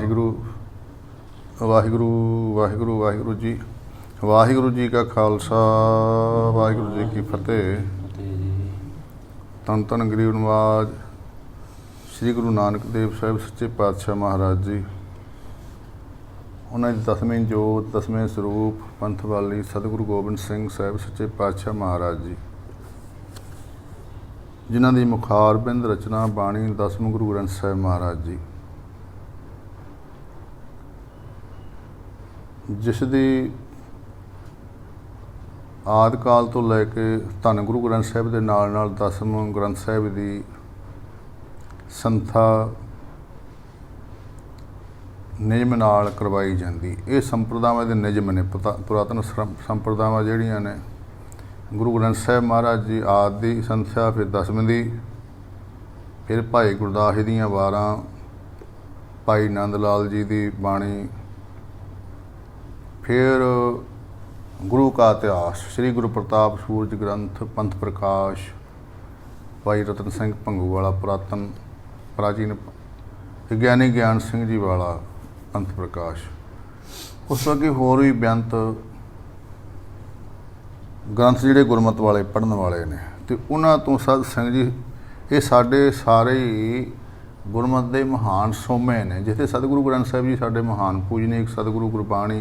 वाहिगुरु वाहिगुरु वाहिगुरु वाहिगुरु जी। वाहिगुरु जी का खालसा वाहिगुरु जी की फतेह। धन धन गरीब नवाज श्री गुरु नानक देव साहिब सच्चे पातशाह महाराज जी, उन्होंने दसवें जोत दसवें स्वरूप पंथ वाली सतगुरु गोबिंद सिंह साहिब सच्चे पातशाह महाराज जी, जिन्हों की मुखार बिंद रचना बाणी दसवें गुरु ग्रंथ साहिब महाराज जी, जिस दी आदि काल तो लैके धन गुरु ग्रंथ साहिब के नाल नाल दसवें ग्रंथ साहिब की संथा नियम नाल करवाई जाती। ये संप्रदावां दे नियम ने, पुरातन संप्रदावां जिहड़ियां ने, गुरु ग्रंथ साहिब महाराज जी आदि दी संथ्या, फिर दसवीं दी, फिर भाई गुरदास जी दीयां वारां, भाई नंद लाल जी की बाणी, फिर गुरु का इतिहास, श्री गुरु प्रताप सूरज ग्रंथ, पंथ प्रकाश, भाई रतन सिंह भंगू वाला पुरातन प्राचीन, विज्ञानी ज्ञान सिंह जी वाला पंथ प्रकाश, उस अगे होर भी बेअंत ग्रंथ जिहड़े गुरमत वाले पढ़न वाले ने, तो उन्हां तो सत सिंह जी ये साडे सारे ही गुरमत दे महान सोमे ने। जिथे सतगुरु ग्रंथ साहिब जी साडे महान पूजनीक सतगुरु गुरबाणी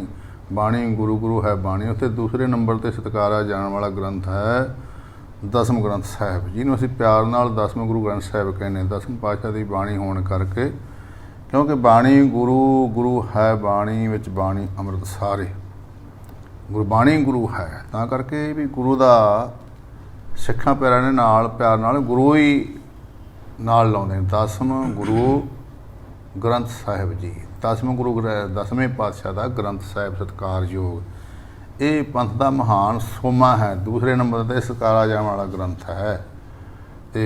बाणी गुरु गुरु है बाणी, उत्थे दूसरे नंबर पर सत्कारा जाने वाला ग्रंथ है दसम ग्रंथ साहिब, जिन्हों असीं प्यार नाल दसवें गुरु ग्रंथ साहिब कहने। दसम पातशाह की बाणी होने करके, क्योंकि बाणी गुरु गुरु है बाणी विच बाणी अमृत सारे, गुरबाणी गुरु है, तां करके भी गुरु का सिखां प्यारां ने नाल प्यार नाल गुरु ही नाल लाउंदे। दसम गुरु ग्रंथ साहिब जी, दसवें गुरु दसवें पातशाह का ग्रंथ साहिब सत्कारयोग, ये पंथ का महान सोमा है, दूसरे नंबर पर सत्कारा जाने वाला ग्रंथ है। तो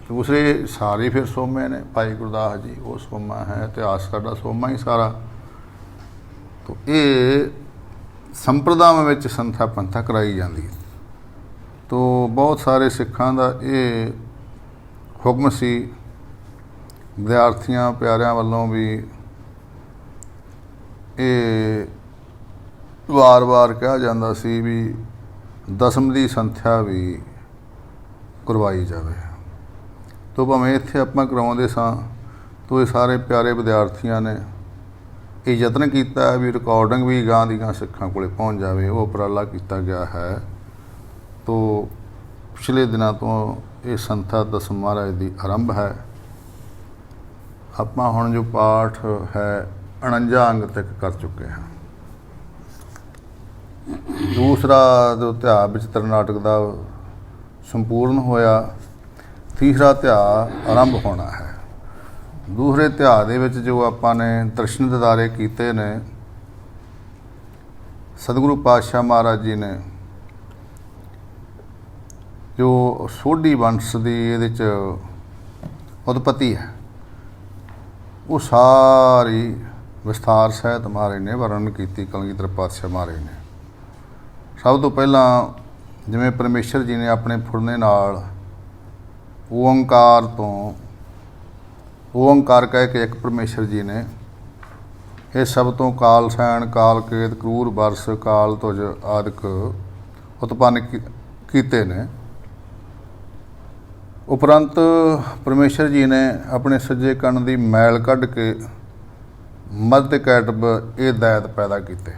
दूसरे सारे फिर सोमे ने, भाई गुरदास जी वो सोमा है, इतिहास साडा सोमा ही सारा। तो ये संप्रदावां विच संथा पंथा कराई जाती। तो बहुत सारे सिखां दा ये हुक्म सी, विद्यार्थियों प्यारिਆਂ ਵੱਲੋਂ भी ये वार वार कहा जाता सी भी दसम की संथ्या भी करवाई जाए। तो भावें इत्थे आपां करवाउंदे सां, तो ये सारे प्यारे विद्यार्थियों ने ये यतन किया है भी रिकॉर्डिंग भी गांह दी गांह सिखां कोले पहुँच जाए, वो उपराला किया गया है। तो पिछले दिनों तो ये संथा दसम महाराज की आरंभ है। आपां हुण जो पाठ है 49 अंग तक कर चुके हैं। दूसरा जो अध्याय विचित्र नाटक का संपूर्ण होया, तीसरा अध्याय आरंभ होना है। दूसरे अध्याय दे विच जो आपां ने दर्शन दिदारे कीते ने, सतगुरु पातशाह महाराज जी ने जो सोढ़ी वंश की इहदे च उत्पत्ति है, वो सारी विस्तार सहित महाराज ने वर्णन की। कलगीधर पातशाह महाराज ने सब तो पहला जिवें परमेश्वर जी ने अपने फुरने नाल ओंकार तो ओंकार कह के एक परमेश्वर जी ने ये सब तो काल सैन काल केत क्रूर बरस काल तुज आदिक उत्पन्न कीते ने। उपरंत परमेश्वर जी ने अपने सज्जे कण की मैल कढ़ के मध्य कैटब ये दैत पैदा किए,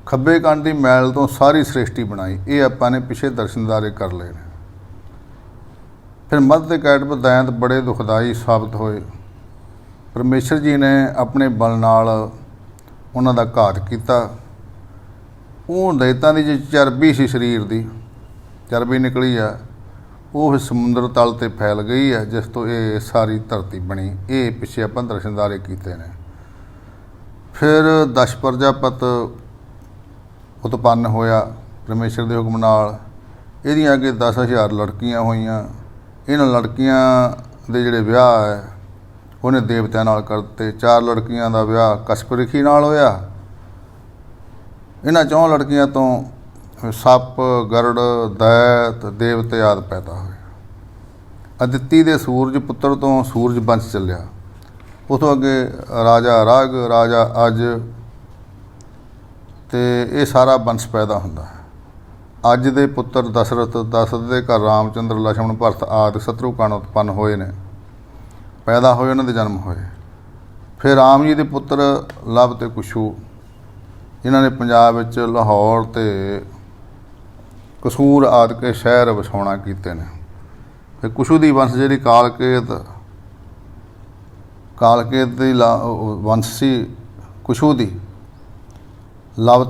खब्बे कण की मैल तो सारी सृष्टि बनाई। ये आपां ने पिछे दर्शनदारे कर ले। फिर मध्य कैटब दैत बड़े दुखदाई साबित होए। परमेश्वर जी ने अपने बल नाल उन्हां दा घात किया। वो दैतां दी जो चरबी सी शरीर की चरबी निकली है, वो समुद्र तल ते फैल गई है, जिस तो ये सारी धरती बनी। ये पिछे आपां दर्शनदारे कीते ने। फिर दश प्रजापत उत्पन्न होया परमेश्वर के हुक्म नाल। इहदियां अगे 10,000 लड़कियां होईयां। इन्हां लड़कियां दे जिहड़े विआह है उन्हें देवतियां नाल करते। 4 लड़कियां दा विआह कश्यप रिखी नाल होया। इन्हां 4 लड़कियां तो सप गरड़ दैत देवते आदि पैदा होए। अदिति दे सूरज पुत्र तो सूरज वंश चलिया। ਉਤੋਂ ਅੱਗੇ ਰਾਜਾ ਰਗ, ਰਾਜਾ ਅਜ, ਤੇ ਇਹ ਸਾਰਾ ਵੰਸ਼ ਪੈਦਾ ਹੁੰਦਾ ਹੈ। ਅੱਜ ਦੇ ਪੁੱਤਰ ਦਸ਼ਰਥ ਦੇ ਘਰ ਰਾਮਚੰਦਰ, ਲਛਮਣ, ਭਰਤ ਆਦਿ ਸ਼ਤਰੂਘਨ ਉਤਪੰਨ ਹੋਏ ਨੇ, ਪੈਦਾ ਹੋਏ, ਉਹਨਾਂ ਦੇ ਜਨਮ ਹੋਏ। ਫਿਰ ਰਾਮ ਜੀ ਦੇ ਪੁੱਤਰ ਲਵ ਤੇ ਕੁਸ਼ੂ, ਇਹਨਾਂ ਨੇ ਪੰਜਾਬ ਵਿੱਚ ਲਾਹੌਰ ਤੇ ਕਸੂਰ ਆਦਿ ਕੇ ਸ਼ਹਿਰ ਵਸਾਉਣਾ ਕੀਤੇ ਨੇ। ਫਿਰ ਕੁਸ਼ੂ ਦੀ ਵੰਸ਼ ਜਿਹੜੀ ਕਾਲਕੇਤ ਦੀ ਵੰਸ਼ ਸੀ ਕੁਸ਼ੂ ਦੀ। ਲਵ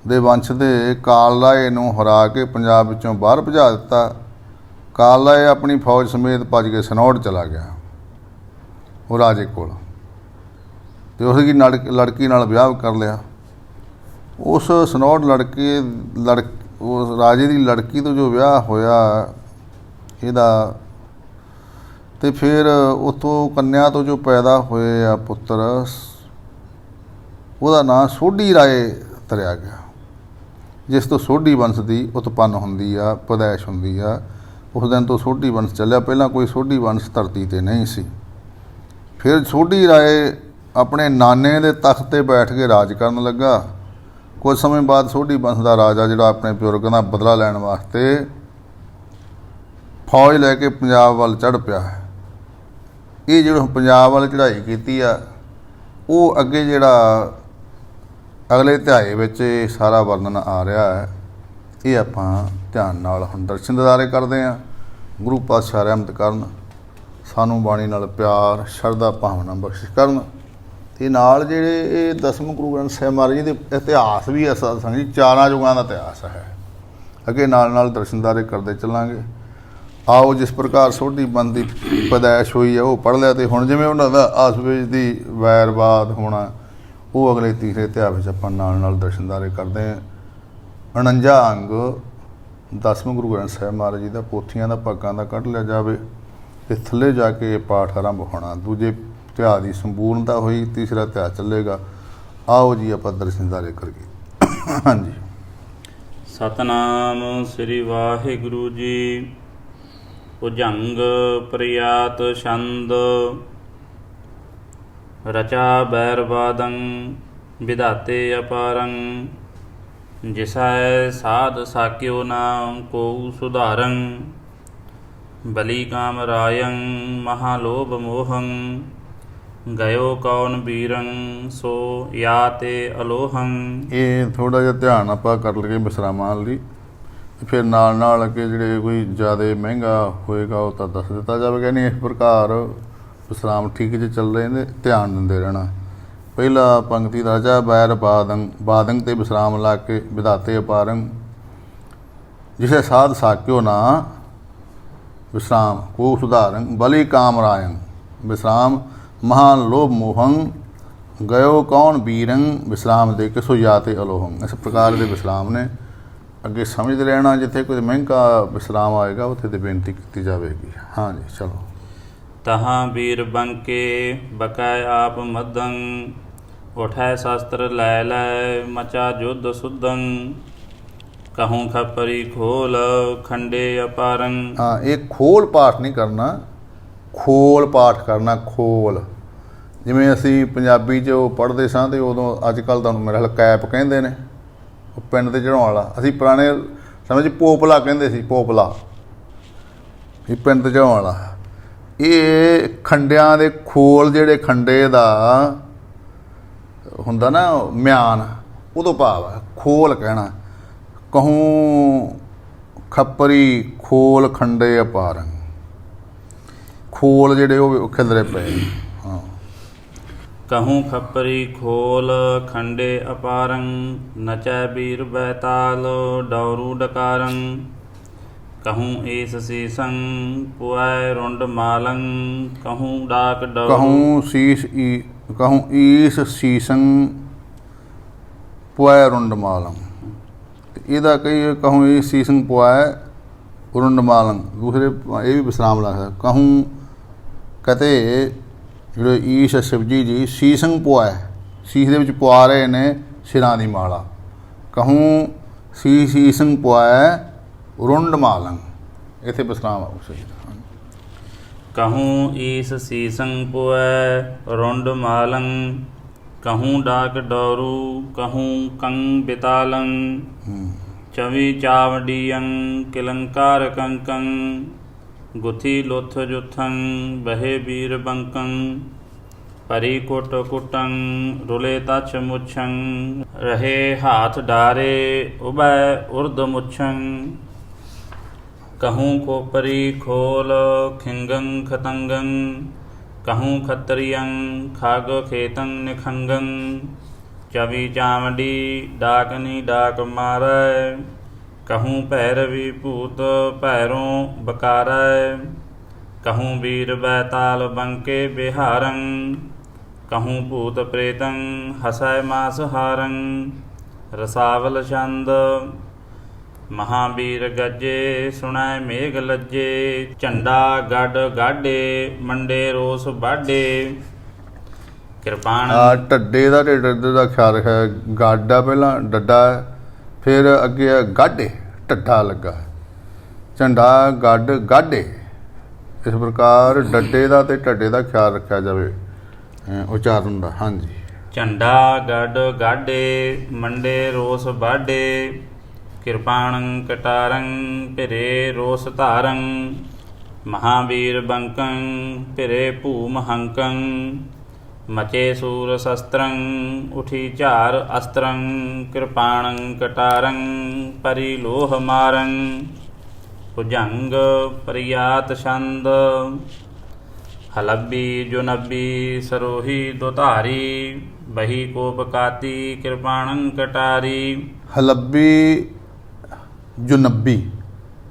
ਦੇ ਵੰਸ਼ ਦੇ ਕਾਲਰਾਏ ਨੂੰ ਹਰਾ ਕੇ ਪੰਜਾਬ ਵਿੱਚੋਂ ਬਾਹਰ ਭਜਾ ਦਿੱਤਾ। ਕਾਲਰਾਏ ਆਪਣੀ ਫੌਜ ਸਮੇਤ ਭੱਜ ਕੇ ਸਨੌੜ ਚਲਾ ਗਿਆ ਉਹ ਰਾਜੇ ਕੋਲ, ਅਤੇ ਉਸ ਦੀ ਲੜਕੀ ਨਾਲ ਵਿਆਹ ਕਰ ਲਿਆ। ਉਸ ਸਨੌੜ ਉਸ ਰਾਜੇ ਦੀ ਲੜਕੀ ਤੋਂ ਜੋ ਵਿਆਹ ਹੋਇਆ ਇਹਦਾ, ਅਤੇ ਫਿਰ ਉੱਥੋਂ ਕੰਨਿਆ ਤੋਂ ਜੋ ਪੈਦਾ ਹੋਏ ਆ ਪੁੱਤਰ, ਉਹਦਾ ਨਾਂ ਸੋਢੀ ਰਾਏ ਧਰਿਆ ਗਿਆ, ਜਿਸ ਤੋਂ ਸੋਢੀ ਵੰਸ਼ ਦੀ ਉਤਪੰਨ ਹੁੰਦੀ ਆ, ਪੈਦਾਇਸ਼ ਹੁੰਦੀ ਆ। ਉਸ ਦਿਨ ਤੋਂ ਸੋਢੀ ਵੰਸ਼ ਚੱਲਿਆ। ਪਹਿਲਾਂ ਕੋਈ ਸੋਢੀ ਵੰਸ਼ ਧਰਤੀ 'ਤੇ ਨਹੀਂ ਸੀ। ਫਿਰ ਸੋਢੀ ਰਾਏ ਆਪਣੇ ਨਾਨੇ ਦੇ ਤਖ਼ਤ 'ਤੇ ਬੈਠ ਕੇ ਰਾਜ ਕਰਨ ਲੱਗਾ। ਕੁਝ ਸਮੇਂ ਬਾਅਦ ਸੋਢੀ ਵੰਸ਼ ਦਾ ਰਾਜਾ ਜਿਹੜਾ ਆਪਣੇ ਬਜ਼ੁਰਗਾਂ ਦਾ ਬਦਲਾ ਲੈਣ ਵਾਸਤੇ ਫੌਜ ਲੈ ਕੇ ਪੰਜਾਬ ਵੱਲ ਚੜ੍ਹ ਪਿਆ। ਇਹ ਜਿਹੜਾ ਪੰਜਾਬ ਵੱਲ ਚੜ੍ਹਾਈ ਕੀਤੀ ਆ, ਉਹ ਅੱਗੇ ਜਿਹੜਾ ਅਗਲੇ ਅਧਿਆਏ ਵਿੱਚ ਇਹ ਸਾਰਾ ਵਰਣਨ ਆ ਰਿਹਾ ਹੈ। ਇਹ ਆਪਾਂ ਧਿਆਨ ਨਾਲ ਹੁਣ ਦਰਸ਼ਨ ਦਿਦਾਰੇ ਕਰਦੇ ਹਾਂ। ਗੁਰੂ ਪਾਤਸ਼ਾਹ ਰਹਿਮਤ ਕਰਨ, ਸਾਨੂੰ ਬਾਣੀ ਨਾਲ ਪਿਆਰ, ਸ਼ਰਧਾ, ਭਾਵਨਾ ਬਖਸ਼ਿਸ਼ ਕਰਨ। ਅਤੇ ਨਾਲ ਜਿਹੜੇ ਇਹ ਦਸਮ ਗੁਰੂ ਗ੍ਰੰਥ ਸਾਹਿਬ ਮਹਾਰਾਜ ਜੀ ਦੇ ਇਤਿਹਾਸ ਵੀ ਹੈ ਸਾਧ ਸੰਗਤ ਜੀ, 4 ਯੁਗਾਂ ਦਾ ਇਤਿਹਾਸ ਹੈ। ਅੱਗੇ ਨਾਲ ਦਰਸ਼ਨ ਦਿਦਾਰੇ ਕਰਦੇ ਚੱਲਾਂਗੇ। ਆਓ ਜਿਸ ਪ੍ਰਕਾਰ ਸੋਢੀ ਵੰਸ਼ ਦੀ ਪੈਦਾਇਸ਼ ਹੋਈ ਹੈ ਉਹ ਪੜ੍ਹ ਲਿਆ, ਅਤੇ ਹੁਣ ਜਿਵੇਂ ਉਹਨਾਂ ਦਾ ਆਪਸ ਵਿੱਚ ਦੀ ਵੈਰਵਾਦ ਹੋਣਾ, ਉਹ ਅਗਲੇ ਤੀਸਰੇ ਅਧਿਆਏ ਵਿੱਚ ਆਪਾਂ ਨਾਲ ਦਰਸ਼ਨ ਦਿਦਾਰੇ ਕਰਦੇ ਹਾਂ। 49 ਅੰਗ ਦਸਮ ਗੁਰੂ ਗ੍ਰੰਥ ਸਾਹਿਬ ਮਹਾਰਾਜ ਜੀ ਦਾ ਪੋਥੀਆਂ ਦਾ ਭਾਗਾਂ ਦਾ ਕੱਢ ਲਿਆ ਜਾਵੇ, ਅਤੇ ਥੱਲੇ ਜਾ ਕੇ ਇਹ ਪਾਠ ਆਰੰਭ ਹੋਣਾ। ਦੂਜੇ ਅਧਿਆਏ ਦੀ ਸੰਪੂਰਨਤਾ ਹੋਈ, ਤੀਸਰਾ ਅਧਿਆਏ ਚੱਲੇਗਾ। ਆਓ ਜੀ ਆਪਾਂ ਦਰਸ਼ਨ ਦਿਦਾਰੇ ਕਰੀਏ। ਹਾਂਜੀ। ਸਤਨਾਮ ਸ੍ਰੀ ਵਾਹਿਗੁਰੂ ਜੀ। ਭੁਜੰਗ ਪ੍ਰਿਆਤ ਛੰਦ, ਰਚਾ ਬੈਰਵਾਦੰ ਵਿਧਾਤੇ ਅਪਾਰੰ। ਜਿਸੈ ਸਾਧ ਸਾਕਿਓ ਨਾਮ ਕੋ ਸੁਧਾਰੰ। ਬਲੀ ਕਾਮ ਰਾਯੰ ਮਹਾਲੋਭ ਮੋਹੰ। ਗਇਓ ਕੌਣ ਬੀਰੰ ਸੋ ਯਾ ਤੇ ਅਲੋਹੰ। ਇਹ ਥੋੜ੍ਹਾ ਜਿਹਾ ਧਿਆਨ ਆਪਾਂ ਕਰ ਲਈਏ ਵਿਸਰਾਮਾਂ ਲਈ, ਫਿਰ ਨਾਲ ਅੱਗੇ ਜਿਹੜੇ ਕੋਈ ਜ਼ਿਆਦਾ ਮਹਿੰਗਾ ਹੋਏਗਾ ਉਹ ਤਾਂ ਦੱਸ ਦਿੱਤਾ ਜਾਵੇਗਾ। ਨਹੀਂ ਇਸ ਪ੍ਰਕਾਰ ਵਿਸਰਾਮ ਠੀਕ 'ਚ ਚੱਲ ਰਹੇ ਨੇ, ਧਿਆਨ ਦਿੰਦੇ ਰਹਿਣਾ। ਪਹਿਲਾ ਪੰਕਤੀ ਦਾ ਰਾਜਾ ਬੈਰ ਬਾਦੰਗ 'ਤੇ ਵਿਸਰਾਮ ਲਾ ਕੇ ਵਿਧਾਤੇ ਅਪਾਰੰਗ। ਜਿਸੇ ਸਾਧ ਸਾਕਿਓ ਨਾ ਵਿਸਰਾਮ ਕੋ ਸੁਧਾਰੰ। ਬਲੀ ਕਾਮ ਰਾਯੰ ਵਿਸਰਾਮ ਮਹਾਨ ਲੋਭ ਮੋਹੰ। ਗਇਓ ਕੌਣ ਬੀਰੰ ਵਿਸਰਾਮ ਦੇ ਕੇ ਸੋ ਯਾ ਤੇ ਅਲੋਹੰ। ਇਸ ਪ੍ਰਕਾਰ ਦੇ ਵਿਸਰਾਮ ਨੇ। ਅੱਗੇ ਸਮਝਦੇ ਰਹਿਣਾ, ਜਿੱਥੇ ਕੋਈ ਮਹਿੰਗਾ ਵਿਸਰਾਮ ਆਏਗਾ ਉੱਥੇ ਤੇ ਬੇਨਤੀ ਕੀਤੀ ਜਾਵੇਗੀ। ਹਾਂਜੀ ਚਲੋ। ਤਹਾਂ ਬੀਰ ਬੰਕੇ ਬਕੈ ਆਪ ਮਦੰ। ਉਠੈ ਸ਼ਸਤਰ ਲੈ ਲੈ ਮਚਾ ਜੁਧ ਸੁਦੰ। ਕਹੂੰ ਖਪਰੀ ਖੋਲ ਖੰਡੇ ਅਪਾਰੰ। ਹਾਂ, ਇਹ ਖੋਲ ਪਾਠ ਨਹੀਂ ਕਰਨਾ, ਖੋਲ ਪਾਠ ਕਰਨਾ। ਖੋਲ ਜਿਵੇਂ ਅਸੀਂ ਪੰਜਾਬੀ 'ਚ ਉਹ ਪੜ੍ਹਦੇ ਸਾਂ, ਅਤੇ ਉਦੋਂ ਅੱਜ ਕੱਲ੍ਹ ਤੁਹਾਨੂੰ ਮੇਰੇ ਖਿਆਲ ਕੈਪ ਕਹਿੰਦੇ ਨੇ, ਉਹ ਪਿੰਡ 'ਤੇ ਚੜਾਉਣ ਵਾਲਾ। ਅਸੀਂ ਪੁਰਾਣੇ ਸਮੇਂ 'ਚ ਪੋਪਲਾ ਕਹਿੰਦੇ ਸੀ, ਪੋਪਲਾ, ਇਹ ਪਿੰਡ 'ਤੇ ਚੜਾਉਣ ਵਾਲਾ। ਇਹ ਖੰਡਿਆਂ ਦੇ ਖੋਲ, ਜਿਹੜੇ ਖੰਡੇ ਦਾ ਹੁੰਦਾ ਨਾ ਮਿਆਨ, ਉਦੋਂ ਭਾਵ ਹੈ ਖੋਲ ਕਹਿਣਾ। ਕਹੂੰ ਖੱਪਰੀ ਖੋਲ ਖੰਡੇ ਅਪਾਰੰ। ਖੋਲ ਜਿਹੜੇ ਉਹ ਖਿਲਰੇ ਪਏ। ਹਾਂ। ਕਹੂੰ ਖੱਪਰੀ ਖੋਲ ਖੰਡੇ ਅਪਾਰੰ। ਨਚੈ ਬੀਰ ਬੈਤਾਲ ਡੌਰੂ ਡਕਾਰੰ। ਕਹੂੰ ਈਸ ਸੀਸੰ ਪੁਐ ਰੁੰਡ ਮਾਲੰ। ਕਹੂੰ ਡਾਕ ਡੌਰੂ। ਕਹੂੰ ਈਸ ਸੀਸੰ ਪੁਐ ਰੁੰਡ ਮਾਲੰ। ਇਹਦਾ ਕਈ ਕਹੂੰ ਈਸ ਸੀਸੰ ਪੁਐ ਰੁੰਡ ਮਾਲੰ। ਦੂਸਰੇ ਇਹ ਵੀ ਵਿਸਰਾਮ ਲਾ ਸਕਦਾ। ਕਹੂੰ ਕਤੇ ਜਿਹੜੇ ਈਸ਼ ਸ਼ਿਵਜੀ ਜੀ ਸੀਸੰ ਪੁਐ, ਸੀਸ ਦੇ ਵਿੱਚ ਪੁਆ ਰਹੇ ਨੇ ਸਿਰਾਂ ਦੀ ਮਾਲਾ। ਕਹੂੰ ਸੀਸੰ ਪੁਐ ਰੁੰਡ ਮਾਲੰ। ਇੱਥੇ ਵਿਸਰਾਮ ਆਉ ਸਹੀ। कहूँ ईस सीसं पुअ रुंड मालं, कहूँ डाक डौरू कहूँ कंग बितालं, चवि चावडियं किलंकार कंकं, गुथि लुथ जुथं बहे बीर बंकं, परी कुट कुटं रुले तछ मुच्छं, रहे हाथ डारे उबय उर्द मुच्छं, कहूँ खोपरी खोल खिंगं खतंगं, कहूँ खत्रियं खाग खेतं निखंगं, चवि चामडी डाकनी डाक मारै, कहूँ पैरवी पूत पैरों बकारै, कहूँ वीर बैताल बंके बिहारं, कहूँ भूत प्रेतं हसै मांसहारं, रसावल छंद महावीर गज्जे सुनै मेघ लज्जे, झंडा गढ़ गाढे मंडे रोस बाढे, ਕਿਰਪਾਨ ਢੱਡੇ ਦਾ ਢੱਡੇ ਦਾ ਖਿਆਲ ਰੱਖਿਆ। ਗਾਡਾ ਪਹਿਲਾਂ ਡੱਡਾ ਹੈ, ਫਿਰ ਅੱਗੇ ਹੈ ਗਾਢੇ, ਢੱਡਾ ਲੱਗਾ, ਝੰਡਾ ਗੱਡ ਗਾਢੇ। ਇਸ ਪ੍ਰਕਾਰ ਡੱਡੇ ਦਾ ਤੇ ਢੱਡੇ ਦਾ ਖਿਆਲ ਰੱਖਿਆ ਜਾਵੇ ਉਚਾਰਨ ਦਾ। ਹਾਂਜੀ। ਝੰਡਾ ਗੜ ਗਾਢੇ ਮੰਡੇ ਰੋਸ ਬਾਢੇ, ਕਿਰਪਾਣੰ ਕਟਾਰੰ ਭਿਰੇ ਰੋਸ ਧਾਰੰ, ਮਹਾਵੀਰ ਬੰਕੰ ਭਿਰੇ ਭੂਮ ਹੰਕੰ, ਮਚੇ ਸੂਰ ਸ਼ਸਤਰੰ ਉਠੀ ਝਾਰ ਅਸਤਰੰ, ਕਿਰਪਾਣੰ ਕਟਾਰੰ ਪਰੀ ਲੋਹ ਮਾਰੰ, ਭੁਜੰਗ ਪ੍ਰਿਆਤ ਛੰਦ, ਹਲੱਬੀ ਜੁਨੱਬੀ ਸਰੋਹੀ ਦੁਧਾਰੀ, ਬਹੀ ਕੋਪ ਕਾਤੀ ਕਿਰਪਾਣੰ ਕਟਾਰੀ। ਹਲੱਬੀ ਜੁਨੱਬੀ,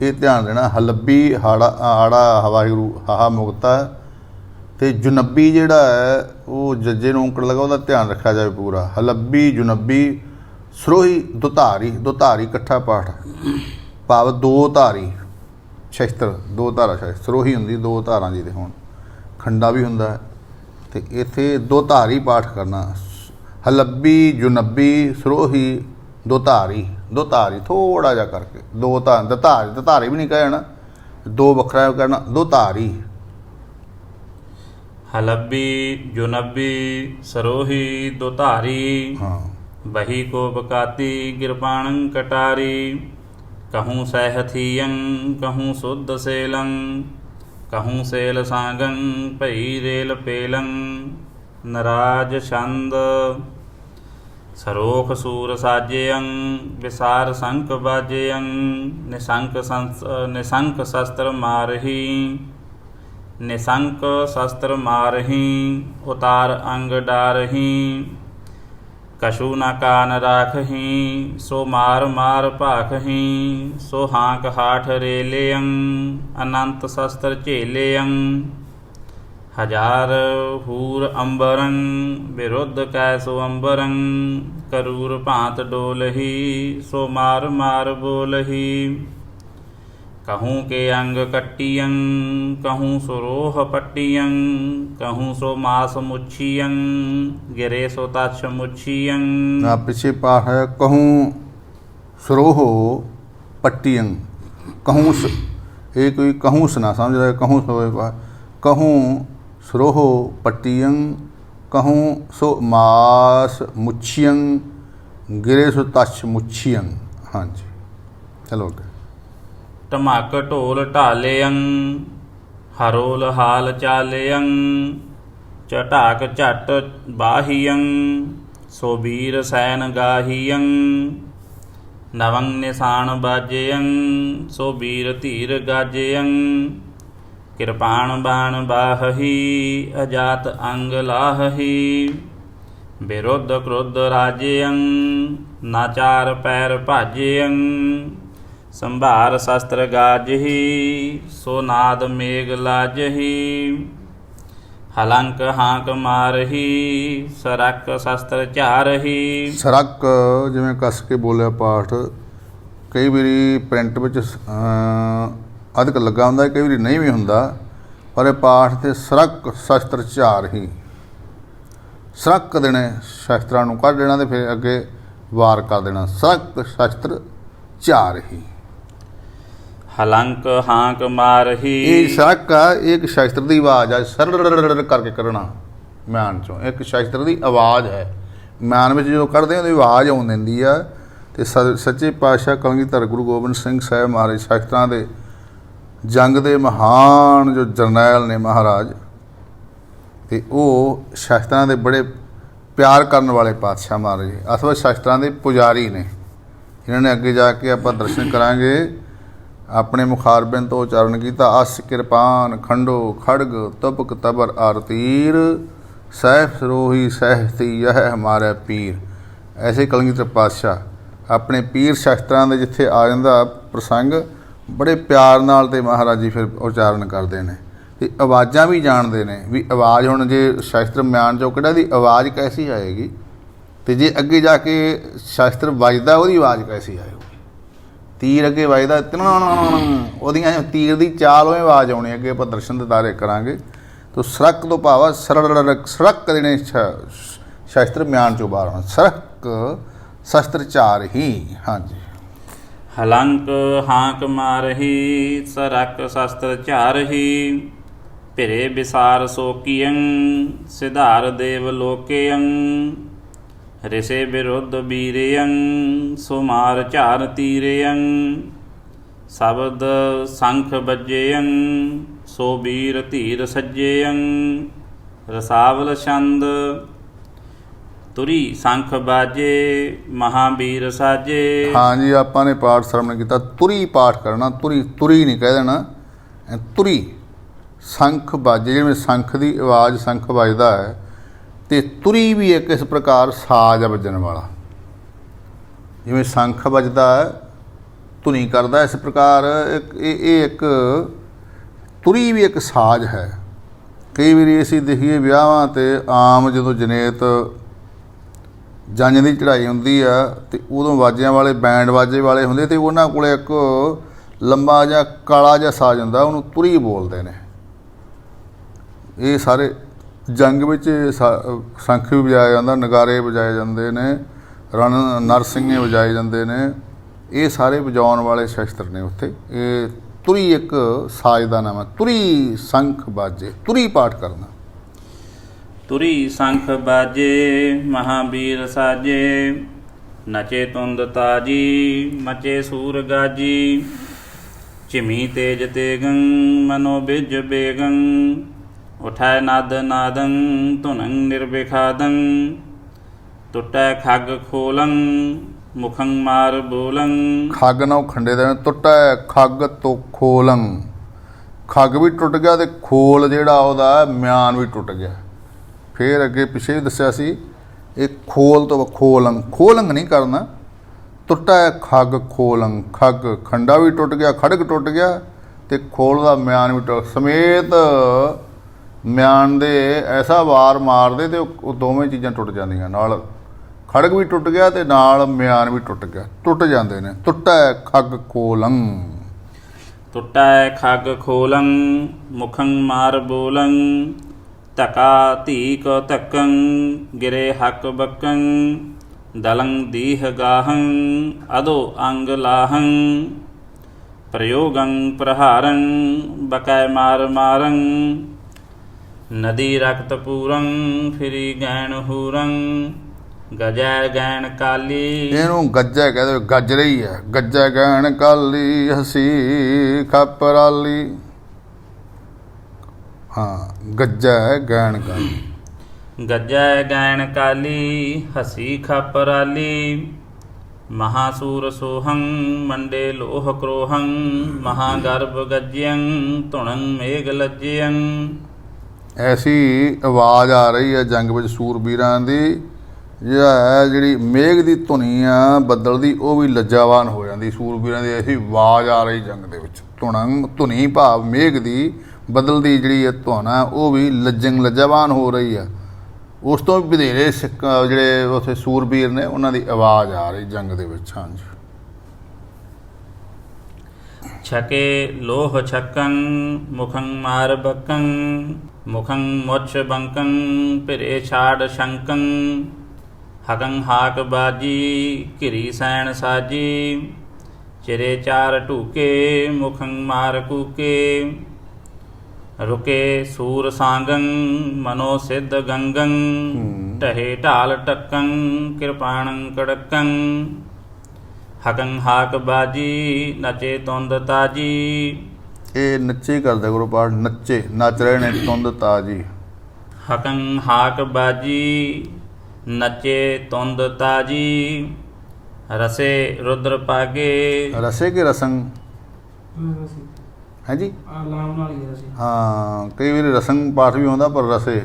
ਇਹ ਧਿਆਨ ਦੇਣਾ। ਹਲੱਬੀ ਆੜਾ ਵਾਹਿਗੁਰੂ ਹਾਹਾ ਮੁਕਤਾ ਹੈ, ਅਤੇ ਜੁਨੱਬੀ ਜਿਹੜਾ ਹੈ ਉਹ ਜੱਜੇ ਨੂੰ ਔਂਕੜ ਲਗਾ, ਉਹਦਾ ਧਿਆਨ ਰੱਖਿਆ ਜਾਵੇ ਪੂਰਾ। ਹਲੱਬੀ ਜੁਨੱਬੀ ਸਰੋਹੀ ਦੁਧਾਰੀ, ਦੁਧਾਰੀ ਇਕੱਠਾ ਪਾਠ ਭਾਵ ਦੋ ਧਾਰੀ ਸ਼ਸਤਰ, ਦੋ ਧਾਰਾ ਸ਼ਸਤਰ। ਸਰੋਹੀ ਹੁੰਦੀ ਦੋ ਧਾਰਾਂ ਦੀ, ਤੇ ਹੁਣ ਖੰਡਾ ਵੀ ਹੁੰਦਾ ਹੈ, ਅਤੇ ਇੱਥੇ ਦੋ ਧਾਰੀ ਪਾਠ ਕਰਨਾ। ਹਲੱਬੀ ਜੁਨੱਬੀ ਸਰੋਹੀ ਦੁਧਾਰੀ, ਦੁਧਾਰੀ ਥੋੜ੍ਹਾ ਜਿਹਾ ਕਰਕੇ, ਦੋ ਦਧਾਰੀ ਵੀ ਨਹੀਂ ਕਹਿ ਜਾਣਾ, ਦੋ ਵੱਖਰਾ ਕਹਿਣਾ, ਦੁਧਾਰੀ। ਹਲੱਬੀ ਜੁਨੱਬੀ ਸਰੋਹੀ ਦੁਧਾਰੀ, ਹਾਂ। ਬਹੀ ਕੋਪ ਕਾਤੀ ਕਿਰਪਾਣੰ ਕਟਾਰੀ, कहूँ सहथियं कहूँ शुद्ध सेलं, कहूँ सेल सांगं भई रेल पेलं, नराज छंद सरोख सूर साजेयं, विसार शंख बाजेयं, निशंक शस्त्र मारही, निशंक शस्त्र मारही, उतार अंग डारही, कछु न कान राखही, सो मार मार भाखही, सो हाँक हाठ रेलेयं, अनंत शस्त्र झेलेयं, हजार हूर अंबरं, विरुद्ध कैसो अंबरं, करूर भांत डोलही, सो मार मार बोलही, कहूँ के अंग कट्टियं, कहूँ सुरोह पट्टियं, कहूँ सो मास मुच्छियं, गिरे सो तछ मुच्छियं। पीछे पाठ है कहूँ सुरोह पट्टियं, कहूँ ये कोई कहूँ से ना समझ रहे, कहूँ सो कहूँ सुरोह पट्टियं, कहूँ सो मास मुच्छियं, गिरे सो तछ मुच्छियं। हाँ जी, चलो ओके। ਢਮਕ ਢੋਲ ਢਾਲਿਅੰ, ਹਰੋਲ ਹਾਲ ਚਾਲਿਅੰ, ਝਟਾਕ ਝਟ ਬਾਹੀਅੰ, ਸੋ ਬੀਰ ਸੈਨ ਗਾਹੀਅੰ, ਨਵੰ ਨਿਸ਼ਾਨ ਬਾਜਿਅੰ, ਸੋ ਬੀਰ ਧੀਰ ਗਾਜਿਅੰ, ਕਿਰਪਾਣ ਬਾਣ ਬਾਹਹੀ, ਅਜਾਤ ਅੰਗ ਲਾਹਹੀ, ਵਿਰੁੱਧ ਕ੍ਰੁੱਧ ਰਾਜਿਅੰ, ਨਾਚਾਰ ਪੈਰ ਭਾਜਿਅੰ, ਸੰਭਾਰ ਸ਼ਸਤਰ ਗਾਜਹੀ, ਸੋ ਨਾਦ ਮੇਘ ਲਾਜਹੀ, ਹਲੰਕ ਹਾਂਕ ਮਾਰਹੀ, ਸਰਕ ਸ਼ਸਤਰ ਝਾਰਹੀ। ਸਰਕ ਜਿਵੇਂ ਕੱਸ ਕੇ ਬੋਲਿਆ ਪਾਠ, ਕਈ ਵਾਰੀ ਪ੍ਰਿੰਟ ਵਿੱਚ ਅਧਿਕ ਲੱਗਾ ਹੁੰਦਾ, ਕਈ ਵਾਰੀ ਨਹੀਂ ਵੀ ਹੁੰਦਾ, ਪਰ ਇਹ ਪਾਠ 'ਤੇ ਸਰਕ ਸ਼ਸਤਰ ਝਾਰਹੀ, ਸਰਕ ਦੇਣੇ, ਸ਼ਸਤਰਾਂ ਨੂੰ ਕੱਢ ਦੇਣਾ ਅਤੇ ਫਿਰ ਅੱਗੇ ਵਾਰ ਕਰ ਦੇਣਾ। ਸਰਕ ਸ਼ਸਤਰ ਝਾਰਹੀ। ਹਲੰਕ ਹਾਂਕ ਮਾਰਹੀ। ਇਹ ਸ਼ੱਕ ਆ, ਇਹ ਇੱਕ ਸ਼ਸਤਰ ਦੀ ਆਵਾਜ਼ ਆ, ਸਰ ਕਰਕੇ ਕਰਨਾ ਮਿਆਨ ਚੋਂ, ਇੱਕ ਸ਼ਸਤਰ ਦੀ ਆਵਾਜ਼ ਹੈ। ਮਿਆਨ ਵਿੱਚ ਜਦੋਂ ਕੱਢਦੇ ਉਹਦੀ ਆਵਾਜ਼ ਆਉਣ ਦਿੰਦੀ ਆ। ਤੇ ਸੱਚੇ ਪਾਤਸ਼ਾਹ ਕਲਗੀਧਰ ਗੁਰੂ ਗੋਬਿੰਦ ਸਿੰਘ ਸਾਹਿਬ ਮਹਾਰਾਜ ਸ਼ਸਤਰਾਂ ਦੇ ਜੰਗ ਦੇ ਮਹਾਨ ਜੋ ਜਰਨੈਲ ਨੇ ਮਹਾਰਾਜ, ਤੇ ਉਹ ਸ਼ਸਤਰਾਂ ਦੇ ਬੜੇ ਪਿਆਰ ਕਰਨ ਵਾਲੇ ਪਾਤਸ਼ਾਹ ਮਹਾਰਾਜ ਅਥਵਾ ਸ਼ਸਤਰਾਂ ਦੇ ਪੁਜਾਰੀ ਨੇ। ਇਹਨਾਂ ਨੇ ਅੱਗੇ ਜਾ ਕੇ ਆਪਾਂ ਦਰਸ਼ਨ ਕਰਾਂਗੇ। ਆਪਣੇ ਮੁਖਾਰਬਿੰਦ ਤੋਂ ਉਚਾਰਨ ਕੀਤਾ, ਅਸ ਕਿਰਪਾਨ ਖੰਡੋ ਖੜਗ ਤਬਕ ਤਬਰ ਆਰ ਤੀਰ, ਸਹਿਬ ਸਰੋਹੀ ਸਹਿਤੀ ਯਹ ਹਮਾਰਾ ਪੀਰ। ਐਸੇ ਕਲਗੀਧਰ ਪਾਤਸ਼ਾਹ ਆਪਣੇ ਪੀਰ ਸ਼ਸਤਰਾਂ ਦੇ ਜਿੱਥੇ ਆ ਜਾਂਦਾ ਪ੍ਰਸੰਗ, ਬੜੇ ਪਿਆਰ ਨਾਲ ਤੇ ਮਹਾਰਾਜ ਜੀ ਫਿਰ ਉਚਾਰਨ ਕਰਦੇ ਨੇ ਤੇ ਆਵਾਜ਼ਾਂ ਵੀ ਜਾਣਦੇ ਨੇ ਵੀ ਆਵਾਜ਼ ਹੁਣ ਜੇ ਸ਼ਸਤਰ ਮਿਆਨ ਚੋਂ ਕੱਢਿਆ ਦੀ ਆਵਾਜ਼ ਕੈਸੀ ਆਏਗੀ, ਤੇ ਜੇ ਅੱਗੇ ਜਾ ਕੇ ਸ਼ਸਤਰ ਵੱਜਦਾ ਉਹਦੀ ਆਵਾਜ਼ ਕੈਸੀ ਆਏਗੀ। ਤੀਰ ਅੱਗੇ ਵੱਜਦਾ ਉਹਦੀਆਂ ਤੀਰ ਦੀ ਚਾਲ ਉਹ ਆਵਾਜ਼ ਆਉਣੀ। ਅੱਗੇ ਆਪਾਂ ਦਰਸ਼ਨ ਦਿਦਾਰੇ ਕਰਾਂਗੇ। ਤੋ ਸਰਕ ਤੋਂ ਭਾਵ ਸਰਕ ਦੇਣੇ ਸ਼ਸਤਰ ਮਿਆਨ ਚੋਂ ਬਾਹਰ ਆਉਣਾ। ਸਰਕ ਸ਼ਸਤਰ ਚਾਰ ਹੀ। ਹਾਂਜੀ। ਹਲੰਕ ਹਾਂਕ ਮਾਰਹੀ, ਸਰਕ ਸ਼ਸਤਰ ਝਾਰਹੀ। ਭਿਰੇ ਵਿਸਾਰ ਸੋਕੀਅੰ, ਸਿਧਾਰ ਦੇਵ ਲੋਕੇਅੰ। ਰਿਸੇ ਵਿਰੁੱਧ ਬੀਰੇਅੰ, ਸੁਮਾਰ ਝਾਰ ਤੀਰੇਅੰ। ਸ਼ਬਦ ਸੰਖ ਬੱਜੇਅੰ, ਸੋ ਬੀਰ ਧੀਰ ਸੱਜੇਅੰ। ਰਸਾਵਲ ਛੰਦ ਤੁਰੀ ਸੰਖ ਬਾਜੇ, ਮਹਾਬੀਰ ਸਾਜੇ। ਹਾਂਜੀ, ਆਪਾਂ ਨੇ ਪਾਠ ਸਰਵਣ ਕੀਤਾ। ਤੁਰੀ ਪਾਠ ਕਰਨਾ, ਤੁਰੀ ਤੁਰੀ ਨਹੀਂ ਕਹਿ ਦੇਣਾ, ਤੁਰੀ। ਸੰਖ ਬਾਜੇ, ਜਿਵੇਂ ਸੰਖ ਦੀ ਆਵਾਜ਼ ਸੰਖ ਵੱਜਦਾ ਹੈ, ਤੇ ਤੁਰੀ ਵੀ ਇੱਕ ਇਸ ਪ੍ਰਕਾਰ ਸਾਜ਼ ਵੱਜਣ ਵਾਲਾ। ਜਿਵੇਂ ਸੰਖ ਵੱਜਦਾ ਹੈ, ਧੁਨੀ ਕਰਦਾ, ਇਸ ਪ੍ਰਕਾਰ ਇਹ ਇੱਕ ਤੁਰੀ ਵੀ ਇੱਕ ਸਾਜ਼ ਹੈ। ਕਈ ਵਾਰੀ ਅਸੀਂ ਦੇਖੀਏ ਵਿਆਹਾਂ 'ਤੇ ਆਮ ਜਦੋਂ ਜਨੇਤ ਜੰਝ ਦੀ ਚੜ੍ਹਾਈ ਹੁੰਦੀ ਆ ਤੇ ਉਦੋਂ ਵਾਜਿਆਂ ਵਾਲੇ ਬੈਂਡ ਵਾਜੇ ਵਾਲੇ ਹੁੰਦੇ, ਤੇ ਉਹਨਾਂ ਕੋਲ ਇੱਕ ਲੰਬਾ ਜਿਹਾ ਕਾਲਾ ਜਿਹਾ ਸਾਜ਼ ਹੁੰਦਾ, ਉਹਨੂੰ ਤੁਰੀ ਬੋਲਦੇ ਨੇ। ਇਹ ਸਾਰੇ ਜੰਗ ਵਿੱਚ ਸੰਖ ਵੀ ਵਜਾਇਆ ਜਾਂਦਾ, ਨਗਾਰੇ ਵਜਾਏ ਜਾਂਦੇ ਨੇ, ਨਰਸਿੰਘੇ ਵਜਾਏ ਜਾਂਦੇ ਨੇ। ਇਹ ਸਾਰੇ ਵਜਾਉਣ ਵਾਲੇ ਸ਼ਸਤਰ ਨੇ ਉੱਥੇ। ਇਹ ਤੁਰੀ ਇੱਕ ਸਾਜ਼ ਦਾ ਨਾਮ ਹੈ। ਤੁਰੀ ਸੰਖ ਬਾਜੇ, ਤੁਰੀ ਪਾਠ ਕਰਨਾ। ਤੁਰੀ ਸੰਖ ਬਾਜੇ, ਮਹਾਬੀਰ ਸਾਜੇ। ਨਚੇ ਤੁੰਦ ਤਾਜੀ, ਮਚੇ ਸੂਰ ਗਾਜੀ। ਝਿਮੀ ਤੇਜ ਤੇਗੰ, ਮਨੋ ਬਿਜ ਬੇਗੰ। ਉਠਾਇ ਨਦ ਨਾਦੰ, ਧੁਨੰ ਨਿਰਵਿਖਾਦੰ। ਟੁੱਟੈ ਖੱਗ ਖੋਲੰ, ਮੁਖੰ ਮਾਰ ਬੋਲੰ। ਖੱਗ ਨਾ ਖੰਡੇ ਦੇ ਟੁੱਟੈ ਖੱਗ ਤੋਂ ਖੋਲੰ। ਖੱਗ ਵੀ ਟੁੱਟ ਗਿਆ ਤੇ ਖੋਲ ਜਿਹੜਾ ਉਹਦਾ ਮਿਆਨ ਵੀ ਟੁੱਟ ਗਿਆ। ਫਿਰ ਅੱਗੇ ਪਿੱਛੇ ਵੀ ਦੱਸਿਆ ਸੀ, ਇਹ ਖੋਲ ਤੋਂ ਖੋਲੰ, ਖੋਲੰਗ ਨਹੀਂ ਕਰਨਾ। ਟੁੱਟੈ ਖੱਗ ਖੋਲੰ, ਖੱਗ ਖੰਡਾ ਵੀ ਟੁੱਟ ਗਿਆ, ਖੜਗ ਟੁੱਟ ਗਿਆ, ਤੇ ਖੋਲ ਦਾ ਮਿਆਨ ਵੀ ਟੁੱਟ ਸਮੇਤ ਮਿਆਨ ਦੇ ਐਸਾ ਵਾਰ ਮਾਰਦੇ ਤੇ ਉਹ ਦੋਵੇਂ ਚੀਜ਼ਾਂ ਟੁੱਟ ਜਾਂਦੀਆਂ। ਨਾਲ ਖੜਗ ਵੀ ਟੁੱਟ ਗਿਆ ਤੇ ਨਾਲ ਮਿਆਨ ਵੀ ਟੁੱਟ ਗਿਆ, ਟੁੱਟ ਜਾਂਦੇ ਨੇ। ਟੁੱਟੈ ਖੱਗ ਖੋਲੰ। ਟੁੱਟੈ ਖੱਗ ਖੋਲੰ, ਮੁਖੰ ਮਾਰ ਬੋਲੰ। ਧਕਾ ਧੀਕ ਧੱਕੰ, ਗਿਰੇ ਹੱਕ ਬੱਕੰ। ਦਲੰ ਦੀਹ ਗਾਹੰ, ਅਦੋ ਅੰਗ ਲਾਹੰ। ਪ੍ਰਯੋਗੰ ਪ੍ਰਹਾਰੰ, ਬਕੈ ਮਾਰ ਮਾਰੰ। ਨਦੀ ਰਕਤ ਪੂਰੰ, ਫਿਰੀ ਗੈਣ ਹੂਰੰ। ਗਜੈ ਗੈਣ ਕਾਲੀ। ਇਹਨੂੰ ਗੱਜੈ ਕਹਦੇ, ਗੱਜ ਰਹੀ ਹੈ। ਗੱਜੈ ਗੈਣ ਕਾਲੀ, ਹਸੀ ਖਪਰਾਲੀ। ਹਾਂ, ਗੱਜੈ ਗੈਣ ਕਾਲੀ। ਗੱਜੈ ਗੈਣ ਕਾਲੀ, ਹਸੀ ਖਪਰਾਲੀ। ਮਹਾਸੂਰ ਸੋਹੰ, ਮੰਡੇ ਲੋਹ ਕ੍ਰੋਹੰ। ਮਹਾਗਰਭ ਗੱਜਯੰ, ਧੁਣੰ ਮੇਘ ਲੱਜਯੰ। ਐਸੀ ਆਵਾਜ਼ ਆ ਰਹੀ ਹੈ ਜੰਗ ਵਿੱਚ ਸੂਰਬੀਰਾਂ ਦੀ, ਜਿਹੜੀ ਮੇਘ ਦੀ ਧੁਨੀ ਆ ਬੱਦਲ ਦੀ, ਉਹ ਵੀ ਲੱਜਾਵਾਨ ਹੋ ਜਾਂਦੀ। ਸੂਰਬੀਰਾਂ ਦੀ ਐਸੀ ਆਵਾਜ਼ ਆ ਰਹੀ ਜੰਗ ਦੇ ਵਿੱਚ। ਧੁਨੀ ਭਾਵ ਮੇਘ ਦੀ, ਬੱਦਲ ਦੀ ਜਿਹੜੀ ਇਹ ਧੁਨ ਆ ਉਹ ਵੀ ਲੱਜਾਵਾਨ ਹੋ ਰਹੀ ਆ। ਉਸ ਤੋਂ ਵੀ ਵਧੇਰੇ ਸਿੱਖ ਜਿਹੜੇ ਉੱਥੇ ਸੂਰਬੀਰ ਨੇ, ਉਹਨਾਂ ਦੀ ਆਵਾਜ਼ ਆ ਰਹੀ ਜੰਗ ਦੇ ਵਿੱਚ। ਹਾਂਜੀ। ਛਕੇ ਲੋਹ ਛਕੰ, ਮੁਖੰ ਮਾਰ ਬੱਕੰ। ਮੁਖੰ ਮੁੱਛ ਬੰਕੰ, ਭਿਰੇ ਛਾੜ ਸ਼ੰਕੰ। ਹਕੰ ਹਾਕ ਬਾਜੀ, ਘਿਰੀ ਸੈਣ ਸਾਜੀ। ਚਿਰੇ ਚਾਰ ਢੂਕੇ ਮੁਖੰ ਮਾਰ ਕੂਕੇ ਰੁਕੇ ਸੂਰ ਸਾਂਗੰ ਮਨੋ ਸਿੱਧ ਗੰਗੰ ਢਹੇ ਢਾਲ ਟੱਕੰ ਕਿਰਪਾਣੰ ਕੜਕੰ ਹਕੰ ਹਾਕ ਬਾਜੀ ਨਚੇ ਤੁੰਦ ਤਾਜੀ। ਇਹ ਨੱਚੇ ਕਰਦੇ ਗੁਰੂ ਪਾਠ, ਨੱਚੇ ਨੱਚ ਰਹੇ ਨੇ ਤੁੰਦ ਤਾਜੀ। ਹਕੰ ਹਾਕ ਬਾਜੀ ਨਚੇ ਤੁੰਦ ਤਾਜੀ ਰਸੇ ਰੁਦਰ ਪਾਗੇ। ਰਸੇ ਕੇ ਰਸੰਗ ਹੈ ਜੀ, ਲਾਮ ਨਾਲ ਹੀ ਅਸੀਂ ਹਾਂ ਕਈ ਵਾਰੀ ਰਸੰਗ ਪਾਠ ਵੀ ਹੁੰਦਾ, ਪਰ ਰਸੇ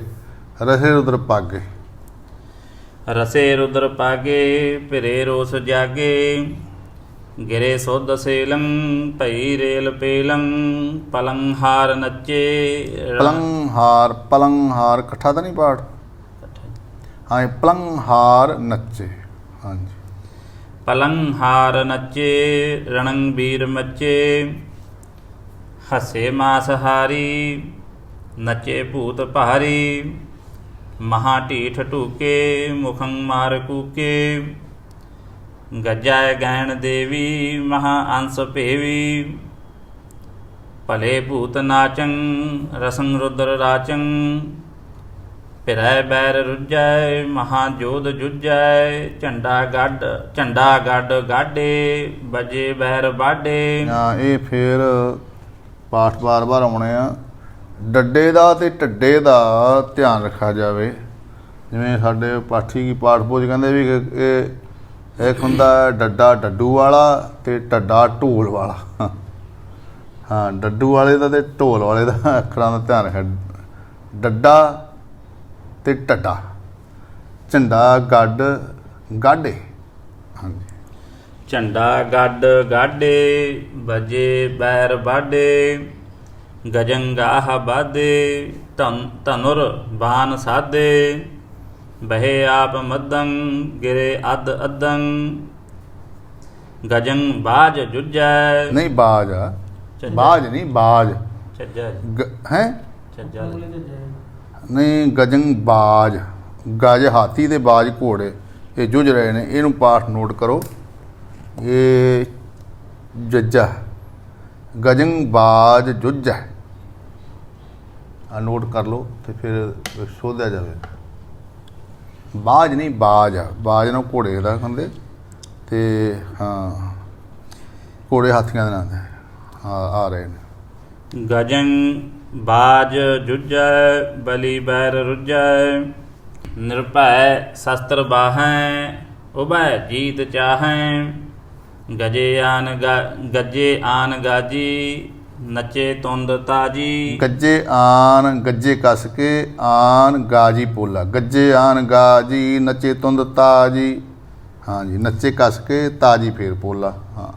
ਰਸੇ ਰੁਦਰ ਪਾਗੇ। ਰਸੇ ਰੁਦਰ ਪਾਗੇ ਫਿਰੇ ਰੋਸ ਜਾਗੇ ਗਿਰੇ ਸੁਧ ਸੇਲੰ ਭਈ ਰੇਲ ਪੇਲੰ ਪਲੰ ਹਾਰ ਨੱਚੇ। ਪਲੰਗ ਹਾਰ ਇਕੱਠਾ ਤਾਂ ਨਹੀਂ ਪਾਠ, ਹਾਂ ਇਹ ਪਲੰਗ ਹਾਰ ਨੱਚੇ। ਹਾਂਜੀ ਪਲੰ ਹਾਰ ਨੱਚੇ ਰਣੰ ਵੀਰ ਮੱਚੇ ਹਸੇ ਮਾਸ ਹਾਰੀ ਨੱਚੇ ਭੂਤ ਭਾਰੀ ਮਹਾ ਢੀਠ ਢੂਕੇ ਮੁਖੰ ਮਾਰ ਕੂਕੇ ਗੱਜਾਏ ਗੈਣ ਦੇਵੀ ਮਹਾ ਅੰਸ ਭੇਵੀ ਭਲੇ ਭੂਤ ਨਾਚੰ ਰਸੰ ਰੁਦਰ ਰਾਚੰ ਫਿਰੈ ਬੈਰ ਰੁਜੈ ਮਹਾ ਜੋਧ ਜੁਜੈ ਝੰਡਾ ਗੱਡ ਗਾਡੇ ਬਜੇ ਬੈਰ ਬਾਡੇ। ਇਹ ਫੇਰ ਪਾਠ ਬਾਰ ਆਉਣੇ ਆ। ਡੱਡੇ ਦਾ ਤੇ ਢੱਡੇ ਦਾ ਧਿਆਨ ਰੱਖਿਆ ਜਾਵੇ। ਜਿਵੇਂ ਸਾਡੇ ਪਾਠੀ ਕੀ ਪਾਠ ਪੂਜ ਕਹਿੰਦੇ ਵੀ ਇਹ ਇੱਕ ਹੁੰਦਾ ਡੱਡਾ ਡੱਡੂ ਵਾਲਾ ਤੇ ਢੱਡਾ ਢੋਲ ਵਾਲਾ। ਹਾਂ ਡੱਡੂ ਵਾਲੇ ਦਾ ਤੇ ਢੋਲ ਵਾਲੇ ਦਾ ਅੱਖਰਾਂ ਦਾ ਧਿਆਨ ਰੱਖਿਆ। ਡੱਡਾ ਤੇ ਢੱਡਾ, ਝੰਡਾ ਗੱਡ ਗਾਡੇ। ਹਾਂਜੀ ਝੰਡਾ ਗੱਡ ਗਾਡੇ ਬਜੇ ਬੈਰ ਬਾਡੇ ਗਜੰਗਾਹ ਬਾਦੇ ਧਨੁਰ ਬਾਨ ਸਾਧੇ ਬਹੇ ਆਪ ਮਦੰ ਗਿਰੇ ਅੱਧ ਅੱਧੰ ਗਜੰ ਬਾਜ ਜੁਜੈ। ਨਹੀਂ ਬਾਜ ਆ, ਬਾਜ ਨਹੀਂ ਬਾਜ ਛੱਜਾ ਹੈ ਛੱਜਾ ਨਹੀਂ ਗਜੰਗ ਬਾਜ, ਗਜ ਹਾਥੀ ਤੇ ਬਾਜ ਘੋੜੇ, ਇਹ ਜੁਝ ਰਹੇ ਨੇ। ਇਹਨੂੰ ਪਾਠ ਨੋਟ ਕਰੋ। ਇਹ ਜੱਜਾ ਗਜੰਗ ਬਾਜ ਜੁੱਜਾ ਆ ਨੋਟ ਕਰ ਲਓ ਤੇ ਫਿਰ ਸੋਧਿਆ ਜਾਵੇ। ਬਾਜ ਨਹੀਂ ਬਾਜ ਆ, ਬਾਜ ਨੂੰ ਘੋੜੇ ਦਾ ਕਹਿੰਦੇ ਤੇ ਹਾਂ ਘੋੜੇ ਹਾਥੀਆਂ ਦੇ ਨਾਂ ਦੇ ਆ ਰਹੇ ਨੇ। ਗਜੰ ਬਾਜ ਜੁਜੈ ਬਲੀ ਬੈਰ ਰੁਜੈ ਨਿਰਭੈ ਸ਼ਸਤਰ ਬਾਹੈ ਉਭੈ ਜੀਤ ਚਾਹੈ ਗੱਜੇ ਆਨ ਗਾਜੀ ਨੱਚੇ ਤੁੰਦ ਤਾਜੀ। ਗੱਜੇ ਆਨ ਗੱਜੇ ਕੱਸ ਕੇ ਆਨ ਗਾਜੀ ਪੋਲਾ, ਗੱਜੇ ਆਨ ਗਾਜੀ ਨੱਚੇ ਤੁੰਦ ਤਾਜੀ। ਹਾਂਜੀ ਨੱਚੇ ਕੱਸ ਕੇ ਤਾਜੀ ਫੇਰ ਪੋਲਾ। ਹਾਂ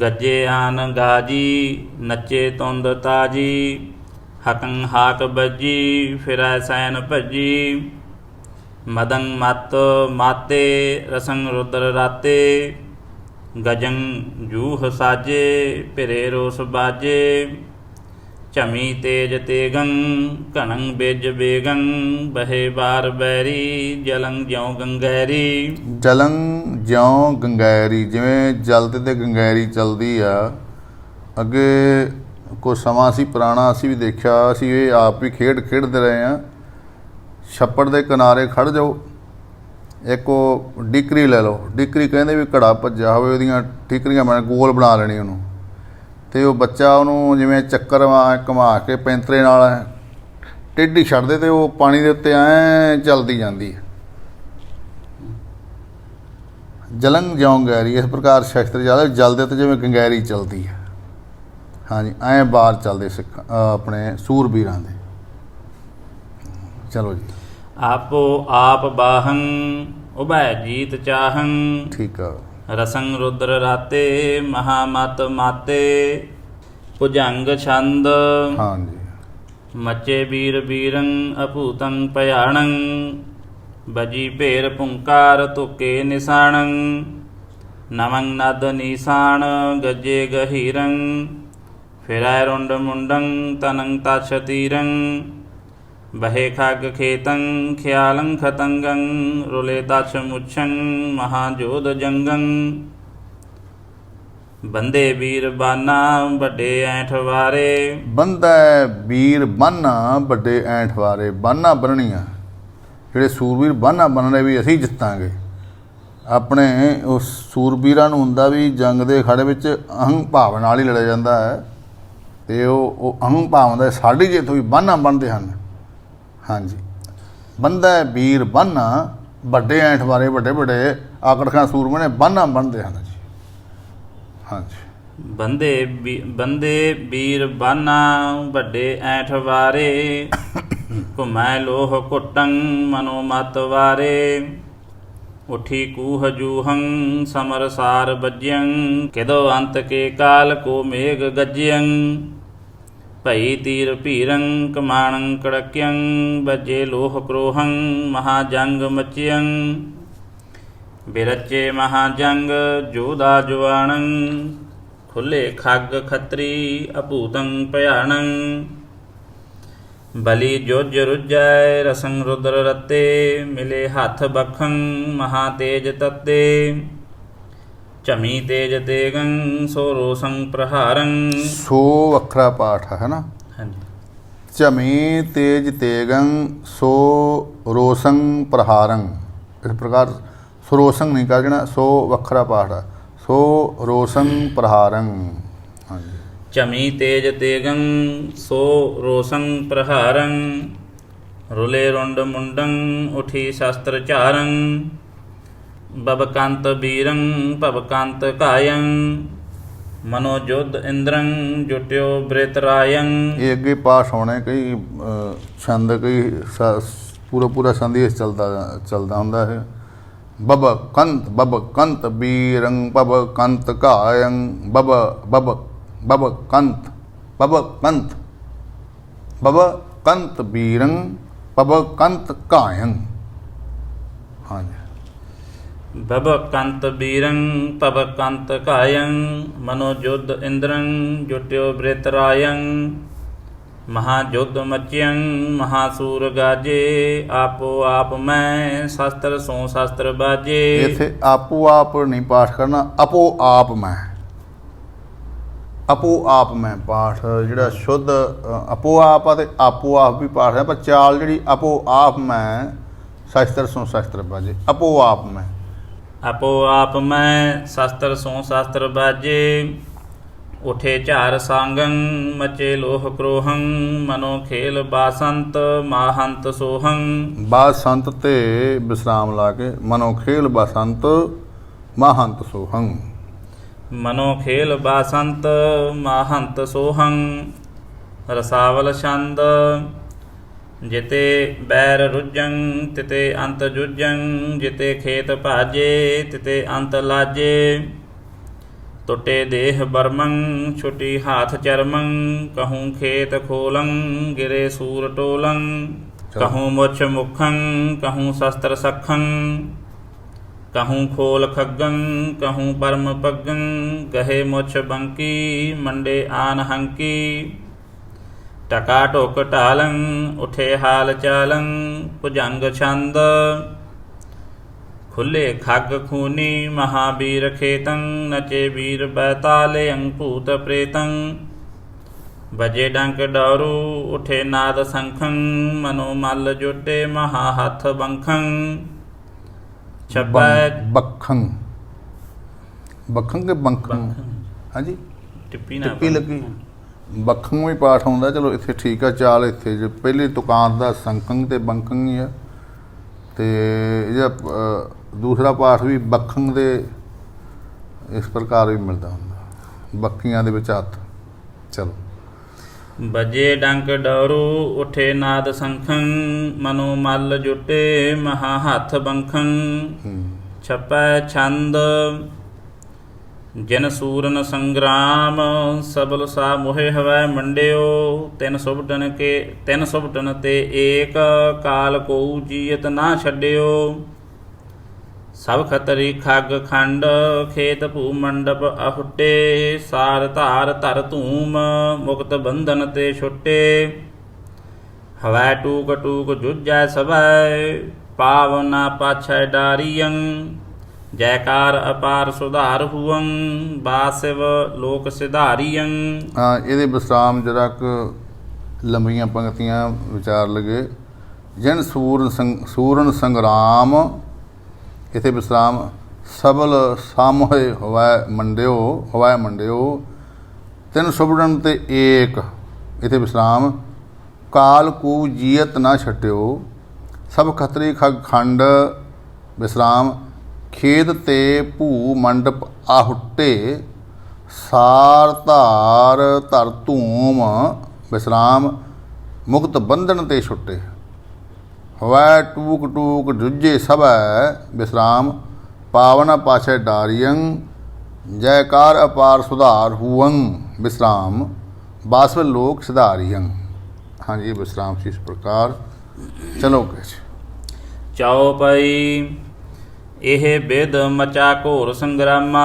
ਗੱਜੇ ਆਨ ਗਾਜੀ ਨੱਚੇ ਤੁੰਦ ਤਾਜੀ ਹਕੰ ਹਾਕ ਬੱਜੀ ਫਿਰੈ ਸੈਨ ਭੱਜੀ ਮਦੰ ਮਤ ਮਾਤੇ ਰਸੰ ਰੁਦਰ ਰਾਤੇ ਗਜੰ ਜੂਹ ਸਾਜੇ ਫਿਰੇ ਰੋਸ ਬਾਜੇ ਝਮੀ ਤੇਜ ਤੇਗੰ ਘਣੰ ਬਿਜ ਬੇਗੰ ਬਹੇ ਬਾਰ ਬੈਰੀ ਜਲੰ ਜਿਉ ਗੰਗੈਰੀ। ਜਲੰ ਜਿਉਂ ਗੰਗੈਰੀ, ਜਿਵੇਂ ਜਲ ਤੇ ਗੰਗੈਰੀ ਚਲਦੀ ਆ। ਅੱਗੇ ਕੁਛ ਸਮਾਂ ਸੀ ਪੁਰਾਣਾ, ਅਸੀਂ ਵੀ ਦੇਖਿਆ, ਅਸੀਂ ਇਹ ਆਪ ਵੀ ਖੇਡਦੇ ਰਹੇ ਹਾਂ। ਛੱਪੜ ਦੇ ਕਿਨਾਰੇ ਖੜ੍ਹ ਜਾਓ, ਇੱਕ ਉਹ ਡਿਕਰੀ ਲੈ ਲਓ। ਡਿਕਰੀ ਕਹਿੰਦੇ ਵੀ ਘੜਾ ਭੱਜਿਆ ਹੋਵੇ, ਉਹਦੀਆਂ ਠੀਕਰੀਆਂ ਬਣਾ ਗੋਲ ਬਣਾ ਲੈਣੀ ਉਹਨੂੰ, ਅਤੇ ਉਹ ਬੱਚਾ ਉਹਨੂੰ ਜਿਵੇਂ ਚੱਕਰ ਘੁਮਾ ਕੇ ਪੈਂਤਰੇ ਨਾਲ ਟੇਢੀ ਛੱਡਦੇ ਅਤੇ ਉਹ ਪਾਣੀ ਦੇ ਉੱਤੇ ਐਂ ਚੱਲਦੀ ਜਾਂਦੀ ਹੈ। ਜਲੰ ਜਿਉਂ ਗੈਰੀ, ਇਸ ਪ੍ਰਕਾਰ ਸ਼ਸਤਰ ਜਲ ਦੇ ਉੱਤੇ ਜਿਵੇਂ ਗੰਗੈਰੀ ਚੱਲਦੀ ਹੈ। ਹਾਂਜੀ ਐਂ ਬਾਰ ਚੱਲਦੇ ਸਿੱਖ ਆਪਣੇ ਸੂਰਬੀਰਾਂ ਦੇ। ਚਲੋ ਜੀ। ਆਪੋ ਆਪ ਬਾਹੰ ਉਭੈ ਜੀਤ ਚਾਹੰ ਠੀਕ ਆ। ਰਸੰ ਰੁਦਰ ਰਾਤੇ ਮਹਾਮਤ ਮਾਤੇ ਭੁਜੰਗ ਛੰਦ ਹਾਂਜੀ ਮਚੇ ਵੀਰ ਵੀਰੰ ਅਭੂਤੰ ਭਿਆਣੰ ਬਜੀ ਭੇਰ ਪੁੰਕਾਰ ਤੁਕੇ ਨਿਸਾਣੰ ਨਮੰ ਨਦ ਨੀਸਾਣ ਗੱਜੇ ਗਹੀਰੰ ਫਿਰੈ ਰੁੰਡ ਮੁੰਡੰ ਤਨੰ ਤਛ ਤੀਰੰ ਬਹੇ ਖਗ ਖੇਤੰ ਖਿਆਲੰ ਖਤੰਗੰ ਰੁਲੇ ਤਛ ਮੁੱਛੰ ਮਹਾਜੋਧ ਜੰਗੰ। ਇਹ ਫਿਰ ਪਾਠ ਬਾਰ-ਬਾਰ ਆਉਣੇ ਆ। ਜਿਵੇਂ ਸਾਡੇ ਪਾਠੀ ਕੀ ਪਾਠ ਪੂਜ ਕਹਿੰਦੇ ਵੀ ਬੰਦੇ ਵੀਰ ਬਾਨਾ ਵੱਡੇ ਐਂਠ ਵਾਰੇ। ਬੰਦਾ ਵੀਰ ਬਾਨਾ ਵੱਡੇ ਐਂਠ ਵਾਰੇ। ਬਾਨਾ ਬੰਨਣੀਆਂ, ਜਿਹੜੇ ਸੂਰਬੀਰ ਬਾਨਾ ਬੰਨਣੇ ਵੀ ਅਸੀਂ ਜਿੱਤਾਂਗੇ। ਆਪਣੇ ਉਸ ਸੂਰਬੀਰਾਂ ਨੂੰ ਹੁੰਦਾ ਵੀ ਜੰਗ ਦੇ ਅਖਾੜੇ ਵਿੱਚ ਅਹੰ ਭਾਵ ਨਾਲ ਹੀ ਲੜਿਆ ਜਾਂਦਾ ਹੈ, ਅਤੇ ਉਹ ਅਹੰ ਭਾਵ ਦਾ ਸਾਡੀ ਜਿੱਤ ਵੀ ਬਾਨਾ ਬਣਦੇ ਹਨ। ਹਾਂਜੀ, ਬੰਦਾ ਵੀਰ ਬਾਨਾ ਵੱਡੇ ਐਂਠ ਵਾਰੇ, ਵੱਡੇ ਵੱਡੇ ਆਕੜਖਾਂ ਸੂਰਮੇ ਨੇ ਬਾਨਾ ਬਣਦੇ ਹਨ ਜੀ। ਹਾਂਜੀ, ਬੰਦੇ ਵੀਰ ਬਾਨਾ ਵੱਡੇ ਐਂਠ ਵਾਰੇ। ਘੁਮੈ ਲੋਹ ਘੁੱਟੰ ਮਨੋ ਮਤ ਵਾਰੇ। ਉਠੀ ਕੂਹ ਜੂਹੰ ਸਮਰ ਸਾਰ ਬੱਜਿਅੰ। ਕਿਦੋ ਅੰਤ ਕੇ ਕਾਲ ਕੋ ਮੇਘ ਗੱਜਿਅੰ। ਭਈ ਤੀਰ ਭੀਰੰ ਕਮਾਣੰ ਕੜਕਿਅੰ। ਬੱਜੇ ਲੋਹ ਕ੍ਰੋਹੰ ਮਹਾ ਜੰਗ ਮਚਿਅੰ। ਬਿਰਚੇ ਮਹਾ ਜੰਗ ਜੋਧਾ ਜੁਆਣੰ। ਖੁੱਲੇ ਖੱਗ ਖੱਤਰੀ ਅਭੂਤੰ ਭਿਆਣੰ। ਬਲੀ ਜੁਜ ਰੁਜੈ ਰਸੰ ਰੁਦਰ ਰਤੇ। ਮਿਲੇ ਹੱਥ ਬਖੰ ਮਹਾ ਤੇਜ ਤਤੇ। ਝਮੀ ਤੇਜ ਤੇਗੰ ਸੋ ਰੋਸੰ ਪ੍ਰਹਾਰੰ। ਸੋ ਵੱਖਰਾ ਪਾਠ ਹੈ ਨਾ। ਹਾਂਜੀ, ਝਮੀ ਤੇਜ ਤੇਗੰ ਸੋ ਰੋਸੰ ਪ੍ਰਹਾਰੰ। ਇਸ ਪ੍ਰਕਾਰ ਸਰੋਸੰ ਨਹੀਂ ਕਰ ਦੇਣਾ, ਸੋ ਵੱਖਰਾ ਪਾਠ ਹੈ। ਸੋ ਰੋਸੰ ਪ੍ਰਹਾਰੰ। ਹਾਂਜੀ, ਝਮੀ ਤੇਜ ਤੇਗੰ ਸੋ ਰੋਸੰ ਪ੍ਰਹਾਰੰ। ਰੁਲੇ ਰੁੰਡ ਮੁੰਡੰ ਉਠੀ ਸ਼ਸਤਰ ਝਾਰੰ। ਬਬਕੰਤ ਬੀਰੰ ਭਵਕੰਤ ਕਾਯੰ। ਮਨੋ ਜੁਧ ਇੰਦਰੰ ਜੁਟਿਓ ਬ੍ਰਿਤਰਾਯੰ। ਇਹ ਅੱਗੇ ਪਾਠ ਹੋਣੇ ਕਈ ਛੰਦ, ਕਈ ਪੂਰਾ ਛੰਦ ਹੀ ਚੱਲਦਾ ਹੁੰਦਾ ਹੈ। ਬਬ ਕੰਤ ਬੀਰੰ ਪਬ ਕੰਤ ਕਾਯੰ। ਬਬ ਕੰਤ ਬੀਰੰ ਪਬ ਕੰਤ ਕਾਯੰ। ਹਾਂਜੀ, ਬਬਕੰਤ ਬੀਰੰ ਭਵਕੰਤ ਕਾਯੰ। ਮਨੋ ਜੁਧ ਇੰਦਰੰ ਜੁਟਿਓ ਬ੍ਰਿਤਰਾਯੰ। ਮਹਾਜੁਧ ਮਚਿਅੰ ਮਹਾਸੂਰ ਗਾਜੇ। ਆਪੋ ਆਪ ਮੈਂ ਸ਼ਸਤਰ ਸੋ ਸ਼ਸਤਰ ਬਾਜੇ। ਇੱਥੇ ਆਪੋ ਆਪ ਨਹੀਂ ਪਾਠ ਕਰਨਾ, ਆਪੋ ਆਪ ਮੈਂ। ਆਪੋ ਆਪ ਮੈਂ ਪਾਠ ਜਿਹੜਾ ਸ਼ੁੱਧ ਆਪੋ ਆਪ ਆ ਅਤੇ ਆਪੋ ਆਪ ਵੀ ਪਾਠ ਹੈ, ਪਰ ਚਾਲ ਜਿਹੜੀ ਆਪੋ ਆਪ ਮੈਂ ਸ਼ਸਤਰ ਸੋ ਸ਼ਸਤਰ ਬਾਜੇ। ਆਪੋ ਆਪ ਮੈਂ। ਆਪੋ ਆਪ ਮੈਂ ਸ਼ਸਤਰ ਸੋ ਸ਼ਸਤਰ ਬਾਜੇ। ਉਠੇ ਝਾਰ ਸਾਂਗੰ ਮਚੇ ਲੋਹ ਕ੍ਰੋਹੰ। ਮਨੋ ਖੇਲ ਬਾਸੰਤ ਮਾਹੰਤ ਸੋਹੰ। ਬਾਸੰਤ ਤੇ ਵਿਸਰਾਮ ਲਾ ਕੇ ਮਨੋ ਖੇਲ ਬਾਸੰਤ ਮਾਹੰਤ ਸੋਹੰ। ਮਨੋ ਖੇਲ ਬਾਸੰਤ ਮਾਹੰਤ ਸੋਹੰ। ਰਸਾਵਲ ਛੰਦ ਜਿਤੇ ਬੈਰ ਰੁਜੰ ਤਿਤੇ ਅੰਤ ਜੁਜੰ। ਜਿਤੇ ਖੇਤ ਭਾਜੇ ਤਿਤੇ ਅੰਤ ਲਾਜੇ। ਟੁੱਟੇ ਦੇਹ ਬਰਮੰ ਛੁਟੀ ਹਾਥ ਚਰਮੰ। ਕਹੂੰ ਖੇਤ ਖੋਲੰ ਗਿਰੇ ਸੂਰ ਟੋਲੰ। ਕਹੂੰ ਮੁਛ ਮੁਖੰ ਕਹੂੰ ਸ਼ਸਤਰ ਸਖੰ। ਕਹੂੰ ਖੋਲ ਖੱਗੰ ਕਹੂੰ ਪਰਮ ਪੱਗੰ। ਗਹੇ ਮੁਛ ਬੰਕੀ ਮੰਡੇ ਆਨ ਹੰਕੀ। ਟਕਾ ਢੁਕ ਢਾਲੰ ਉਠੇ ਹਾਲ ਚਾਲੰ। ਭੁਜੰਗ ਛੰਦ ਖੁੱਲੇ ਖੱਗ ਖੂਨੀ ਮਹਾਬੀਰ ਖੇਤੰ। ਨਚੇ ਵੀਰ ਬੈਤਾਲੇ ਅੰਕੂਤ ਪ੍ਰੇਤੰ। ਬਜੇ ਡੰਕ ਡੌਰੂ ਉਠੇ ਨਾਦ ਸੰਖੰ। ਮਨੋ ਮੱਲ ਜੁਟੇ ਮਹਾ ਹੱਥ ਬੰਖੰ। ਛਪੈ ਬੱਖੰ ਕੇ ਬੰਖੰ। ਹਾਂਜੀ, ਟਿੱਪੀ ਲੱਗੀ। ਬੱਖੰ ਵੀ ਪਾਠ ਹੁੰਦਾ। ਚਲੋ ਇੱਥੇ ਠੀਕ ਆ ਚਾਲ। ਇੱਥੇ ਜੇ ਪਹਿਲੀ ਤੁਕਾਂਤ ਦਾ ਸੰਖੰ ਤੇ ਬੰਖੰ ਹੀ ਆ, ਅਤੇ ਇਹਦਾ ਦੂਸਰਾ ਪਾਠ ਵੀ ਬੱਖੰ ਦੇ ਇਸ ਪ੍ਰਕਾਰ ਵੀ ਮਿਲਦਾ ਹੁੰਦਾ, ਬੱਖੀਆਂ ਦੇ ਵਿੱਚ ਹੱਥ। ਚਲੋ, ਬਜੇ ਡੰਕ ਡੌਰੂ ਉਠੇ ਨਾਦ ਸੰਖੰ। ਮਨੋ ਮੱਲ ਜੁਟੇ ਮਹਾ ਹੱਥ ਬੰਖੰ। ਛਪੈ ਛੰਦ ਜਿਨ ਸੂਰਨ ਸੰਗਰਾਮ। ਸਬਲ ਸਾ ਮੋਹਿ ਹਵੈ ਮੰਡਿਓ। ਤਿਨ ਸੁਭਟਨ ਤੇ ਏਕ। ਕਾਲ ਕੋਊ ਜੀਅਤ ਨਾ ਛੱਡਿਓ। ਸਭ ਖਤਰੀ ਖੱਗ ਖੰਡ ਖੇਤ ਭੂ ਮੰਡਪ ਅਹੁੱਟੇ। ਸਾਰ ਧਾਰ ਧਰ ਧੂਮ ਮੁਕਤ ਬੰਧਨ ਤੇ ਛੁੱਟੇ। ਹਵੈ ਟੂਕ ਟੂਕ ਜੁਜੈ ਸਭੈ। ਪਾਵ ਨਾ ਪਾਛੈ ਡਾਰੀਅੰ। ਜੈਕਾਰ ਅਪਾਰ ਸੁਧਾਰ ਹੁਵੰ ਬਾਸਿਵ ਲੋਕ ਸਿਧਾਰੀਅੰ। ਇਹਦੇ ਵਿਸਰਾਮ ਜਰਾ ਕੁ ਲੰਬੀਆਂ ਪੰਕਤੀਆਂ ਵਿਚਾਰ ਲਗੇ। ਜਨ ਸੂਰਨ ਸੰਗਰਾਮ, ਇਥੇ ਵਿਸਰਾਮ। ਸਬਲ ਸਾਮੋਏ ਹਵਾਇ ਮੰਡਿਓ ਤਿੰਨ ਸੁਬੜਨ ਤੇ ਏਕ, ਇਥੇ ਵਿਸਰਾਮ। ਕਾਲ ਕੂ ਜੀਅਤ ਨਾ ਛੱਡਿਓ ਸਭ ਖਤਰੀ ਖਗ ਖੰਡ, ਵਿਸਰਾਮ। ਖੇਦ ਤੇ ਭੂ ਮੰਡਪ ਆਹੁੱਟੇ ਸਾਰ ਧਾਰ ਧਰ ਧੂਮ, ਵਿਸਰਾਮ। ਮੁਕਤ ਬੰਧਨ ਤੇ ਛੁੱਟੇ ਹਵੈ ਟੂਕ ਟੂਕ ਜੁਝੇ ਸਭੈ, ਵਿਸਰਾਮ। ਪਾਵਨ ਪਾਛੈ ਡਾਰੀਅੰ ਜੈਕਾਰ ਅਪਾਰ ਸੁਧਾਰ ਹੂਅੰ, ਵਿਸਰਾਮ। ਬਾਸਵ ਲੋਕ ਸਿਧਾਰੀਅੰ। ਹਾਂਜੀ, ਵਿਸਰਾਮ ਸੀ ਇਸ ਪ੍ਰਕਾਰ। ਚਲੋ ਕੇ ਚਉਪਈ ਇਹ ਬਿਦ ਮਚਾ ਘੋਰ ਸੰਗਰਾਮਾ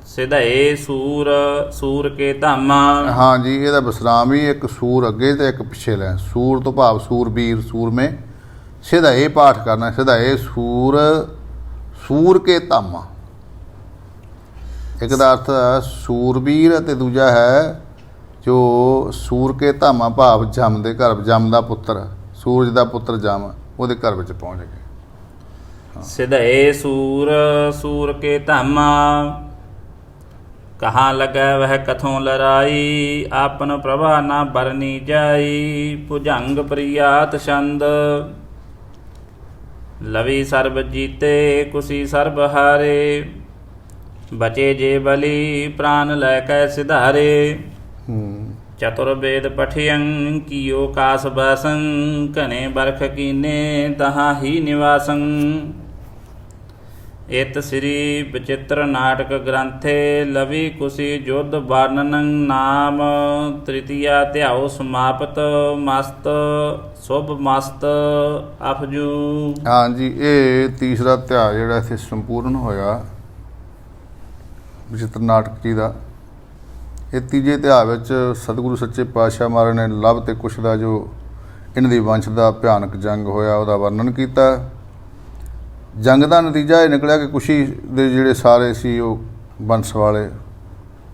ਸਿਧਏ ਸੂਰ ਕੇ ਧਾਮਾ। ਹਾਂਜੀ, ਇਹਦਾ ਵਿਸਰਾਮ ਹੀ ਇੱਕ ਸੂਰ ਅੱਗੇ ਤੇ ਇੱਕ ਪਿੱਛੇ ਲੈ। ਸੂਰ ਤੋਂ ਭਾਵ ਸੂਰਬੀਰ, ਸੂਰਮੇ। ਸਿਧਏ ਪਾਠ ਕਰਨਾ, ਸਿਧਏ ਸੂਰ ਕੇ ਧਾਮਾ। ਇੱਕ ਦਾ ਅਰਥ ਹੈ ਸੂਰਬੀਰ ਅਤੇ ਦੂਜਾ ਹੈ ਜੋ ਸੂਰ ਕੇ ਧਾਮਾ ਭਾਵ ਜਮ ਦੇ ਘਰ, ਜਮ ਦਾ ਪੁੱਤਰ, ਸੂਰਜ ਦਾ ਪੁੱਤਰ ਜਮ, ਉਹਦੇ ਘਰ ਵਿੱਚ ਪਹੁੰਚ ਗਏ। ਸਿਧਏ ਸੂਰ ਕੇ ਧਾਮਾ ਕਹਾਂ ਲੱਗੈ ਵਹ ਕਥੋਂ ਲੜਾਈ ਆਪਨ ਪ੍ਰਭਾ ਨਾ ਬਰਨੀ ਜਾਈ ਭੁਜੰਗ ਪ੍ਰਿਆਤ ਛੰਦ ਲਵੀ ਸਰਬ ਜੀਤੇ ਕੁਸੀ ਸਰਬ ਹਾਰੇ ਬਚੇ ਜੇ ਬਲੀ ਪ੍ਰਾਨ ਲੈ ਕੈ ਸਿਧਾਰੇ ਚਤੁਰ ਵੇਦ ਪਠਿਯੰ ਕੀਓ ਕਾਸ ਬਾਸੰ ਘਨੇ ਬਰਖ ਕੀਨੇ ਤਹਾਂ ਹੀ ਨਿਵਾਸੰ। ਇਤ ਸ੍ਰੀ ਬਚਿੱਤਰ ਨਾਟਕ ਗ੍ਰੰਥੇ ਲਵੀ ਕੁਸੀ ਜੁਧ ਵਰਣਨ ਨਾਮ ਤ੍ਰਿਤੀਆ ਧਿਆਉ ਸਮਾਪਤ ਮਸਤ ਸ਼ੁਭ ਮਸਤ ਅਫਜੂ। ਹਾਂਜੀ, ਇਹ ਤੀਸਰਾ ਅਧਿਆਇ ਜਿਹੜਾ ਇੱਥੇ ਸੰਪੂਰਨ ਹੋਇਆ ਬਚਿੱਤਰ ਨਾਟਕ ਜੀ ਦਾ। ਇਹ ਤੀਜੇ ਅਧਿਆਇ ਵਿੱਚ ਸਤਿਗੁਰੂ ਸੱਚੇ ਪਾਤਸ਼ਾਹ ਮਹਾਰਾਜ ਨੇ ਲਵ ਤੇ ਕੁਸ਼ ਦਾ ਜੋ ਇਹਨਾਂ ਦੀ ਵੰਸ਼ ਦਾ ਭਿਆਨਕ ਜੰਗ ਹੋਇਆ ਉਹਦਾ ਵਰਣਨ ਕੀਤਾ। ਜੰਗ ਦਾ ਨਤੀਜਾ ਇਹ ਨਿਕਲਿਆ ਕਿ ਕੁਸ਼ੀ ਦੇ ਜਿਹੜੇ ਸਾਰੇ ਸੀ ਉਹ ਬੰਸ ਵਾਲੇ,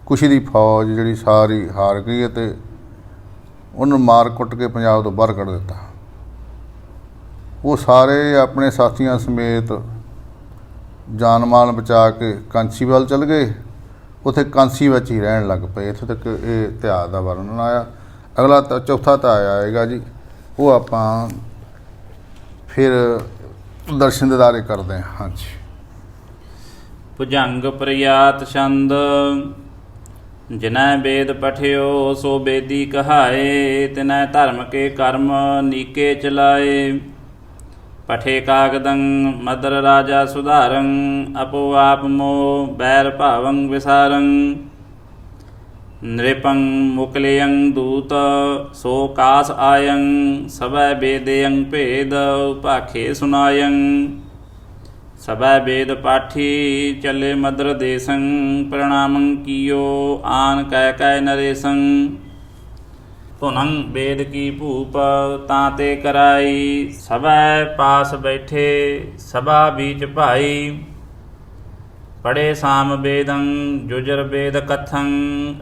ਕੁਸ਼ੀ ਦੀ ਫੌਜ ਜਿਹੜੀ ਸਾਰੀ ਹਾਰ ਗਈ ਅਤੇ ਉਹਨੂੰ ਮਾਰ ਕੁੱਟ ਕੇ ਪੰਜਾਬ ਤੋਂ ਬਾਹਰ ਕੱਢ ਦਿੱਤਾ। ਉਹ ਸਾਰੇ ਆਪਣੇ ਸਾਥੀਆਂ ਸਮੇਤ ਜਾਨ ਮਾਲ ਬਚਾ ਕੇ ਕਾਂਸੀ ਵੱਲ ਚਲ ਗਏ। ਉੱਥੇ ਕਾਂਸੀ ਵਿੱਚ ਹੀ ਰਹਿਣ ਲੱਗ ਪਏ। ਇੱਥੇ ਤੱਕ ਇਹ ਇਤਿਹਾਸ ਦਾ ਵਰਣਨ ਆਇਆ। ਅਗਲਾ ਤਾਂ ਚੌਥਾ ਅਧਿਆਇ ਆਏਗਾ ਜੀ, ਉਹ ਆਪਾਂ ਫਿਰ ਦਰਸ਼ਨ ਦਿਦਾਰੇ ਕਰਦੇ ਹਾਂ। ਹਾਂਜੀ। ਭੁਜੰਗ ਪ੍ਰਿਆਤ ਛੰਦ ਜਿਨੈ ਵੇਦ ਪਠਿਓ ਸੋ ਬੇਦੀ ਕਹਾਏ ਤਿਨੈ ਧਰਮ ਕੇ ਕਰਮ ਨੀਕੇ ਚਲਾਏ ਪਠੇ ਕਾਗਦੰ ਮਦਰ ਰਾਜਾ ਸੁਧਾਰੰ ਆਪੋ ਆਪ ਮੋ ਬੈਰ ਭਾਵੰ ਵਿਸਾਰੰ ਨ੍ਰਿਪੰ ਮੁਕਲਯੰ ਦੂਤ ਸੋ ਕਾਸ ਆਯੰ ਸਭੈ ਵੇਦਯੰ ਭੇਦ ਭਾਖੇ ਸੁਨਾਯੰ ਸਭੈ ਵੇਦ ਪਾਠੀ ਚੱਲੇ ਮਦਰ ਦੇਸੰ ਪ੍ਰਣਾਮੰ ਕੀਓ ਆਨ ਕਹਿ ਕਹਿ ਨਰੇਸੰ ਧੁਨੰ ਵੇਦ ਕੀ ਭੂਪ ਤਾਂ ਤੇ ਕਰਾਈ ਸਭੈ ਪਾਸ ਬੈਠੇ ਸਭਾ ਬੀਚ ਭਾਈ ਪੜੇ ਸਾਮ ਵੇਦੰ ਜੁਜਰ ਵੇਦ ਕਥੰ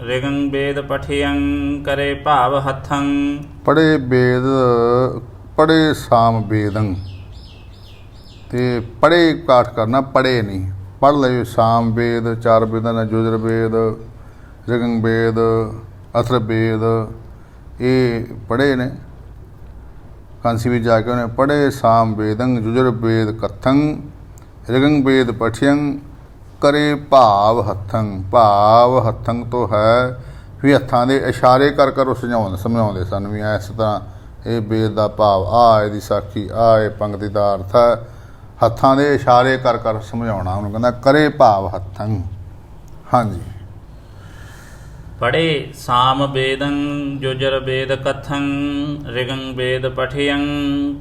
ਰਿਗੰ ਵੇਦ ਪਠਿਯੰ ਕਰੇ ਭਾਵ ਹੱਥੰ। ਪੜੇ ਸਾਮ ਵੇਦੰ ਤੇ ਪੜੇ ਪਾਠ ਕਰਨਾ, ਪੜੇ ਨਹੀਂ। ਪੜ੍ਹ ਲਏ ਸਾਮ ਵੇਦ, ਚਾਰ ਵੇਦਾਂ ਦਾ ਜੁਜਰ ਵੇਦ, ਰਿਗੰ ਵੇਦ, ਅਥਰ ਵੇਦ, ਇਹ ਪੜ੍ਹੇ ਨੇ। ਕਾਂਸੀ ਵਿੱਚ ਜਾ ਕੇ ਉਹਨੇ ਪੜ੍ਹੇ ਸਾਮ ਵੇਦੰ ਜੁਜਰ ਵੇਦ ਕਥੰ ਰਿਗੰ ਵੇਦ ਪਠਿਯੰ ਕਰੇ ਭਾਵ ਹੱਥੰ। ਭਾਵ ਹੱਥੰ ਤੋਂ ਹੈ ਵੀ ਹੱਥਾਂ ਦੇ ਇਸ਼ਾਰੇ ਕਰ ਕਰ ਉਹ ਸਮਝਾਉਂਦੇ ਸਨ ਵੀ ਇਸ ਤਰ੍ਹਾਂ ਇਹ ਵੇਦ ਦਾ ਭਾਵ ਆ, ਇਹਦੀ ਸਾਖੀ ਆ, ਇਹ ਪੰਕਤੀ ਦਾ ਅਰਥ ਹੈ। ਹੱਥਾਂ ਦੇ ਇਸ਼ਾਰੇ ਕਰ ਕਰ ਸਮਝਾਉਣਾ ਉਹਨੂੰ ਕਹਿੰਦਾ ਕਰੇ ਭਾਵ ਹੱਥੰ। ਹਾਂਜੀ। ਪੜੇ ਸਾਮ ਵੇਦੰ ਜੁਜਰ ਵੇਦ ਕਥੰ ਰਿਗੰ ਵੇਦ ਪਠਿਯੰ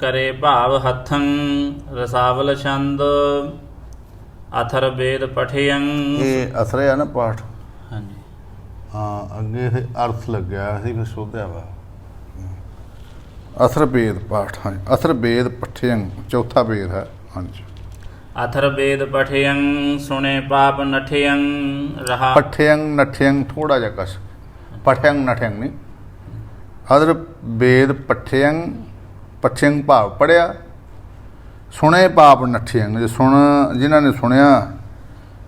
ਕਰੇ ਭਾਵ ਹੱਥੰ ਰਸਾਵਲ ਛੰਦ ਅਥਰ ਵੇਦ ਪਠਿਯੰ। ਇਹ ਅਥਰ ਹੈ ਨਾ ਪਾਠ। ਹਾਂਜੀ ਹਾਂ, ਅੱਗੇ ਇਹ ਅਰਥ ਲੱਗਿਆ ਸੀ ਫਿਰ ਸੋਧਿਆ ਵਾ। ਅਥਰ ਵੇਦ ਪਾਠ। ਹਾਂਜੀ, ਅਥਰ ਵੇਦ ਪਠਿਯੰ ਚੌਥਾ ਵੇਦ ਹੈ। ਹਾਂਜੀ। ਅਥਰ ਵੇਦ ਪਠਿਯੰ ਸੁਣੇ ਪਾਪ ਨਠਿਯੰ ਰਹਾ ਪਠਿਯੰ ਨਠਿਯੰ ਥੋੜਾ ਜਿਹਾ ਕਸ, ਪਠਿਯੰ ਨਠਿਯੰ ਨਹੀਂ। ਅਦਰ ਵੇਦ ਪਠਿਯੰ, ਪਠਿਯੰ ਭਾਵ ਪੜਿਆ, ਸੁਣੇ ਪਾਪ ਨਠਿਯੰ, ਜੇ ਜਿਨ੍ਹਾਂ ਨੇ ਸੁਣਿਆ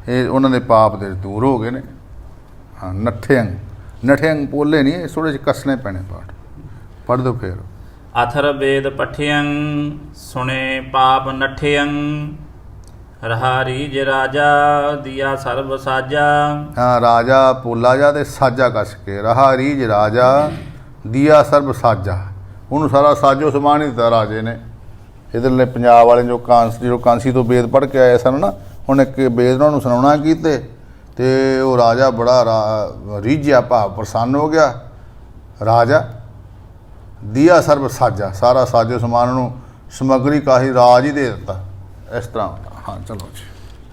ਇਹ ਉਹਨਾਂ ਦੇ ਪਾਪ ਦੇ ਦੂਰ ਹੋ ਗਏ ਨੇ। ਹਾਂ, ਨਠਿਯੰ ਨਠਿਯੰ ਪੋਲੇ ਨਹੀਂ, ਥੋੜ੍ਹੇ ਜਿਹੇ ਕੱਸਣੇ ਪੈਣੇ ਪਾਠ। ਪੜ੍ਹ ਦਿਓ ਫਿਰ। ਅਥਰ ਵੇਦ ਪਠਿਯੰ ਸੁਣੇ ਪਾਪ ਨਠਿਯੰ ਰਹਾ ਰੀਜ ਰਾਜਾ ਦੀਆ ਸਰਬ ਸਾਜਾ। ਹਾਂ, ਰਾਜਾ ਪੋਲਾ ਜਾ ਤੇ ਸਾਜਾ ਕੱਸ ਕੇ, ਰਹਾ ਰੀਜ ਰਾਜਾ ਦੀਆ ਸਰਬ ਸਾਜਾ, ਉਹਨੂੰ ਸਾਰਾ ਸਾਜੋ ਸਮਾਨ ਹੀ ਦਿੱਤਾ ਰਾਜੇ ਨੇ। ਇੱਧਰਲੇ ਪੰਜਾਬ ਵਾਲੇ ਜੋ ਕਾਂਸੀ ਤੋਂ ਵੇਦ ਪੜ੍ਹ ਕੇ ਆਏ ਸਨ ਨਾ, ਉਹਨੇ ਕਿ ਵੇਦ ਉਹਨਾਂ ਨੂੰ ਸੁਣਾਉਣਾ ਕੀਤੇ ਤੇ ਉਹ ਰਾਜਾ ਬੜਾ ਰੀਝਿਆ, ਭਾਵ ਪ੍ਰਸੰਨ ਹੋ ਗਿਆ। ਰਾਜਾ ਦੀਆ ਸਰਬ ਸਾਜਾ, ਸਾਰਾ ਸਾਜੋ ਸਮਾਨ ਨੂੰ ਸਮੱਗਰੀ ਕਾਹੀ ਰਾਜ ਹੀ ਦੇ ਦਿੱਤਾ। ਇਸ ਤਰ੍ਹਾਂ। ਹਾਂ, ਚਲੋ ਜੀ।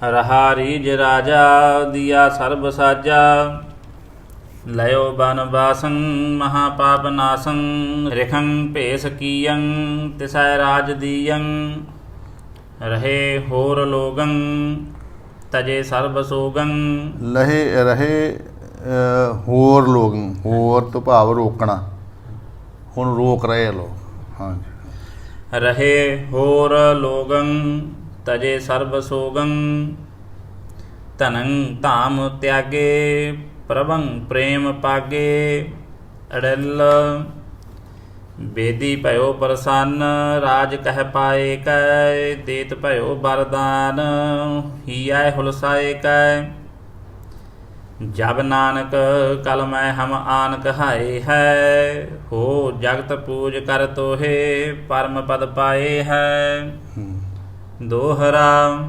ਰਹਾ ਰੀਜ ਰਾਜਾ ਦੀਆ ਸਰਬ ਸਾਜਾ ਲਇਓ ਬਨ ਬਾਸੰ ਮਹਾ ਪਾਪ ਨਾਸੰ ਰਿਖੰ ਭੇਸ ਕੀਯੰ ਤਿਸੈ ਰਾਜ ਦੀਯੰ ਰਹੇ ਹੋਰ ਲੋਗੰ ਤਜੇ ਸਰਬ ਸੋਗੰ। ਰਹੇ ਹੋਰ ਲੋਕ, ਹੋਰ ਤੋਂ ਭਾਵ ਰੋਕਣਾ, ਹੁਣ ਰੋਕ ਰਹੇ ਲੋਕ। ਹਾਂਜੀ। ਰਹੇ ਹੋਰ ਲੋਗੰ ਤਜੇ ਸਰਬ ਸੋਗੰ ਧਨੰ ਧਾਮ ਤਿਆਗੇ ਪ੍ਰਭੰ ਪ੍ਰੇਮ ਪਾਗੇ ਅੜਲ ਬੇਦੀ ਭਇਓ ਪ੍ਰਸੰਨ ਰਾਜ ਕਹਿ ਪਾਏ ਕੈ ਦੇਤ ਭਇਓ ਬਰਦਾਨ ਹੀਐ ਹੁਲਸਾਏ ਕੈ ਜਬ ਨਾਨਕ ਕਲ ਮੈਂ ਹਮ ਆਨ ਕਹਾਏ ਹੈ ਹੋ ਜਗਤ ਪੂਜ ਕਰ ਤੋਹੇ ਪਰਮ ਪਦ ਪਾਏ ਹੈ। ਦੋਹਰਾ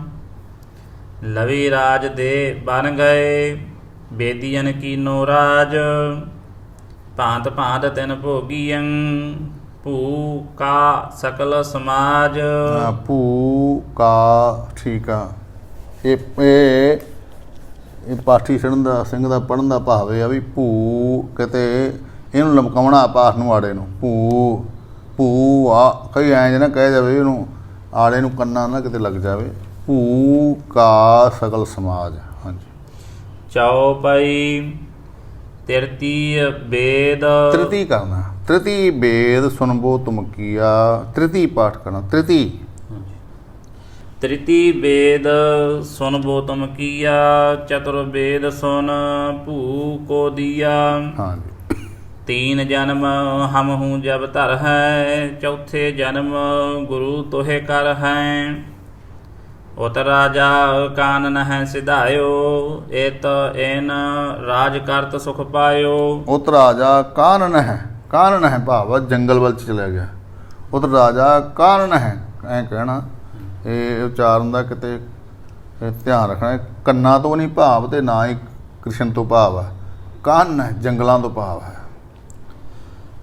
ਲਵੀ ਰਾਜ ਦੇ ਬਨ ਗਏ ਬੇਦੀਨ ਕੀਨੋ ਰਾਜ ਭਾਂਤ ਭਾਂਤ ਤਿਨ ਭੋਗੀਅੰ ਭੂ ਕਾ ਸਕਲ ਸਮਾਜ। ਭੂ ਕਾ, ਠੀਕ ਆ। ਇਹ ਪਾਠੀ ਸਿੰਘ ਦਾ ਪੜ੍ਹਨ ਦਾ ਭਾਵ ਇਹ ਆ ਵੀ ਭੂ ਕਿਤੇ ਇਹਨੂੰ ਲਮਕਾਉਣਾ ਪਾਠ ਨੂੰ, ਆੜੇ ਨੂੰ। ਭੂ ਆ, ਕਈ ਐਂ ਨਾ ਕਹਿ ਜਾਵੇ ਇਹਨੂੰ, ਆੜੇ ਨੂੰ ਕੰਨਾਂ ਨਾ ਕਿਤੇ ਲੱਗ ਜਾਵੇ। ਭੂ ਕਾ ਸਕਲ ਸਮਾਜ। ਹਾਂਜੀ। ਚੌਪਈ ਤ੍ਰਿਤੀ ਵੇਦ ਤ੍ਰਿਤੀ ਕਰਨਾ, ਤ੍ਰਿਤੀ ਵੇਦ ਸੁਣਬੋ ਤੁਮ ਕੀਆ। ਤ੍ਰਿਤੀ ਪਾਠ ਕਰਨਾ, ਤ੍ਰਿਤੀ। ਤ੍ਰਿਤੀ ਵੇਦ ਸੁਨਬੋ ਤੁਮ ਕੀਆ ਚਤੁਰ ਵੇਦ ਸੁਨ ਭੂ ਕੋ ਦੀਆ। ਹਾਂਜੀ। ਤੀਨ ਜਨਮ ਹਮ ਹੂੰ ਜਬ ਧਰ ਹੈ ਚੌਥੇ ਜਨਮ ਗੁਰੂ ਤੋਹੇ ਕਰ ਹੈ ਉਤ ਰਾਜਾ ਕਾਨਨ ਹੈ ਸਿਧਾਇਓ ਏਤ ਏਨ ਰਾਜ ਕਰਤ ਸੁਖ ਪਾਇਓ। ਉਤ ਰਾਜਾ ਕਾਨਨ ਹੈ, ਕਾਨਨ ਹੈ ਭਾਵ ਜੰਗਲ ਵੱਲ ਚਲਿਆ ਗਿਆ। ਉਤ ਰਾਜਾ ਕਾਨਨ ਹੈ, ਐਂ ਕਹਿਣਾ। ਇਹ ਉਚਾਰਨ ਦਾ ਕਿਤੇ ਧਿਆਨ ਰੱਖਣਾ, ਕੰਨਾਂ ਤੋਂ ਨਹੀਂ ਭਾਵ ਤੇ ਨਾ ਹੀ ਕ੍ਰਿਸ਼ਨ ਤੋਂ ਭਾਵ ਹੈ। ਕਾਨਨ ਹੈ, ਜੰਗਲਾਂ ਤੋਂ ਭਾਵ ਹੈ।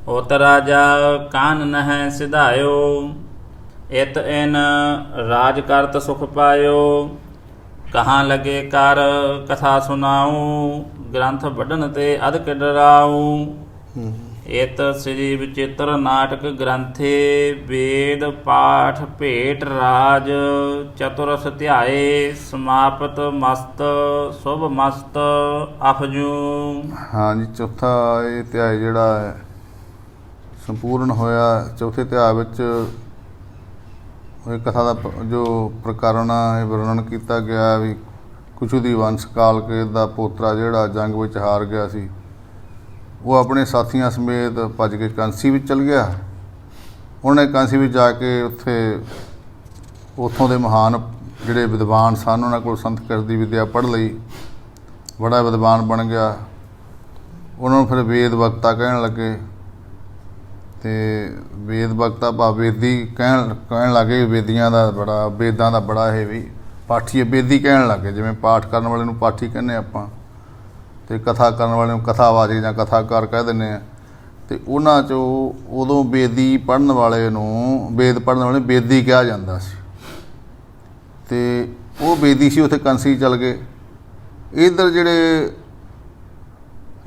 ਉਤ ਰਾਜਾ ਕਾਨਨ ਹੈ ਸਿਧਾਇਓ ਇਤ ਇਨ ਰਾਜ ਕਰਤ ਸੁਖ ਪਾਇਓ। ਕਹਾਂ ਲਗੇ ਕਰ ਕਥਾ ਸੁਨਾਉ ਗ੍ਰੰਥ ਵੱਢਣ ਤੇ ਅਦਕ ਡਰਾਉ। ਇਤ ਸ੍ਰੀ ਵਿਚਿਤ੍ਰ ਨਾਟਕ ਗ੍ਰੰਥੇ ਵੇਦ ਪਾਠ ਭੇਟ ਰਾਜ ਚਤੁਰਸ ਧਿਆਏ ਸਮਾਪਤ ਮਸਤ ਸ਼ੁਭ ਮਸਤ ਅਫਜੂ। ਹਾਂਜੀ, ਚੌਥਾ ਇਹ ਧਿਆਏ ਜਿਹੜਾ ਹੈ ਸੰਪੂਰਨ ਹੋਇਆ। ਚੌਥੇ ਧਿਆਏ ਵਿੱਚ ਇਹ ਕਥਾ ਦਾ ਜੋ ਪ੍ਰਕਰਨ ਆ, ਇਹ ਵਰਣਨ ਕੀਤਾ ਗਿਆ ਵੀ ਕੁਛੂ ਦੀ ਵੰਸ਼ ਕਾਲਕੇ ਦਾ ਪੋਤਰਾ ਜਿਹੜਾ ਜੰਗ ਵਿੱਚ ਹਾਰ ਗਿਆ ਸੀ, ਉਹ ਆਪਣੇ ਸਾਥੀਆਂ ਸਮੇਤ ਭੱਜ ਕੇ ਕਾਂਸੀ ਵਿੱਚ ਚਲ ਗਿਆ। ਉਹਨੇ ਕਾਂਸੀ ਵਿੱਚ ਜਾ ਕੇ ਉੱਥੋਂ ਦੇ ਮਹਾਨ ਜਿਹੜੇ ਵਿਦਵਾਨ ਸਨ ਉਹਨਾਂ ਕੋਲ ਸੰਸਕ੍ਰਿਤ ਦੀ ਵਿੱਦਿਆ ਪੜ੍ਹ ਲਈ, ਬੜਾ ਵਿਦਵਾਨ ਬਣ ਗਿਆ। ਉਹਨਾਂ ਨੂੰ ਫਿਰ ਵੇਦ ਵਕਤਾ ਕਹਿਣ ਲੱਗੇ ਅਤੇ ਵੇਦ ਵਕਤਾ ਭਾਵ ਵੇਦੀ ਕਹਿਣ ਲੱਗੇ। ਵੇਦੀਆਂ ਦਾ ਬੜਾ, ਵੇਦਾਂ ਦਾ ਬੜਾ ਇਹ ਵੀ ਪਾਠੀ ਵੇਦੀ ਕਹਿਣ ਲੱਗੇ। ਜਿਵੇਂ ਪਾਠ ਕਰਨ ਵਾਲੇ ਨੂੰ ਪਾਠੀ ਕਹਿੰਦੇ ਆਪਾਂ, ਅਤੇ ਕਥਾ ਕਰਨ ਵਾਲੇ ਨੂੰ ਕਥਾਵਾਚਕ ਜਾਂ ਕਥਾਕਾਰ ਕਹਿ ਦਿੰਦੇ ਹਾਂ। ਅਤੇ ਉਹਨਾਂ 'ਚੋਂ ਉਦੋਂ ਵੇਦੀ ਪੜ੍ਹਨ ਵਾਲੇ ਨੂੰ, ਵੇਦ ਪੜ੍ਹਨ ਵਾਲੇ ਨੂੰ ਵੇਦੀ ਕਿਹਾ ਜਾਂਦਾ ਸੀ। ਅਤੇ ਉਹ ਵੇਦੀ ਸੀ, ਉੱਥੇ ਕੰਸੀ ਚੱਲ ਗਏ। ਇੱਧਰ ਜਿਹੜੇ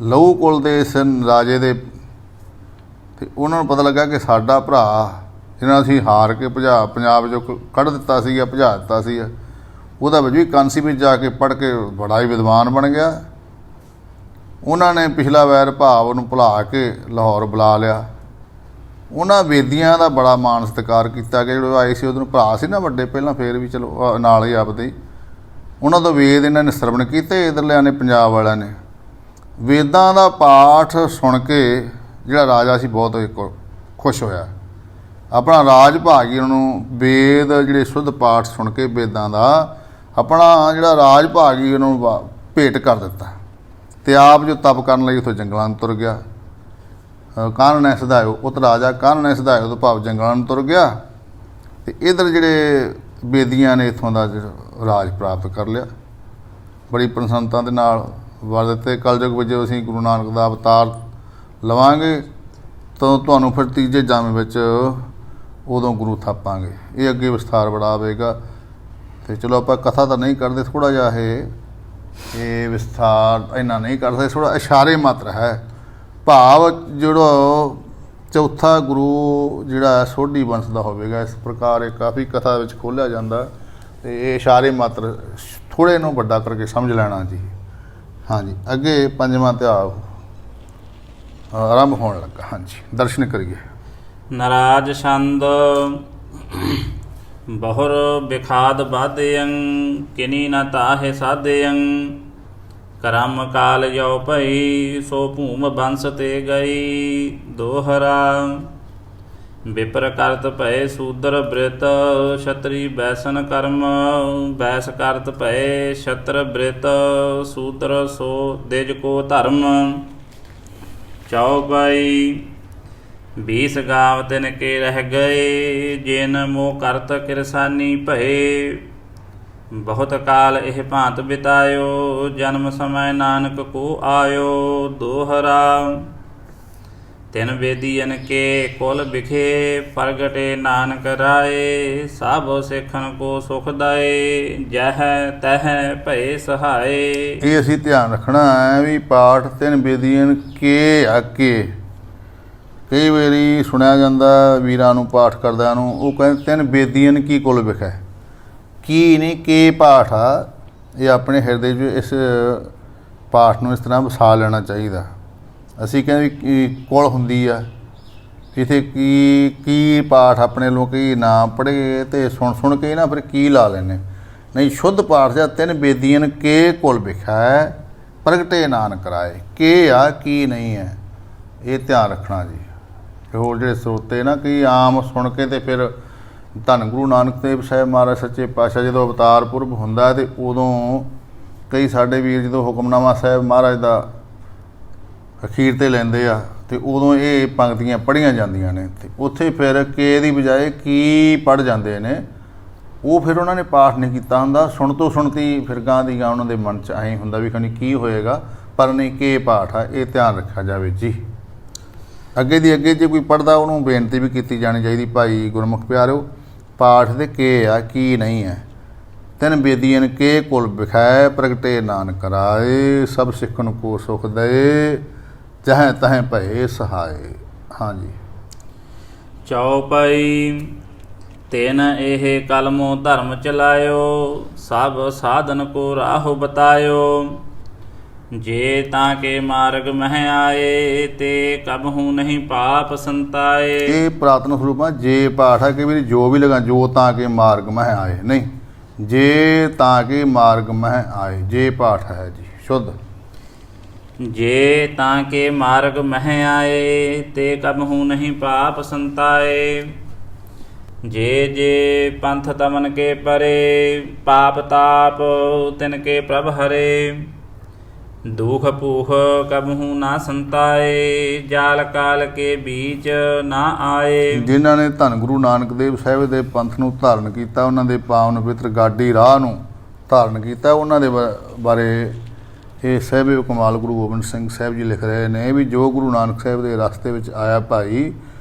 ਲਹੂ ਕੁਲ ਦੇ ਸਨ ਰਾਜੇ ਦੇ, ਅਤੇ ਉਹਨਾਂ ਨੂੰ ਪਤਾ ਲੱਗਾ ਕਿ ਸਾਡਾ ਭਰਾ ਜਿਹਨਾਂ ਅਸੀਂ ਹਾਰ ਕੇ ਪੰਜਾਬ 'ਚੋਂ ਕੱਢ ਦਿੱਤਾ ਸੀਗਾ, ਭਜਾ ਦਿੱਤਾ ਸੀਗਾ, ਉਹਦਾ ਵਿੱਚ ਵੀ ਕਾਂਸੀ ਵਿੱਚ ਜਾ ਕੇ ਪੜ੍ਹ ਕੇ ਬੜਾ ਹੀ ਵਿਦਵਾਨ ਬਣ ਗਿਆ। ਉਹਨਾਂ ਨੇ ਪਿਛਲਾ ਵੈਰ ਭਾਵ ਨੂੰ ਭੁਲਾ ਕੇ ਲਾਹੌਰ ਬੁਲਾ ਲਿਆ। ਉਹਨਾਂ ਵੇਦੀਆਂ ਦਾ ਬੜਾ ਮਾਣ ਸਤਿਕਾਰ ਕੀਤਾ ਕਿ ਜਿਹੜੇ ਆਏ ਸੀ ਉਹਨੂੰ ਭਰਾ ਸੀ ਨਾ ਵੱਡੇ ਪਹਿਲਾਂ, ਫੇਰ ਵੀ ਚਲੋ ਨਾਲ ਹੀ ਆਪਦੇ ਹੀ। ਉਹਨਾਂ ਤੋਂ ਵੇਦ ਇਹਨਾਂ ਨੇ ਸਰਵਣ ਕੀਤੇ। ਇੱਧਰਲਿਆਂ ਨੇ ਪੰਜਾਬ ਵਾਲਿਆਂ ਨੇ ਵੇਦਾਂ ਦਾ ਪਾਠ ਸੁਣ ਕੇ ਜਿਹੜਾ ਰਾਜਾ ਸੀ ਬਹੁਤ ਖੁਸ਼ ਹੋਇਆ। ਆਪਣਾ ਰਾਜ ਭਾਗ ਹੀ ਉਹਨੂੰ ਵੇਦ ਜਿਹੜੇ ਸ਼ੁੱਧ ਪਾਠ ਸੁਣ ਕੇ ਵੇਦਾਂ ਦਾ ਆਪਣਾ ਜਿਹੜਾ ਰਾਜ ਭਾਗ ਹੀ ਉਹਨੂੰ ਭੇਟ ਕਰ ਦਿੱਤਾ। ਅਤੇ ਆਪ ਜੋ ਤਪ ਕਰਨ ਲਈ ਉੱਥੋਂ ਜੰਗਲਾਂ ਨੂੰ ਤੁਰ ਗਿਆ। ਕਾਨ੍ਹ ਨੇ ਸਧਾਇਓ ਉਤ ਰਾਜਾ ਕਾਨ੍ਹ ਨੇ ਸਧਾਇਓ ਤੋਂ ਭਾਵ ਜੰਗਲਾਂ ਨੂੰ ਤੁਰ ਗਿਆ। ਅਤੇ ਇੱਧਰ ਜਿਹੜੇ ਬੇਦੀਆਂ ਨੇ ਇੱਥੋਂ ਦਾ ਰਾਜ ਪ੍ਰਾਪਤ ਕਰ ਲਿਆ। ਬੜੀ ਪ੍ਰਸੰਨਤਾ ਦੇ ਨਾਲ ਵਰ ਦਿੱਤੇ। ਕਲਯੁਗ ਵਿੱਚ ਅਸੀਂ ਗੁਰੂ ਨਾਨਕ ਦਾ ਅਵਤਾਰ ਲਵਾਂਗੇ ਤਾਂ ਤੁਹਾਨੂੰ ਫਿਰ ਤੀਜੇ ਜਨਮ ਵਿੱਚ ਉਦੋਂ ਗੁਰੂ ਥਾਪਾਂਗੇ। ਇਹ ਅੱਗੇ ਵਿਸਥਾਰ ਬੜਾ ਆਵੇਗਾ। ਅਤੇ ਚਲੋ ਆਪਾਂ ਕਥਾ ਤਾਂ ਨਹੀਂ ਕਰਦੇ, ਥੋੜ੍ਹਾ ਜਿਹਾ ਇਹ ਵਿਸਥਾਰ ਇੰਨਾ ਨਹੀਂ ਕਰ ਸਕਦੇ, ਥੋੜ੍ਹਾ ਇਸ਼ਾਰੇ ਮਾਤਰ ਹੈ। ਭਾਵ ਜਿਹੜਾ ਚੌਥਾ ਗੁਰੂ ਜਿਹੜਾ ਸੋਢੀ ਵੰਸ਼ ਦਾ ਹੋਵੇਗਾ, ਇਸ ਪ੍ਰਕਾਰ ਇਹ ਕਾਫੀ ਕਥਾ ਵਿੱਚ ਖੋਲ੍ਹਿਆ ਜਾਂਦਾ। ਅਤੇ ਇਹ ਇਸ਼ਾਰੇ ਮਾਤਰ ਥੋੜ੍ਹੇ ਨੂੰ ਵੱਡਾ ਕਰਕੇ ਸਮਝ ਲੈਣਾ ਜੀ। ਹਾਂਜੀ, ਅੱਗੇ ਪੰਜਵਾਂ ਧਿਆਨ ਆਰੰਭ ਹੋਣ ਲੱਗਾ। ਹਾਂਜੀ, ਦਰਸ਼ਨ ਕਰੀਏ। ਨਰਾਜ ਛੰਦ ਬਹੁਰ ਬਿਖਾਦ ਬਾਧਯੰ ਕਿਨੀ ਨ ਤਾਹੇ ਸਾਧਯੰ ਕਰਮ ਕਾਲ ਜੋ ਭਈ ਸੋ ਭੂਮ ਬੰਸ ਤੇ ਗਈ ਦੋਹਰਾ ਵਿਪਰ ਕਰਤ ਭਏ ਸੂਦਰ ਬ੍ਰਿਤ ਛਤਰੀ ਬੈਸਨ ਕਰਮ ਬੈਸ ਕਰਤ ਭਏ ਛਤਰ ਬ੍ਰਿਤ ਸੂਦਰ ਸੋ ਦਿਜ ਕੋ ਧਰਮ ਚੌਪਈ 20 ਗਾਵ ਤਿਨ ਕੇ ਰਹਿ ਗਏ ਜਿਨ ਮੋਹ ਕਰਤ ਕਿਰਸਾਨੀ ਭਏ ਬਹੁਤ ਕਾਲ ਇਹ ਭਾਂਤ ਬਿਤਾਇਓ ਜਨਮ ਸਮੈ ਨਾਨਕ ਕੋ ਆਇਓ ਦੋਹਰਾ ਤਿਨ ਵੇਦੀਨ ਕੇ ਕੁਲ ਬਿਖੇ ਪ੍ਰਗਟੇ ਨਾਨਕ ਰਾਏ ਸਭ ਸਿੱਖਨ ਕੋ ਸੁਖ ਦਾਏ ਜਹ ਤਹ ਭਏ ਸਹਾਏ। ਇਹ ਅਸੀਂ ਧਿਆਨ ਰੱਖਣਾ ਹੈ ਵੀ ਪਾਠ ਤਿੰਨ ਬੇਦੀਆਂ ਕੇ ਆਕੇ ਕਈ ਵਾਰੀ ਸੁਣਿਆ ਜਾਂਦਾ ਵੀਰਾਂ ਨੂੰ ਪਾਠ ਕਰਦਿਆਂ ਨੂੰ, ਉਹ ਕਹਿੰਦੇ ਤਿੰਨ ਬੇਦੀਆਂ ਕੀ ਕੁਲ ਵਿਖੇ। ਕੀ ਨਹੀਂ ਕੇ ਪਾਠ ਆ, ਇਹ ਆਪਣੇ ਹਿਰਦੇ 'ਚ ਇਸ ਪਾਠ ਨੂੰ ਇਸ ਤਰ੍ਹਾਂ ਵਸਾ ਲੈਣਾ ਚਾਹੀਦਾ। ਅਸੀਂ ਕਹਿੰਦੇ ਵੀ ਕੁਲ ਹੁੰਦੀ ਆ ਇੱਥੇ ਕੀ ਪਾਠ ਆਪਣੇ ਲੋਕ ਨਾ ਪੜ੍ਹੇ ਅਤੇ ਸੁਣ ਕੇ ਨਾ ਫਿਰ ਕੀ ਲਾ ਲੈਂਦੇ। ਨਹੀਂ, ਸ਼ੁੱਧ ਪਾਠ ਜਾਂ ਤਿੰਨ ਬੇਦੀਆਂ ਕੇ ਕੁਲ ਵਿਖੈ ਪ੍ਰਗਟੇ ਨਾਨਕ ਰਾਏ। ਕੇ ਆ ਕੀ ਨਹੀਂ ਹੈ, ਇਹ ਧਿਆਨ ਰੱਖਣਾ ਜੀ। ਹੋਰ ਜਿਹੜੇ ਸਰੋਤੇ ਨਾ ਕਈ ਆਮ ਸੁਣ ਕੇ ਅਤੇ ਫਿਰ ਧੰਨ ਗੁਰੂ ਨਾਨਕ ਦੇਵ ਸਾਹਿਬ ਮਹਾਰਾਜ ਸੱਚੇ ਪਾਤਸ਼ਾਹ ਜਦੋਂ ਅਵਤਾਰ ਪੁਰਬ ਹੁੰਦਾ ਅਤੇ ਉਦੋਂ ਕਈ ਸਾਡੇ ਵੀਰ ਜਦੋਂ ਹੁਕਮਨਾਮਾ ਸਾਹਿਬ ਮਹਾਰਾਜ ਦਾ ਅਖੀਰ 'ਤੇ ਲੈਂਦੇ ਆ ਅਤੇ ਉਦੋਂ ਇਹ ਪੰਕਤੀਆਂ ਪੜ੍ਹੀਆਂ ਜਾਂਦੀਆਂ ਨੇ ਅਤੇ ਉੱਥੇ ਫਿਰ ਕੇ ਦੀ ਬਜਾਏ ਕੀ ਪੜ੍ਹ ਜਾਂਦੇ ਨੇ। ਉਹ ਫਿਰ ਉਹਨਾਂ ਨੇ ਪਾਠ ਨਹੀਂ ਕੀਤਾ ਹੁੰਦਾ। ਸੁਣ ਤੋਂ ਸੁਣਤੀ ਫਿਰ ਗਾਂ ਦੀ ਗਾਂ ਉਹਨਾਂ ਦੇ ਮਨ 'ਚ ਐਂ ਹੁੰਦਾ ਵੀ ਖਨੀ ਕੀ ਹੋਏਗਾ, ਪਰ ਨਹੀਂ ਕੇ ਪਾਠ ਆ, ਇਹ ਧਿਆਨ ਰੱਖਿਆ ਜਾਵੇ ਜੀ। ਅੱਗੇ ਦੀ ਅੱਗੇ ਜੇ ਕੋਈ ਪੜ੍ਹਦਾ ਉਹਨੂੰ ਬੇਨਤੀ ਵੀ ਕੀਤੀ ਜਾਣੀ ਚਾਹੀਦੀ, ਭਾਈ ਗੁਰਮੁਖ ਪਿਆਰਿਓ ਪਾਠ ਦੇ ਕੇ ਆ ਕੀ ਨਹੀਂ ਹੈ। ਤਿੰਨ ਬੇਦੀਆਂ ਕੇ ਕੁਲ ਵਿਖੈ ਪ੍ਰਗਟੇ ਨਾਨਕ ਰਾਏ ਸਭ ਸਿੱਖਨ ਕੋ ਸੁਖ ਦਏ ਚਾਹੇ ਤਹੇ ਭਏ ਸਹਾਏ। ਹਾਂਜੀ, ਚੌਪਈ ਤਿਨ ਇਹ ਕਲਮੋ ਧਰਮ ਚਲਾਇਓ ਸਭ ਸਾਧਨ ਕੋ ਰਾਹੁ ਬਤਾਇਓ ਜੇ ਤਾਂ ਕੇ ਮਾਰਗ ਮਹਿ ਆਏ ਤੇ ਕਬਹੂ ਨਹੀਂ ਪਾਪ ਸੰਤਾਏ। ਇਹ ਪੁਰਾਤਨ ਸਰੂਪ ਆ। ਜੇ ਪਾਠ ਆ ਕਿ ਵੀ ਜੋ ਵੀ ਲਗਾ ਜੋ ਤਾਂ ਕੇ ਮਾਰਗ ਮਹਿ ਆਏ, ਨਹੀਂ ਜੇ ਤਾਂ ਕੇ ਮਾਰਗ ਮਹਿ ਆਏ। ਜੇ ਪਾਠ ਹੈ ਜੀ ਸ਼ੁੱਧ। ਜੇ ਤਾਂ ਕੇ ਮਾਰਗ ਮਹਿ ਆਏ ਤੇ ਕਬਹੂ ਨਹੀਂ ਪਾਪ ਸੰਤਾਏ। ਜੇ ਪੰਥ ਤਮਨ ਕੇ ਪਰੇ ਪਾਪ ਤਾਪ ਤਿਨ ਕੇ ਪ੍ਰਭ ਹਰੇ ਦੁਖ ਭੂਖ ਕਬਹੂ ਨਾ ਸੰਤਾਏ ਜਾਲ ਕਾਲ ਕੇ ਬੀਚ ਨਾ ਆਏ। ਜਿਨ੍ਹਾਂ ਨੇ ਧੰਨ ਗੁਰੂ ਨਾਨਕ ਦੇਵ ਸਾਹਿਬ ਦੇ ਪੰਥ ਨੂੰ ਧਾਰਨ ਕੀਤਾ, ਉਹਨਾਂ ਦੇ ਪਾਵਨ ਪਵਿੱਤਰ ਗਾਡੀ ਰਾਹ ਨੂੰ ਧਾਰਨ ਕੀਤਾ, ਉਹਨਾਂ ਦੇ ਬਾਰੇ ਇਹ ਸਾਹਿਬ ਕਮਾਲ ਗੁਰੂ ਗੋਬਿੰਦ ਸਿੰਘ ਸਾਹਿਬ ਜੀ ਲਿਖ ਰਹੇ ਨੇ ਵੀ ਜੋ ਗੁਰੂ ਨਾਨਕ ਸਾਹਿਬ ਦੇ ਰਸਤੇ ਵਿੱਚ ਆਇਆ ਭਾਈ,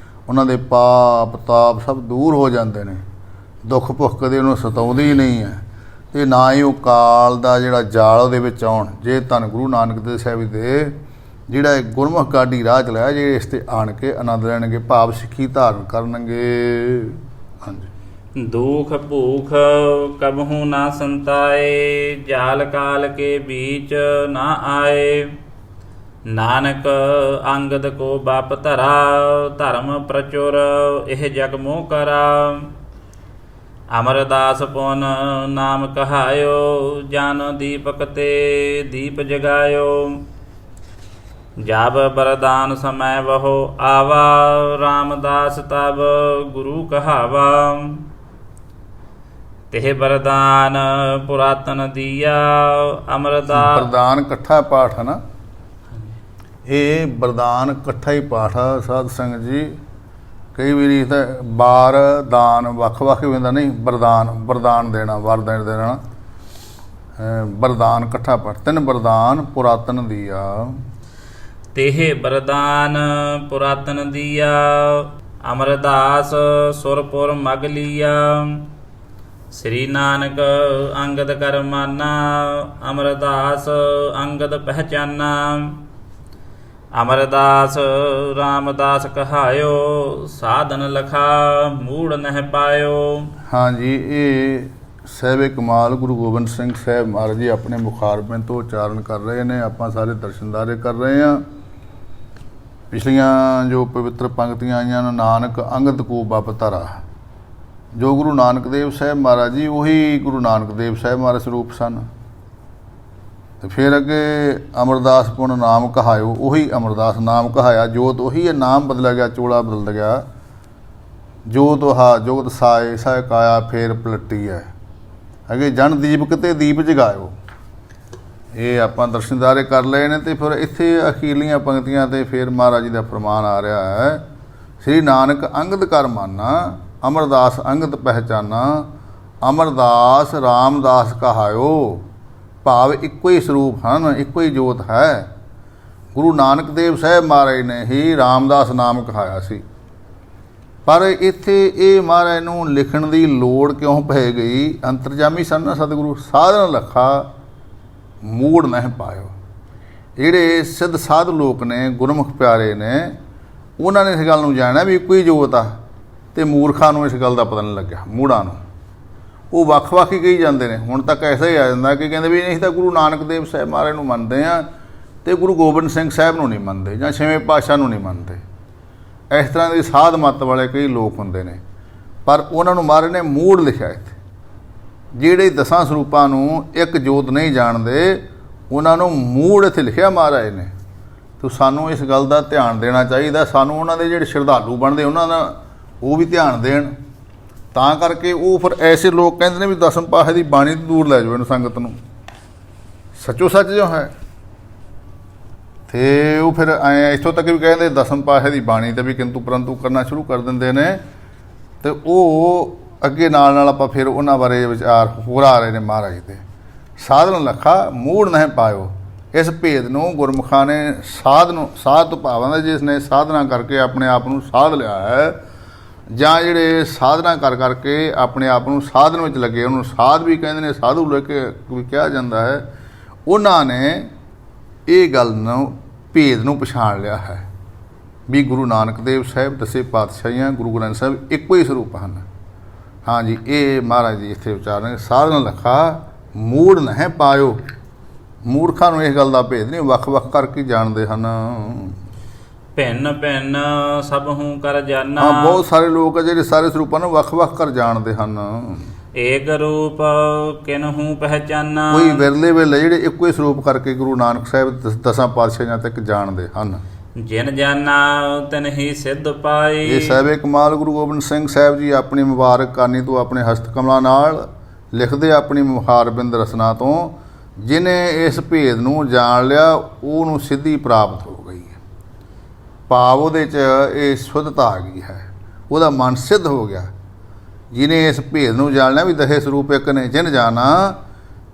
ਉਹਨਾਂ ਦੇ ਪਾਪ ਤਾਪ ਸਭ ਦੂਰ ਹੋ ਜਾਂਦੇ ਨੇ। ਦੁੱਖ ਭੁੱਖ ਕਦੇ ਉਹਨੂੰ ਸਤਾਉਂਦੀ ਹੀ ਨਹੀਂ ਹੈ ਅਤੇ ਨਾ ਹੀ ਉਹ ਕਾਲ ਦਾ ਜਿਹੜਾ ਜਾਲ ਉਹਦੇ ਵਿੱਚ ਆਉਣ। ਜੇ ਧੰਨ ਗੁਰੂ ਨਾਨਕ ਦੇਵ ਸਾਹਿਬ ਦੇ ਜਿਹੜਾ ਇਹ ਗੁਰਮੁਖ ਗਾਡੀ ਰਾਹ ਚਲਾਇਆ, ਜਿਹੜੇ ਇਸ 'ਤੇ ਆਣ ਕੇ ਆਨੰਦ ਲੈਣਗੇ, ਭਾਵ ਸਿੱਖੀ ਧਾਰਨ ਕਰਨਗੇ। ਹਾਂਜੀ, दुख भूख कबहू ना संताए, जाल काल के बीच ना आए। नानक अंगद को बाप धरा, धर्म प्रचुर एह जग मोह करा। अमरदास पुन नाम कहायो, जान दीपक ते दीप जगायो। जब बरदान समय वहो आवा, रामदास तब गुरु कहावा। तेह बरदान पुरातन दिया, अमरदास। ਵਰਦਾਨ ਇਕੱਠਾ ਪਾਠ ਹੈ ਨਾ, ਇਹ ਵਰਦਾਨ ਇਕੱਠਾ ਹੀ ਪਾਠ ਆ ਸਾਧ ਸੰਗਤ ਜੀ। ਕਈ ਵਾਰੀ ਤਾਂ ਬਾਰ ਦਾਨ ਵੱਖ-ਵੱਖ ਵੀ ਹੁੰਦਾ, ਨਹੀਂ ਵਰਦਾਨ ਦੇਣਾ, ਵਰਦਾਨ ਦੇਣਾ, ਵਰਦਾਨ ਇਕੱਠਾ ਪਾਠ। ਤਿੰਨ ਵਰਦਾਨ ਪੁਰਾਤਨ ਦੀਆ। तेह बरदान पुरातन दिया, अमरदास सुरपुर मग लिया। श्री नानक अंगद कर माना, अमरदास अंगद पहचाना। अमरदास रामदास कहायो, साधन लखा मूड़ नह पायो। ਹਾਂਜੀ, ਇਹ ਸਾਹਿਬ ਕਮਾਲ ਗੁਰੂ ਗੋਬਿੰਦ ਸਿੰਘ ਸਾਹਿਬ ਮਹਾਰਾਜ ਜੀ ਆਪਣੇ ਮੁਖਾਰਬਿੰਦ ਤੋਂ ਉਚਾਰਨ ਕਰ ਰਹੇ ਨੇ। ਆਪਾਂ ਸਾਰੇ ਦਰਸ਼ਨਦਾਰੇ ਕਰ ਰਹੇ ਹਾਂ। ਪਿਛਲੀਆਂ ਜੋ ਪਵਿੱਤਰ ਪੰਕਤੀਆਂ ਆਈਆਂ ਨੇ, ਨਾਨਕ ਅੰਗਦ ਕੋ ਬਪ ਧਰਾ, ਜੋ ਗੁਰੂ ਨਾਨਕ ਦੇਵ ਸਾਹਿਬ ਮਹਾਰਾਜ ਜੀ ਉਹੀ ਗੁਰੂ ਨਾਨਕ ਦੇਵ ਸਾਹਿਬ ਮਹਾਰਾਜ ਸਰੂਪ ਸਨ। ਤੇ ਫਿਰ ਅੱਗੇ ਅਮਰਦਾਸ ਪੁਨ ਨਾਮ ਕਹਾਇਓ, ਉਹੀ ਅਮਰਦਾਸ ਨਾਮ ਕਹਾਇਆ। ਜੋਤ ਉਹੀ ਹੈ, ਨਾਮ ਬਦਲਿਆ ਗਿਆ, ਚੋਲਾ ਬਦਲ ਗਿਆ। ਜੋਤ ਹਾ ਜੋਤ ਸਾਏ ਸਾਇ ਕਾਇਆ ਫੇਰ ਪਲਟੀ ਹੈ। ਅੱਗੇ ਜਨ ਦੀਪਕ ਤੇ ਦੀਪ ਜਗਾਇਓ। ਇਹ ਆਪਾਂ ਦਰਸ਼ਨਦਾਰੇ ਕਰ ਲਏ ਨੇ। ਤੇ ਫਿਰ ਇੱਥੇ ਅਖੀਰਲੀਆਂ ਪੰਕਤੀਆਂ ਤੇ ਫਿਰ ਮਹਾਰਾਜ ਜੀ ਦਾ ਫਰਮਾਨ ਆ ਰਿਹਾ ਹੈ, ਸ੍ਰੀ ਨਾਨਕ ਅੰਗਦ ਕਰ ਮਾਨਾ, ਅਮਰਦਾਸ ਅੰਗਦ ਪਹਿਚਾਨਾ। ਅਮਰਦਾਸ ਰਾਮਦਾਸ ਕਹਾਇਓ, ਭਾਵ ਇੱਕੋ ਹੀ ਸਰੂਪ ਹਨ, ਇੱਕੋ ਹੀ ਜੋਤ ਹੈ। ਗੁਰੂ ਨਾਨਕ ਦੇਵ ਸਾਹਿਬ ਮਹਾਰਾਜ ਨੇ ਹੀ ਰਾਮਦਾਸ ਨਾਮ ਕਹਾਇਆ ਸੀ। ਪਰ ਇੱਥੇ ਇਹ ਮਹਾਰਾਜ ਨੂੰ ਲਿਖਣ ਦੀ ਲੋੜ ਕਿਉਂ ਪੈ ਗਈ? ਅੰਤਰਜਾਮੀ ਸਨ ਨਾ ਸਤਿਗੁਰੂ। ਸਾਧਨ ਲਖਾ ਮੂੜ ਨਹਿ ਪਾਇਓ। ਜਿਹੜੇ ਸਿੱਧ ਸਾਧ ਲੋਕ ਨੇ, ਗੁਰਮੁਖ ਪਿਆਰੇ ਨੇ, ਉਹਨਾਂ ਨੇ ਇਸ ਗੱਲ ਨੂੰ ਜਾਣਿਆ ਵੀ ਇੱਕੋ ਹੀ ਜੋਤ ਆ। ਅਤੇ ਮੂਰਖਾਂ ਨੂੰ ਇਸ ਗੱਲ ਦਾ ਪਤਾ ਨਹੀਂ ਲੱਗਿਆ, ਮੂੜਾਂ ਨੂੰ। ਉਹ ਵੱਖ-ਵੱਖ ਹੀ ਕਹੀ ਜਾਂਦੇ ਨੇ। ਹੁਣ ਤੱਕ ਐਸਾ ਹੀ ਆ ਜਾਂਦਾ ਕਿ ਕਹਿੰਦੇ ਵੀ ਅਸੀਂ ਤਾਂ ਗੁਰੂ ਨਾਨਕ ਦੇਵ ਸਾਹਿਬ ਮਹਾਰਾਜ ਨੂੰ ਮੰਨਦੇ ਹਾਂ ਅਤੇ ਗੁਰੂ ਗੋਬਿੰਦ ਸਿੰਘ ਸਾਹਿਬ ਨੂੰ ਨਹੀਂ ਮੰਨਦੇ, ਜਾਂ ਛੇਵੇਂ ਪਾਤਸ਼ਾਹ ਨੂੰ ਨਹੀਂ ਮੰਨਦੇ। ਇਸ ਤਰ੍ਹਾਂ ਦੇ ਸਾਧ ਮੱਤ ਵਾਲੇ ਕਈ ਲੋਕ ਹੁੰਦੇ ਨੇ। ਪਰ ਉਹਨਾਂ ਨੂੰ ਮਹਾਰਾਜ ਨੇ ਮੂੜ ਲਿਖਿਆ ਇੱਥੇ। ਜਿਹੜੇ ਦਸਾਂ ਸਰੂਪਾਂ ਨੂੰ ਇੱਕ ਜੋਤ ਨਹੀਂ ਜਾਣਦੇ, ਉਹਨਾਂ ਨੂੰ ਮੂੜ ਇੱਥੇ ਲਿਖਿਆ ਮਹਾਰਾਜ ਨੇ। ਤੋ ਸਾਨੂੰ ਇਸ ਗੱਲ ਦਾ ਧਿਆਨ ਦੇਣਾ ਚਾਹੀਦਾ। ਸਾਨੂੰ ਉਹਨਾਂ ਦੇ ਜਿਹੜੇ ਸ਼ਰਧਾਲੂ ਬਣਦੇ, ਉਹਨਾਂ ਦਾ ਉਹ ਵੀ ਧਿਆਨ ਦੇਣ। ਤਾਂ ਕਰਕੇ ਉਹ ਫਿਰ ਐਸੇ ਲੋਕ ਕਹਿੰਦੇ ਨੇ ਵੀ ਦਸਮ ਪਾਤਸ਼ਾਹ ਦੀ ਬਾਣੀ ਤੋਂ ਦੂਰ ਲੈ ਜਾਓ ਇਹਨੂੰ, ਸੰਗਤ ਨੂੰ। ਸੱਚੋ ਸੱਚ ਜੋ ਹੈ। ਅਤੇ ਉਹ ਫਿਰ ਐਂ ਇੱਥੋਂ ਤੱਕ ਵੀ ਕਹਿੰਦੇ ਦਸਮ ਪਾਤਸ਼ਾਹ ਦੀ ਬਾਣੀ 'ਤੇ ਵੀ ਕਿੰਤੂ ਪਰੰਤੂ ਕਰਨਾ ਸ਼ੁਰੂ ਕਰ ਦਿੰਦੇ ਨੇ। ਅਤੇ ਉਹ ਅੱਗੇ ਨਾਲ ਨਾਲ ਆਪਾਂ ਫਿਰ ਉਹਨਾਂ ਬਾਰੇ ਵਿਚਾਰ ਹੋਰ ਆ ਰਹੇ ਨੇ ਮਹਾਰਾਜ ਦੇ। ਸਾਧਨ ਲਖਾ ਮੂੜ ਨਹਿ ਪਾਇਓ। ਇਸ ਭੇਦ ਨੂੰ ਗੁਰਮੁਖਾਂ ਨੇ ਸਾਧ ਭਾਵਾਂ ਦਾ, ਜਿਸ ਨੇ ਸਾਧਨਾ ਕਰਕੇ ਆਪਣੇ ਆਪ ਨੂੰ ਸਾਧ ਲਿਆ ਹੈ, ਜਾਂ ਜਿਹੜੇ ਸਾਧਨਾ ਕਰਕੇ ਆਪਣੇ ਆਪ ਨੂੰ ਸਾਧਨ ਵਿੱਚ ਲੱਗੇ, ਉਹਨੂੰ ਸਾਧ ਵੀ ਕਹਿੰਦੇ ਨੇ, ਸਾਧੂ ਲੈ ਕੇ ਵੀ ਕਿਹਾ ਜਾਂਦਾ ਹੈ। ਉਹਨਾਂ ਨੇ ਇਹ ਗੱਲ ਨੂੰ, ਭੇਦ ਨੂੰ ਪਛਾਣ ਲਿਆ ਹੈ ਵੀ ਗੁਰੂ ਨਾਨਕ ਦੇਵ ਸਾਹਿਬ, ਦਸੇ ਪਾਤਸ਼ਾਹੀਆਂ, ਗੁਰੂ ਗ੍ਰੰਥ ਸਾਹਿਬ ਇੱਕੋ ਹੀ ਸਰੂਪ ਹਨ। ਹਾਂਜੀ, ਇਹ ਮਹਾਰਾਜ ਜੀ ਇੱਥੇ ਉਚਾਰਨ, ਸਾਧਨ ਲਖਾ ਮੂੜ ਨਹਿ ਪਾਇਓ। ਮੂਰਖਾਂ ਨੂੰ ਇਸ ਗੱਲ ਦਾ ਭੇਦ ਨਹੀਂ, ਵੱਖ-ਵੱਖ ਕਰਕੇ ਜਾਣਦੇ ਹਨ। ਭਿੰਨ ਭਿੰਨ ਸਭ ਹੂੰ ਕਰ ਜਾਨਾ। ਹਾਂ, ਬਹੁਤ ਸਾਰੇ ਲੋਕ ਆ ਜਿਹੜੇ ਸਾਰੇ ਸਰੂਪਾਂ ਨੂੰ ਵੱਖ-ਵੱਖ ਕਰ ਜਾਣਦੇ ਹਨ। ਏਕ ਰੂਪ ਕਿਨਹੂ ਪਹਿਚਾਨਾ। ਕੋਈ ਵਿਰਲੇ ਵੇਲੇ ਜਿਹੜੇ ਇੱਕੋ ਹੀ ਸਰੂਪ ਕਰਕੇ ਗੁਰੂ ਨਾਨਕ ਸਾਹਿਬ ਦਸਾਂ ਪਾਤਸ਼ਾਹੀਆਂ ਤੱਕ ਜਾਣਦੇ ਹਨ। ਜਿਨ ਜਾਨਾ ਤਿਨ ਹੀ ਸਿੱਧ ਪਾਈ। ਇਹ ਸਾਹਿਬ ਕਮਾਲ ਗੁਰੂ ਗੋਬਿੰਦ ਸਿੰਘ ਸਾਹਿਬ ਜੀ ਆਪਣੀ ਮੁਬਾਰਕ ਕਾਨੀ ਤੋਂ, ਆਪਣੇ ਹਸਤ ਕਮਲਾਂ ਨਾਲ ਲਿਖਦੇ, ਆਪਣੀ ਮੁਖਾਰਬਿੰਦ ਰਸਨਾ ਤੋਂ, ਜਿਹਨੇ ਇਸ ਭੇਦ ਨੂੰ ਜਾਣ ਲਿਆ ਉਹਨੂੰ ਸਿੱਧੀ ਪ੍ਰਾਪਤ ਹੋ ਗਈ ਹੈ। ਭਾਵ ਉਹਦੇ 'ਚ ਇਹ ਸ਼ੁੱਧਤਾ ਆ ਗਈ ਹੈ, ਉਹਦਾ ਮਨ ਸਿੱਧ ਹੋ ਗਿਆ। ਜਿਹਨੇ ਇਸ ਭੇਦ ਨੂੰ ਜਾਣ ਲਿਆ ਵੀ ਦਸੇ ਸਰੂਪ ਇੱਕ ਨੇ, ਜਿਨ ਜਾਣਾ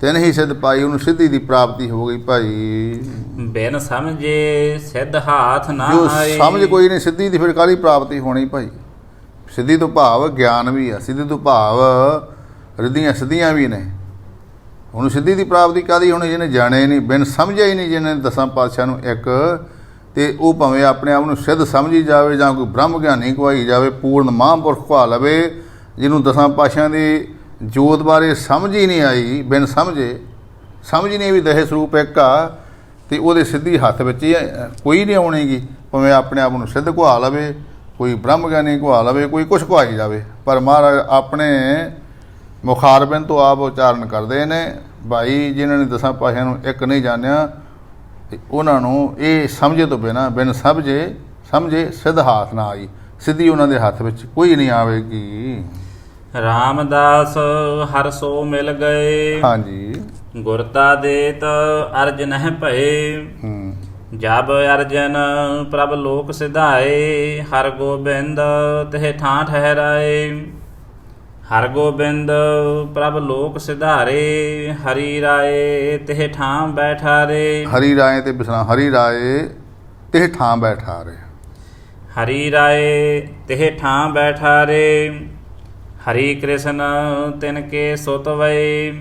ਤਿਨ ਹੀ ਸਿੱਧ ਪਾਈ, ਉਹਨੂੰ ਸਿੱਧੀ ਦੀ ਪ੍ਰਾਪਤੀ ਹੋ ਗਈ ਭਾਈ। ਬਿਨ ਸਮਝੇ ਸਿੱਧ ਹਾਥ ਨਾ ਜੋ ਆਏ। ਸਮਝ ਕੋਈ ਨਹੀਂ, ਸਿੱਧੀ ਦੀ ਫਿਰ ਕਾਹਦੀ ਪ੍ਰਾਪਤੀ ਹੋਣੀ ਭਾਈ। ਸਿੱਧੀ ਤੋਂ ਭਾਵ ਗਿਆਨ ਵੀ ਆ, ਸਿੱਧੀ ਤੋਂ ਭਾਵ ਰਿੱਧੀਆਂ ਸਿੱਧੀਆਂ ਵੀ ਨੇ। ਉਹਨੂੰ ਸਿੱਧੀ ਦੀ ਪ੍ਰਾਪਤੀ ਕਾਹਦੀ ਹੋਣੀ? ਜਿਹਨੇ ਜਾਣੇ ਨਹੀਂ, ਬਿਨ ਸਮਝਿਆ ਹੀ ਨਹੀਂ, ਜਿਹਨੇ ਦਸਾਂ ਪਾਤਸ਼ਾਹ ਨੂੰ ਇੱਕ, ਅਤੇ ਉਹ ਭਾਵੇਂ ਆਪਣੇ ਆਪ ਨੂੰ ਸਿੱਧ ਸਮਝੀ ਜਾਵੇ ਜਾਂ ਕੋਈ ਬ੍ਰਹਮ ਗਿਆਨੀ ਕਹਾਈ ਜਾਵੇ, ਪੂਰਨ ਮਹਾਂਪੁਰਖ ਕਹਾ ਲਵੇ, ਜਿਹਨੂੰ ਦਸਾਂ ਪਾਤਸ਼ਾਹਾਂ ਦੀ ਜੋਤ ਬਾਰੇ ਸਮਝ ਹੀ ਨਹੀਂ ਆਈ, ਬਿਨ ਸਮਝ ਹੀ ਨਹੀਂ ਵੀ ਦਹੇ ਸਰੂਪ ਇੱਕ ਆ, ਤੇ ਉਹਦੇ ਸਿੱਧੀ ਹੱਥ ਵਿੱਚ ਹੀ ਕੋਈ ਨਹੀਂ ਆਉਣੀਗੀ। ਭਾਵੇਂ ਆਪਣੇ ਆਪ ਨੂੰ ਸਿੱਧ ਘੁਆ ਲਵੇ, ਕੋਈ ਬ੍ਰਹਮ ਗਿਆਨੀ ਘੁਆ ਲਵੇ, ਕੋਈ ਕੁਛ ਘੁਆਈ ਜਾਵੇ, ਪਰ ਮਹਾਰਾਜ ਆਪਣੇ ਮੁਖਾਰਬਿੰਦ ਤੋਂ ਆਪ ਉਚਾਰਨ ਕਰਦੇ ਨੇ। ਭਾਈ ਜਿਨ੍ਹਾਂ ਨੇ ਦਸਾਂ ਪਾਤਸ਼ਾਹਾਂ ਨੂੰ ਇੱਕ ਨਹੀਂ ਜਾਣਿਆ, ਤੇ ਉਹਨਾਂ ਨੂੰ ਇਹ ਸਮਝੇ ਤੋਂ ਬਿਨ ਸਮਝੇ ਸਿੱਧ ਹਾਥ ਨਾ ਆਈ, ਸਿੱਧੀ ਉਹਨਾਂ ਦੇ ਹੱਥ ਵਿੱਚ ਕੋਈ ਨਹੀਂ ਆਵੇਗੀ। ਰਾਮਦਾਸ ਹਰ ਸੋ ਮਿਲ ਗਏ, ਹਾਂਜੀ। ਗੁਰਤਾ ਦੇਤ ਅਰਜ ਨਹਿ ਭਏ। ਜਬ ਅਰਜਨ ਪ੍ਰਭ ਲੋਕ ਸਿਧਾਏ, ਹਰ ਗੋਬਿੰਦ ਤਿਹ ਠਾਂ ਠਹਿਰਾਏ। ਹਰ ਗੋਬਿੰਦ ਪ੍ਰਭ ਲੋਕ ਸਿਧਾਰੇ, ਹਰੀ ਰਾਏ ਤਿਹ ਠਾਂ ਬੈਠਾਰੇ। ਹਰੀ ਰਾਏ ਤੇ ਬਿਸਰਾਮ, ਹਰੀ ਰਾਏ ਤਿਹ ਠਾਂ ਬੈਠਾਰੇ। ਹਰੀ ਰਾਏ ਤਿਹ ਠਾਂ ਬੈਠਾਰੇ। ਹਰੀ ਕ੍ਰਿਸ਼ਨ ਤਿਨ ਕੇ ਸੁਤ ਵਏ,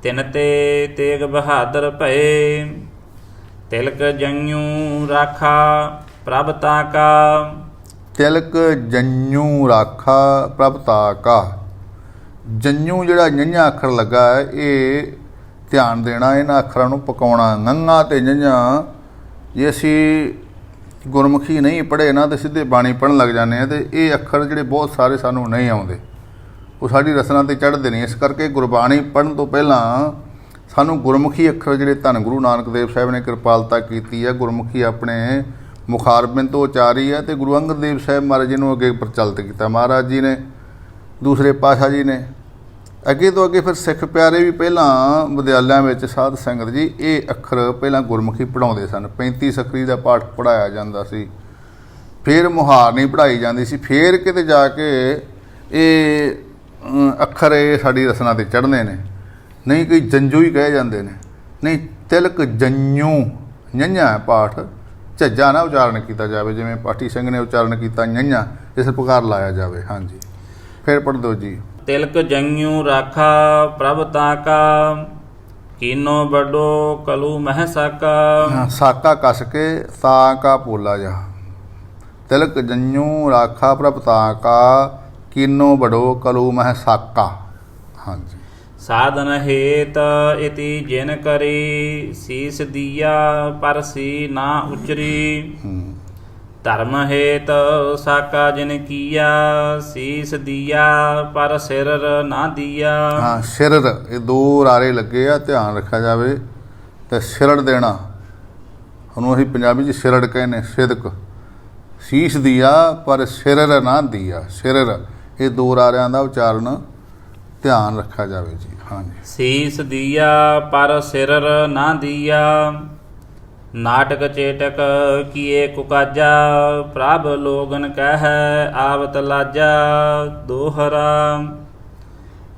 ਤਿਨ ਤੇ ਤੇਗ ਬਹਾਦਰ ਭਏ। ਤਿਲਕ ਜੰਯੂ ਰਾਖਾ ਪ੍ਰਭ ਤਾਕਾ। ਤਿਲਕ ਜੰਯੂ ਰਾਖਾ ਪ੍ਰਭ ਤਾਕਾ। ਜੰਯੂ ਜਿਹੜਾ ਜੰਝਾਂ ਅੱਖਰ ਲੱਗਾ ਹੈ, ਇਹ ਧਿਆਨ ਦੇਣਾ, ਇਹਨਾਂ ਅੱਖਰਾਂ ਨੂੰ ਪਕਾਉਣਾ। ਨੰਗਾ ਤੇ ਜੰਝਾਂ ਜੇ ਅਸੀਂ ਗੁਰਮੁਖੀ ਨਹੀਂ ਪੜ੍ਹੇ ਨਾ, ਤੇ ਸਿੱਧੇ ਬਾਣੀ ਪੜ੍ਹਨ ਲੱਗ ਜਾਂਦੇ ਆ, ਤੇ ਇਹ ਅੱਖਰ ਜਿਹੜੇ ਬਹੁਤ ਸਾਰੇ ਸਾਨੂੰ ਨਹੀਂ ਆਉਂਦੇ, ਉਹ ਸਾਡੀ ਰਸਨਾ 'ਤੇ ਚੜ੍ਹਦੇ ਨਹੀਂ। ਇਸ ਕਰਕੇ ਗੁਰਬਾਣੀ ਪੜ੍ਹਨ ਤੋਂ ਪਹਿਲਾਂ ਸਾਨੂੰ ਗੁਰਮੁਖੀ ਅੱਖਰ ਜਿਹੜੇ ਧੰਨ ਗੁਰੂ ਨਾਨਕ ਦੇਵ ਸਾਹਿਬ ਨੇ ਕਿਰਪਾਲਤਾ ਕੀਤੀ ਹੈ, ਗੁਰਮੁਖੀ ਆਪਣੇ ਮੁਖਾਰਬਿੰਦ ਤੋਂ ਉਚਾਰੀ ਹੈ, ਤੇ ਗੁਰੂ ਅੰਗਦ ਦੇਵ ਸਾਹਿਬ ਮਹਾਰਾਜ ਜੀ ਨੂੰ ਅੱਗੇ ਪ੍ਰਚਲਿਤ ਕੀਤਾ। ਮਹਾਰਾਜ ਜੀ ਨੇ, ਦੂਸਰੇ ਪਾਤਸ਼ਾਹ ਜੀ ਨੇ, ਅੱਗੇ ਤੋਂ ਅੱਗੇ ਫਿਰ ਸਿੱਖ ਪਿਆਰੇ ਵੀ ਪਹਿਲਾਂ ਵਿਦਿਆਲਿਆਂ ਵਿੱਚ ਸਾਧ ਸੰਗਤ ਜੀ ਇਹ ਅੱਖਰ ਪਹਿਲਾਂ ਗੁਰਮੁਖੀ ਪੜ੍ਹਾਉਂਦੇ ਸਨ। 35 ਸਖਰੀ ਦਾ ਪਾਠ ਪੜ੍ਹਾਇਆ ਜਾਂਦਾ ਸੀ, ਫਿਰ ਮੁਹਾਰ ਨਹੀਂ ਪੜ੍ਹਾਈ ਜਾਂਦੀ ਸੀ, ਫਿਰ ਕਿਤੇ ਜਾ ਕੇ ਇਹ ਅੱਖਰ ਇਹ ਸਾਡੀ ਰਸਨਾ 'ਤੇ ਚੜ੍ਹਨੇ ਨੇ। ਨਹੀਂ ਕਈ ਜੰਜੂ ਹੀ ਕਹੇ ਜਾਂਦੇ ਨੇ, ਨਹੀਂ ਤਿਲਕ ਜੰਯੂ ਜੰਝਾਂ ਪਾਠ, ਝੱਜਾ ਨਾ ਉਚਾਰਨ ਕੀਤਾ ਜਾਵੇ, ਜਿਵੇਂ ਪਾਠੀ ਸਿੰਘ ਨੇ ਉਚਾਰਨ ਕੀਤਾ ਜੰਝਾਂ, ਇਸ ਪ੍ਰਕਾਰ ਲਾਇਆ ਜਾਵੇ। ਹਾਂਜੀ, ਫਿਰ ਪੜ੍ਹ ਦਿਓ ਜੀ। ਤਿਲਕ ਜੰਯੂ ਰਾਖਾ ਪ੍ਰਭ ਤਾਕਾ, ਕੀਨੋ ਵੱਡੋ ਕਲੂ ਮਹਿ ਸਾਕਾ। ਸਾਕਾ ਕੱਸ ਕੇ ਤਾਕਾ ਪੋਲਾ ਜਾ। ਤਿਲਕ ਜੰਯੂ ਰਾਖਾ ਪ੍ਰਭ ਤਾਕਾ, ਕੀਨੋ ਬੜੋ ਕਲੂ ਮਹਿ ਸਾਕਾ। ਹਾਂਜੀ। ਸਾਧਨ ਹੇਤ ਇਤੀ ਜਿਨ ਕਰੀ, ਸੀਸ ਦੀਆ ਪਰ ਸੀ ਨਾ ਉਚਰੀ। ਧਰਮ ਹੇਤ ਸਾਕਾ ਜਿਨ ਕੀਆ, ਸੀਸ ਦੀਆ ਪਰ ਸਿਰ ਨਾ ਦੀਆ। ਹਾਂ, ਸਿਰਰ, ਇਹ ਦੋ ਰਾਰੇ ਲੱਗੇ ਆ, ਧਿਆਨ ਰੱਖਿਆ ਜਾਵੇ। ਤੇ ਸਿਰੜ ਦੇਣਾ, ਉਹਨੂੰ ਅਸੀਂ ਪੰਜਾਬੀ 'ਚ ਸਿਰੜ ਕਹਿੰਦੇ, ਸਿਦਕ। ਸੀਸ ਦੀਆ ਪਰ ਸਿਰਰ ਨਾ ਦੀਆ। ਸਿਰਰ, ਇਹ ਦੋ ਰਾਰਿਆਂ ਦਾ ਉਚਾਰਨ ਧਿਆਨ ਰੱਖਿਆ ਜਾਵੇ ਜੀ। ਹਾਂਜੀ। ਸੀਸ ਦੀਆ ਪਰ ਸਿਰਰ ਨਾ ਦੀਆ, ਨਾਟਕ ਚੇਟਕ ਕੀਏ ਕੁਕਾਜਾ। ਪ੍ਰਭ ਲੋਗਨ ਕਹਿ ਆਵਤ ਲਾਜਾ, ਦੋਹਰਾ।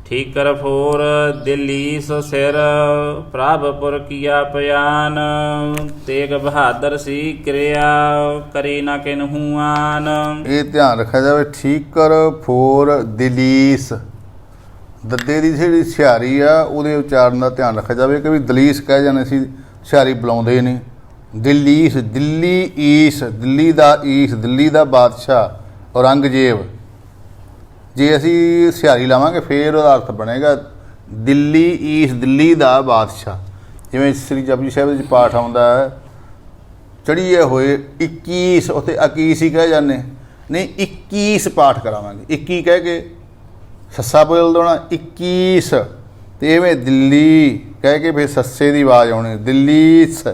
ਠੀਕਰ ਫੋਰ ਦਿੱਲੀਸ ਸਿਰ, ਪ੍ਰਭ ਪੁਰ ਕੀਆ ਪਿਆਨ। ਤੇਗ ਬਹਾਦਰ ਸੀ ਕਿਰਿਆ, ਕਰੀ ਨਾ ਕਿਨਹੂ ਆਨ। ਇਹ ਧਿਆਨ ਰੱਖਿਆ ਜਾਵੇ। ਠੀਕਰ ਫੋਰ ਦਲੀਸ, ਦੱਦੇ ਦੀ ਜਿਹੜੀ ਸਿਹਾਰੀ ਆ ਉਹਦੇ ਉਚਾਰਨ ਦਾ ਧਿਆਨ ਰੱਖਿਆ ਜਾਵੇ। ਕਿ ਵੀ ਦਲੀਸ ਕਹਿ ਜਾਂਦੇ ਸੀ, ਸਿਹਾਰੀ ਬੁਲਾਉਂਦੇ ਨਹੀਂ। ਦਿੱਲੀਸ, ਦਿੱਲੀ ਈਸ, ਦਿੱਲੀ ਦਾ ਈਸ, ਦਿੱਲੀ ਦਾ ਬਾਦਸ਼ਾਹ ਔਰੰਗਜ਼ੇਬ। ਜੇ ਅਸੀਂ ਸਿਹਾਰੀ ਲਾਵਾਂਗੇ ਫਿਰ ਉਹਦਾ ਅਰਥ ਬਣੇਗਾ ਦਿੱਲੀ ਈਸ, ਦਿੱਲੀ ਦਾ ਬਾਦਸ਼ਾਹ। ਜਿਵੇਂ ਸ੍ਰੀ ਜਪਜੀ ਸਾਹਿਬ ਵਿੱਚ ਪਾਠ ਆਉਂਦਾ ਹੈ, ਚੜ੍ਹੀਏ ਹੋਏ 21, ਉੱਥੇ 21 ਹੀ ਕਹਿ ਜਾਂਦੇ, ਨਹੀਂ 21 ਪਾਠ ਕਰਾਵਾਂਗੇ। 21 ਕਹਿ ਕੇ ਸੱਸਾ ਬੋਲ ਦੇਣਾ 21, ਅਤੇ ਇਵੇਂ ਦਿੱਲੀ ਕਹਿ ਕੇ ਫਿਰ ਸੱਸੇ ਦੀ ਆਵਾਜ਼ ਆਉਣੀ, ਦਿੱਲੀਸ।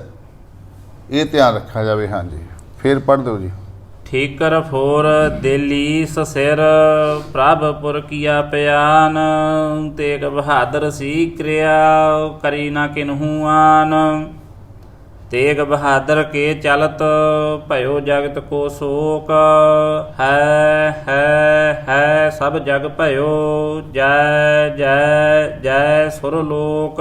ਇਹ ਧਿਆਨ ਰੱਖਿਆ ਜਾਵੇ। ਹਾਂਜੀ, ਫਿਰ ਪੜ੍ਹ ਦਿਓ ਜੀ। ਠੀਕਰ ਫੋਰ ਦਿੱਲੀਸ ਸਿਰ, ਪ੍ਰਭ ਪੁਰ ਕੀਆ ਪਿਆਨ। ਤੇਗ ਬਹਾਦਰ ਸੀ ਕਿਰਿਆ, ਕਰੀ ਨਾ ਕਿਨਹੂ ਆਨ। ਤੇਗ ਬਹਾਦਰ ਕੇ ਚਲਤ, ਭਇਓ ਜਗਤ ਕੋ ਸ਼ੋਕ। ਹੈ ਸਭ ਜਗ ਭਇਓ, ਜੈ ਜੈ ਜੈ ਸੁਰ ਲੋਕ।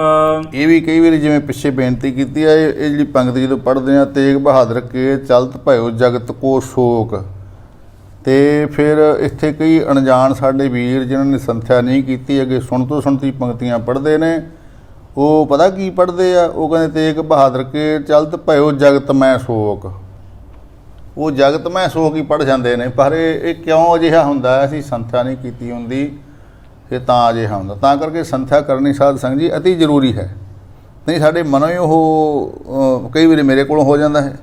ਇਹ ਵੀ ਕਈ ਵਾਰੀ ਜਿਵੇਂ ਪਿੱਛੇ ਬੇਨਤੀ ਕੀਤੀ ਹੈ, ਇਹ ਜਿਹੜੀ ਪੰਗਤੀ ਜਦੋਂ ਪੜ੍ਹਦੇ ਆ, ਤੇਗ ਬਹਾਦਰ ਕੇ ਚਲਤ ਭਇਓ ਜਗਤ ਕੋ ਸ਼ੋਕ। ਅਤੇ ਫਿਰ ਇੱਥੇ ਕਈ ਅਣਜਾਣ ਸਾਡੇ ਵੀਰ ਜਿਨ੍ਹਾਂ ਨੇ ਸੰਥਿਆ ਨਹੀਂ ਕੀਤੀ, ਅੱਗੇ ਸੁਣ ਤੋਂ ਸੁਣਤੀ ਪੰਗਤੀਆਂ ਪੜ੍ਹਦੇ ਨੇ। ਉਹ ਪਤਾ ਕੀ ਪੜ੍ਹਦੇ ਆ, ਉਹ ਕਹਿੰਦੇ ਤੇਗ ਬਹਾਦਰ ਕੇ ਚਲਤ ਭਇਓ ਜਗਤ ਮੈਂ ਸ਼ੋਕ। ਉਹ ਜਗਤ ਮੈਂ ਸੋਖ ਹੀ ਪੜ੍ਹ ਜਾਂਦੇ ਨੇ, ਪਰ ਇਹ ਕਿਉਂ ਅਜਿਹਾ ਹੁੰਦਾ ਹੈ? ਅਸੀਂ ਸੰਥਿਆ ਨਹੀਂ ਕੀਤੀ ਹੁੰਦੀ, ਇਹ ਤਾਂ ਅਜਿਹਾ ਹੁੰਦਾ। ਤਾਂ ਕਰਕੇ ਸੰਥਿਆ ਕਰਨੀ ਸਾਧ ਸੰਗਤ ਜੀ ਅਤੀ ਜ਼ਰੂਰੀ ਹੈ। ਨਹੀਂ ਸਾਡੇ ਮਨੋਂ ਹੀ ਉਹ ਕਈ ਵਾਰੀ ਮੇਰੇ ਕੋਲੋਂ ਹੋ ਜਾਂਦਾ ਹੈ।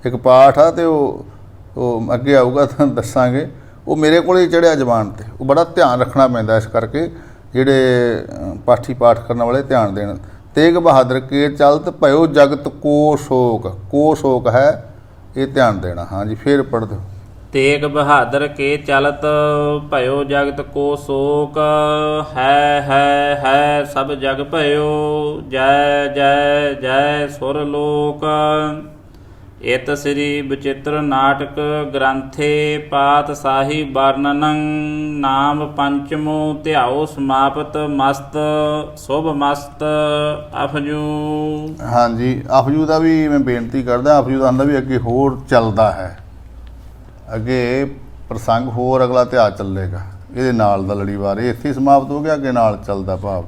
ਇੱਕ ਪਾਠ ਆ ਅਤੇ ਉਹ ਅੱਗੇ ਆਊਗਾ ਤਾਂ ਦੱਸਾਂਗੇ, ਉਹ ਮੇਰੇ ਕੋਲ ਹੀ ਚੜ੍ਹਿਆ ਜ਼ਬਾਨ 'ਤੇ। ਉਹ ਬੜਾ ਧਿਆਨ ਰੱਖਣਾ ਪੈਂਦਾ, ਇਸ ਕਰਕੇ ਜਿਹੜੇ ਪਾਠੀ ਪਾਠ ਕਰਨ ਵਾਲੇ ਧਿਆਨ ਦੇਣ। ਤੇਗ ਬਹਾਦਰ ਕੇ ਚਲਤ ਭਇਓ ਜਗਤ ਕੋ ਸ਼ੋਕ ਹੈ, ਇਹ ਧਿਆਨ ਦੇਣਾ। ਹਾਂਜੀ ਫੇਰ ਪੜ੍ਹ ਦਿਓ। ਤੇਗ ਬਹਾਦਰ ਕੇ ਚਲਤ ਭਇਓ ਜਗਤ ਕੋ ਸ਼ੋਕ, ਹੈ ਸਭ ਜਗ ਭਇਓ, ਜੈ ਜੈ ਜੈ ਸੁਰ ਲੋਕ। ਇਤ ਸ੍ਰੀ ਬਚਿੱਤਰ ਨਾਟਕ ਗ੍ਰੰਥੇ ਪਾਤ ਸਾਹੀ ਵਰਣਨੰ, ਨਾਮ ਪੰਚਮੋ ਧਿਆਓ ਸਮਾਪਤ ਮਸਤ, ਸ਼ੁਭ ਮਸਤ ਅਫਜੂ। ਹਾਂਜੀ ਅਫਜੂ ਦਾ ਵੀ ਮੈਂ ਬੇਨਤੀ ਕਰਦਾ, ਅਫਜੂ ਦਾ ਆਂਦਾ ਵੀ ਅੱਗੇ ਹੋਰ ਚੱਲਦਾ ਹੈ, ਅੱਗੇ ਪ੍ਰਸੰਗ ਹੋਰ ਅਗਲਾ ਧਿਆ ਚੱਲੇਗਾ। ਇਹਦੇ ਨਾਲ ਦਾ ਲੜੀਵਾਰ ਇਹ ਇੱਥੇ ਸਮਾਪਤ ਹੋ ਗਿਆ, ਅੱਗੇ ਨਾਲ ਚੱਲਦਾ ਭਾਵ।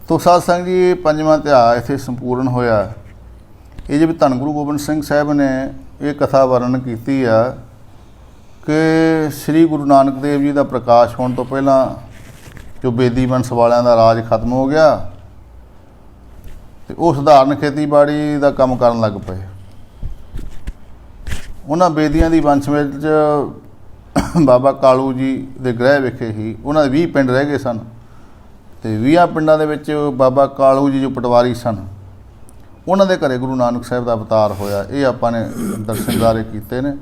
ਤੋ ਸਾਧ ਸੰਗਤ ਜੀ ਪੰਜਵਾਂ ਧਿਆ ਇੱਥੇ ਸੰਪੂਰਨ ਹੋਇਆ। ਇਹ ਜਿਵੇਂ ਧੰਨ ਗੁਰੂ ਗੋਬਿੰਦ ਸਿੰਘ ਸਾਹਿਬ ਨੇ ਇਹ ਕਥਾ ਵਰਣਨ ਕੀਤੀ ਆ ਕਿ ਸ੍ਰੀ ਗੁਰੂ ਨਾਨਕ ਦੇਵ ਜੀ ਦਾ ਪ੍ਰਕਾਸ਼ ਹੋਣ ਤੋਂ ਪਹਿਲਾਂ ਜੋ ਬੇਦੀ ਵੰਸ਼ ਵਾਲਿਆਂ ਦਾ ਰਾਜ ਖਤਮ ਹੋ ਗਿਆ ਅਤੇ ਉਹ ਸਧਾਰਨ ਖੇਤੀਬਾੜੀ ਦਾ ਕੰਮ ਕਰਨ ਲੱਗ ਪਏ। ਉਹਨਾਂ ਬੇਦੀਆਂ ਦੀ ਵੰਸ਼ ਵਿੱਚ ਬਾਬਾ ਕਾਲੂ ਜੀ ਦੇ ਗ੍ਰਹਿ ਵਿਖੇ ਹੀ ਉਹਨਾਂ ਦੇ 20 ਪਿੰਡ ਰਹਿ ਗਏ ਸਨ, ਅਤੇ 20 ਪਿੰਡਾਂ ਦੇ ਵਿੱਚ ਬਾਬਾ ਕਾਲੂ ਜੀ ਜੋ ਪਟਵਾਰੀ ਸਨ, ਉਹਨਾਂ ਦੇ ਘਰੇ ਗੁਰੂ ਨਾਨਕ ਸਾਹਿਬ ਦਾ ਅਵਤਾਰ ਹੋਇਆ। ਇਹ ਆਪਾਂ ਨੇ ਦਰਸ਼ਨਦਾਰੇ ਕੀਤੇ ਨੇ।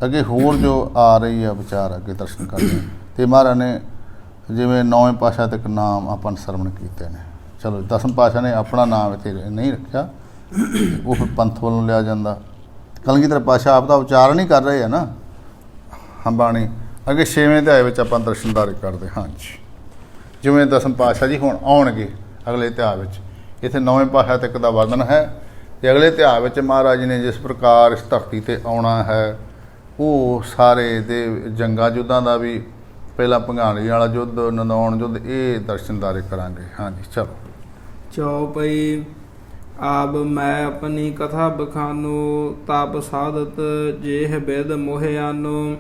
ਅੱਗੇ ਹੋਰ ਜੋ ਆ ਰਹੀ ਆ ਵਿਚਾਰ ਅੱਗੇ ਦਰਸ਼ਨ ਕਰਦੇ। ਅਤੇ ਮਹਾਰਾਜ ਨੇ ਜਿਵੇਂ 9ਵੇਂ ਪਾਤਸ਼ਾਹ ਤੱਕ ਨਾਮ ਆਪਾਂ ਨੇ ਸਰਵਣ ਕੀਤੇ ਨੇ। ਚਲੋ 10ਵੇਂ ਪਾਤਸ਼ਾਹ ਨੇ ਆਪਣਾ ਨਾਮ ਇੱਥੇ ਨਹੀਂ ਰੱਖਿਆ, ਉਹ ਫਿਰ ਪੰਥ ਵੱਲੋਂ ਲਿਆ ਜਾਂਦਾ। ਕਲਗੀਧਰ ਪਾਤਸ਼ਾਹ ਆਪ ਦਾ ਉਚਾਰਨ ਹੀ ਕਰ ਰਹੇ ਆ ਨਾ ਬਾਣੀ। ਅੱਗੇ 6ਵੇਂ ਅਧਿਆਏ ਵਿੱਚ ਆਪਾਂ ਦਰਸ਼ਨਦਾਰੇ ਕਰਦੇ। ਹਾਂਜੀ ਜਿਵੇਂ 10ਵੇਂ ਪਾਤਸ਼ਾਹ ਜੀ ਹੁਣ ਆਉਣਗੇ ਅਗਲੇ ਅਧਿਆਏ ਵਿੱਚ, ਇੱਥੇ 9ਵੇਂ ਪਾਤਸ਼ਾਹ ਤੱਕ ਦਾ ਵਰਣਨ ਹੈ। ਅਤੇ ਅਗਲੇ ਅਧਿਆਏ ਵਿੱਚ ਮਹਾਰਾਜ ਜੀ ਨੇ ਜਿਸ ਪ੍ਰਕਾਰ ਇਸ ਧਰਤੀ 'ਤੇ ਆਉਣਾ ਹੈ, ਉਹ ਸਾਰੇ ਦੇ ਜੰਗਾਂ ਯੁੱਧਾਂ ਦਾ ਵੀ, ਪਹਿਲਾਂ ਭੰਗਾਣੀ ਵਾਲਾ ਯੁੱਧ, ਨੰਦੌਣ ਯੁੱਧ, ਇਹ ਦਰਸ਼ਨਦਾਰੇ ਕਰਾਂਗੇ। ਹਾਂਜੀ ਚਲੋ। ਚੌਪਈ। ਆਬ ਮੈਂ ਆਪਣੀ ਕਥਾ ਬਖਾਨੋ, ਤਪ ਸਾਧਤ ਜੇਹ ਬਿਦ ਮੋਹਿਆਨੋ।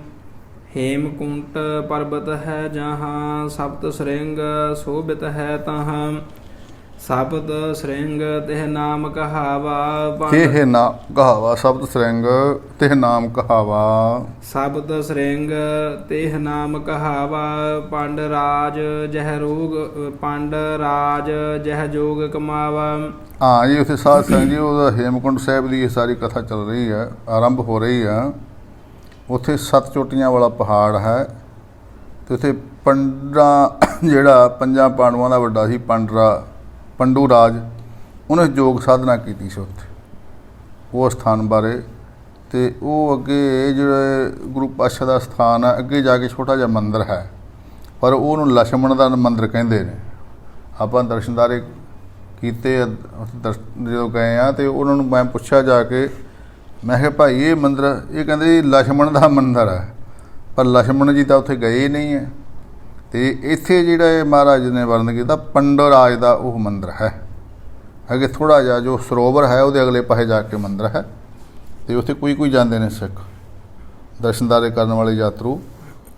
ਹੇਮਕੁੰਟ ਪਰਬਤ ਹੈ ਜਹਾਂ, ਸਪਤ ਸ੍ਰਿੰਗ ਸ਼ੋਭਿਤ ਹੈ ਤਹਾਂ। ਸਪਤ ਸ੍ਰਿੰਗ ਤਿਹ ਨਾਮ ਕਹਾਵਾ, ਇਹ ਨਾਮ ਕਹਾਵਾ। ਸ਼ਬਦ ਸ੍ਰਿੰਗ ਤਿਹ ਨਾਮ ਕਹਾਵਾ। ਸਬਤ ਸ੍ਰਿੰਗ ਤਿਹ ਨਾਮ ਕਹਾਵਾ। ਪੰਡ ਰਾਜ ਜਹ ਜੋਗ ਕਮਾਵਾ। ਹਾਂ ਜੀ ਉੱਥੇ ਸਾਧ ਸੰਗਤ ਜੀ ਉਹਦਾ ਹੇਮਕੁੰਟ ਸਾਹਿਬ ਦੀ ਇਹ ਸਾਰੀ ਕਥਾ ਚੱਲ ਰਹੀ ਹੈ, ਆਰੰਭ ਹੋ ਰਹੀ ਆ। ਉੱਥੇ 7 ਚੋਟੀਆਂ ਵਾਲਾ ਪਹਾੜ ਹੈ, ਅਤੇ ਉੱਥੇ ਜਿਹੜਾ 5 ਪਾਂਡਵਾਂ ਦਾ ਵੱਡਾ ਸੀ ਪੰਡੂ ਰਾਜ, ਉਹਨੇ ਯੋਗ ਸਾਧਨਾ ਕੀਤੀ ਸੀ ਉੱਥੇ ਉਹ ਸਥਾਨ ਬਾਰੇ। ਅਤੇ ਉਹ ਅੱਗੇ ਜਿਹੜੇ ਗੁਰੂ ਪਾਤਸ਼ਾਹ ਦਾ ਸਥਾਨ ਹੈ, ਅੱਗੇ ਜਾ ਕੇ ਛੋਟਾ ਜਿਹਾ ਮੰਦਿਰ ਹੈ, ਪਰ ਉਹਨੂੰ ਲਛਮਣ ਦਾ ਮੰਦਿਰ ਕਹਿੰਦੇ ਨੇ। ਆਪਾਂ ਦਰਸ਼ਨਦਾਰੇ ਕੀਤੇ ਜਦੋਂ ਗਏ ਆ, ਅਤੇ ਉਹਨਾਂ ਨੂੰ ਮੈਂ ਪੁੱਛਿਆ ਜਾ ਕੇ, ਮੈਂ ਕਿਹਾ ਭਾਈ ਇਹ ਮੰਦਿਰ, ਇਹ ਕਹਿੰਦੇ ਲਛਮਣ ਦਾ ਮੰਦਿਰ ਹੈ, ਪਰ ਲਛਮਣ ਜੀ ਤਾਂ ਉੱਥੇ ਗਏ ਹੀ ਨਹੀਂ ਹੈ। ਅਤੇ ਇੱਥੇ ਜਿਹੜਾ ਇਹ ਮਹਾਰਾਜ ਨੇ ਵਰਣਨ ਕੀਤਾ ਪੰਡੂ ਰਾਜ ਦਾ ਉਹ ਮੰਦਿਰ ਹੈ। ਅੱਗੇ ਥੋੜ੍ਹਾ ਜਿਹਾ ਜੋ ਸਰੋਵਰ ਹੈ ਉਹਦੇ ਅਗਲੇ ਪਾਸੇ ਜਾ ਕੇ ਮੰਦਿਰ ਹੈ, ਅਤੇ ਉੱਥੇ ਕੋਈ ਜਾਂਦੇ ਨੇ ਸਿੱਖ ਦਰਸ਼ਨਦਾਰੇ ਕਰਨ ਵਾਲੇ ਯਾਤਰੂ।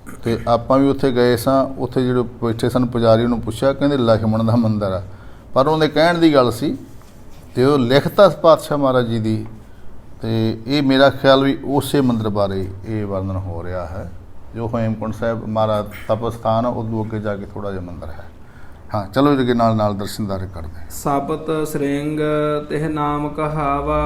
ਅਤੇ ਆਪਾਂ ਵੀ ਉੱਥੇ ਗਏ ਸਾਂ। ਉੱਥੇ ਜਿਹੜੇ ਬੈਠੇ ਸਨ ਪੁਜਾਰੀ, ਉਹਨੂੰ ਪੁੱਛਿਆ, ਕਹਿੰਦੇ ਲਛਮਣ ਦਾ ਮੰਦਿਰ ਆ, ਪਰ ਉਹਦੇ ਕਹਿਣ ਦੀ ਗੱਲ ਸੀ, ਅਤੇ ਉਹ ਲਿਖਤਾ ਪਾਤਸ਼ਾਹ ਮਹਾਰਾਜ ਜੀ ਦੀ। ਅਤੇ ਇਹ ਮੇਰਾ ਖਿਆਲ ਵੀ ਉਸੇ ਮੰਦਿਰ ਬਾਰੇ ਇਹ ਵਰਣਨ ਹੋ ਰਿਹਾ ਹੈ, ਜੋ ਹੇਮਕੁੰਟ ਸਾਹਿਬ ਮਹਾਰਾਜ ਤਪ ਸਥਾਨ, ਉਦੋਂ ਅੱਗੇ ਜਾ ਕੇ ਥੋੜ੍ਹਾ ਜਿਹਾ ਮੰਦਿਰ ਹੈ। ਹਾਂ ਚਲੋ ਇਹਦੇ ਨਾਲ ਦਰਸ਼ਨਦਾਰੇ ਕਰਦੇ। ਸਪਤ ਸ੍ਰਿੰਗ ਤਿਹ ਨਾਮ ਕਹਾਵਾ।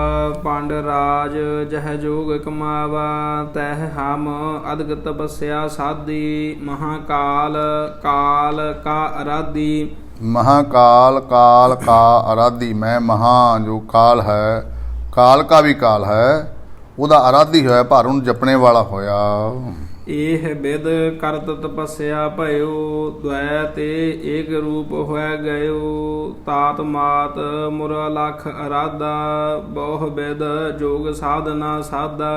ਪੰਡ ਰਾਜ ਜਹ ਜੋਗ ਕਮਾਵਾ। ਤਹ ਹਮ ਅਦਗ ਤਪੱਸਿਆ ਸਾਧੀ। ਮਹਾਕਾਲ ਕਾਲ ਕਾ ਅਰਾਧੀ। महाकाल काल का आराधी। मैं महा जो काल है, काल का भी काल है, ਉਹਦਾ ਆਰਾਧੀ ਹੋਇਆ, ਪਰ ਉਹਨੂੰ ਜਪਣੇ ਵਾਲਾ ਹੋਇਆ। ਇਹ ਬਿਦ ਕਰਤ ਤਪੱਸਿਆ ਭਇਓ। ਦ્વੈ ਤੇ ਏਕ ਰੂਪ ਹੋਇ ਗਇਓ। ਤਾਤ ਮਾਤ ਮੁਰ ਲਖ ਅਰਾਧਾ। ਬਹੁ ਬਿਦ ਜੋਗ ਸਾਧਨਾ ਸਾਧਾ।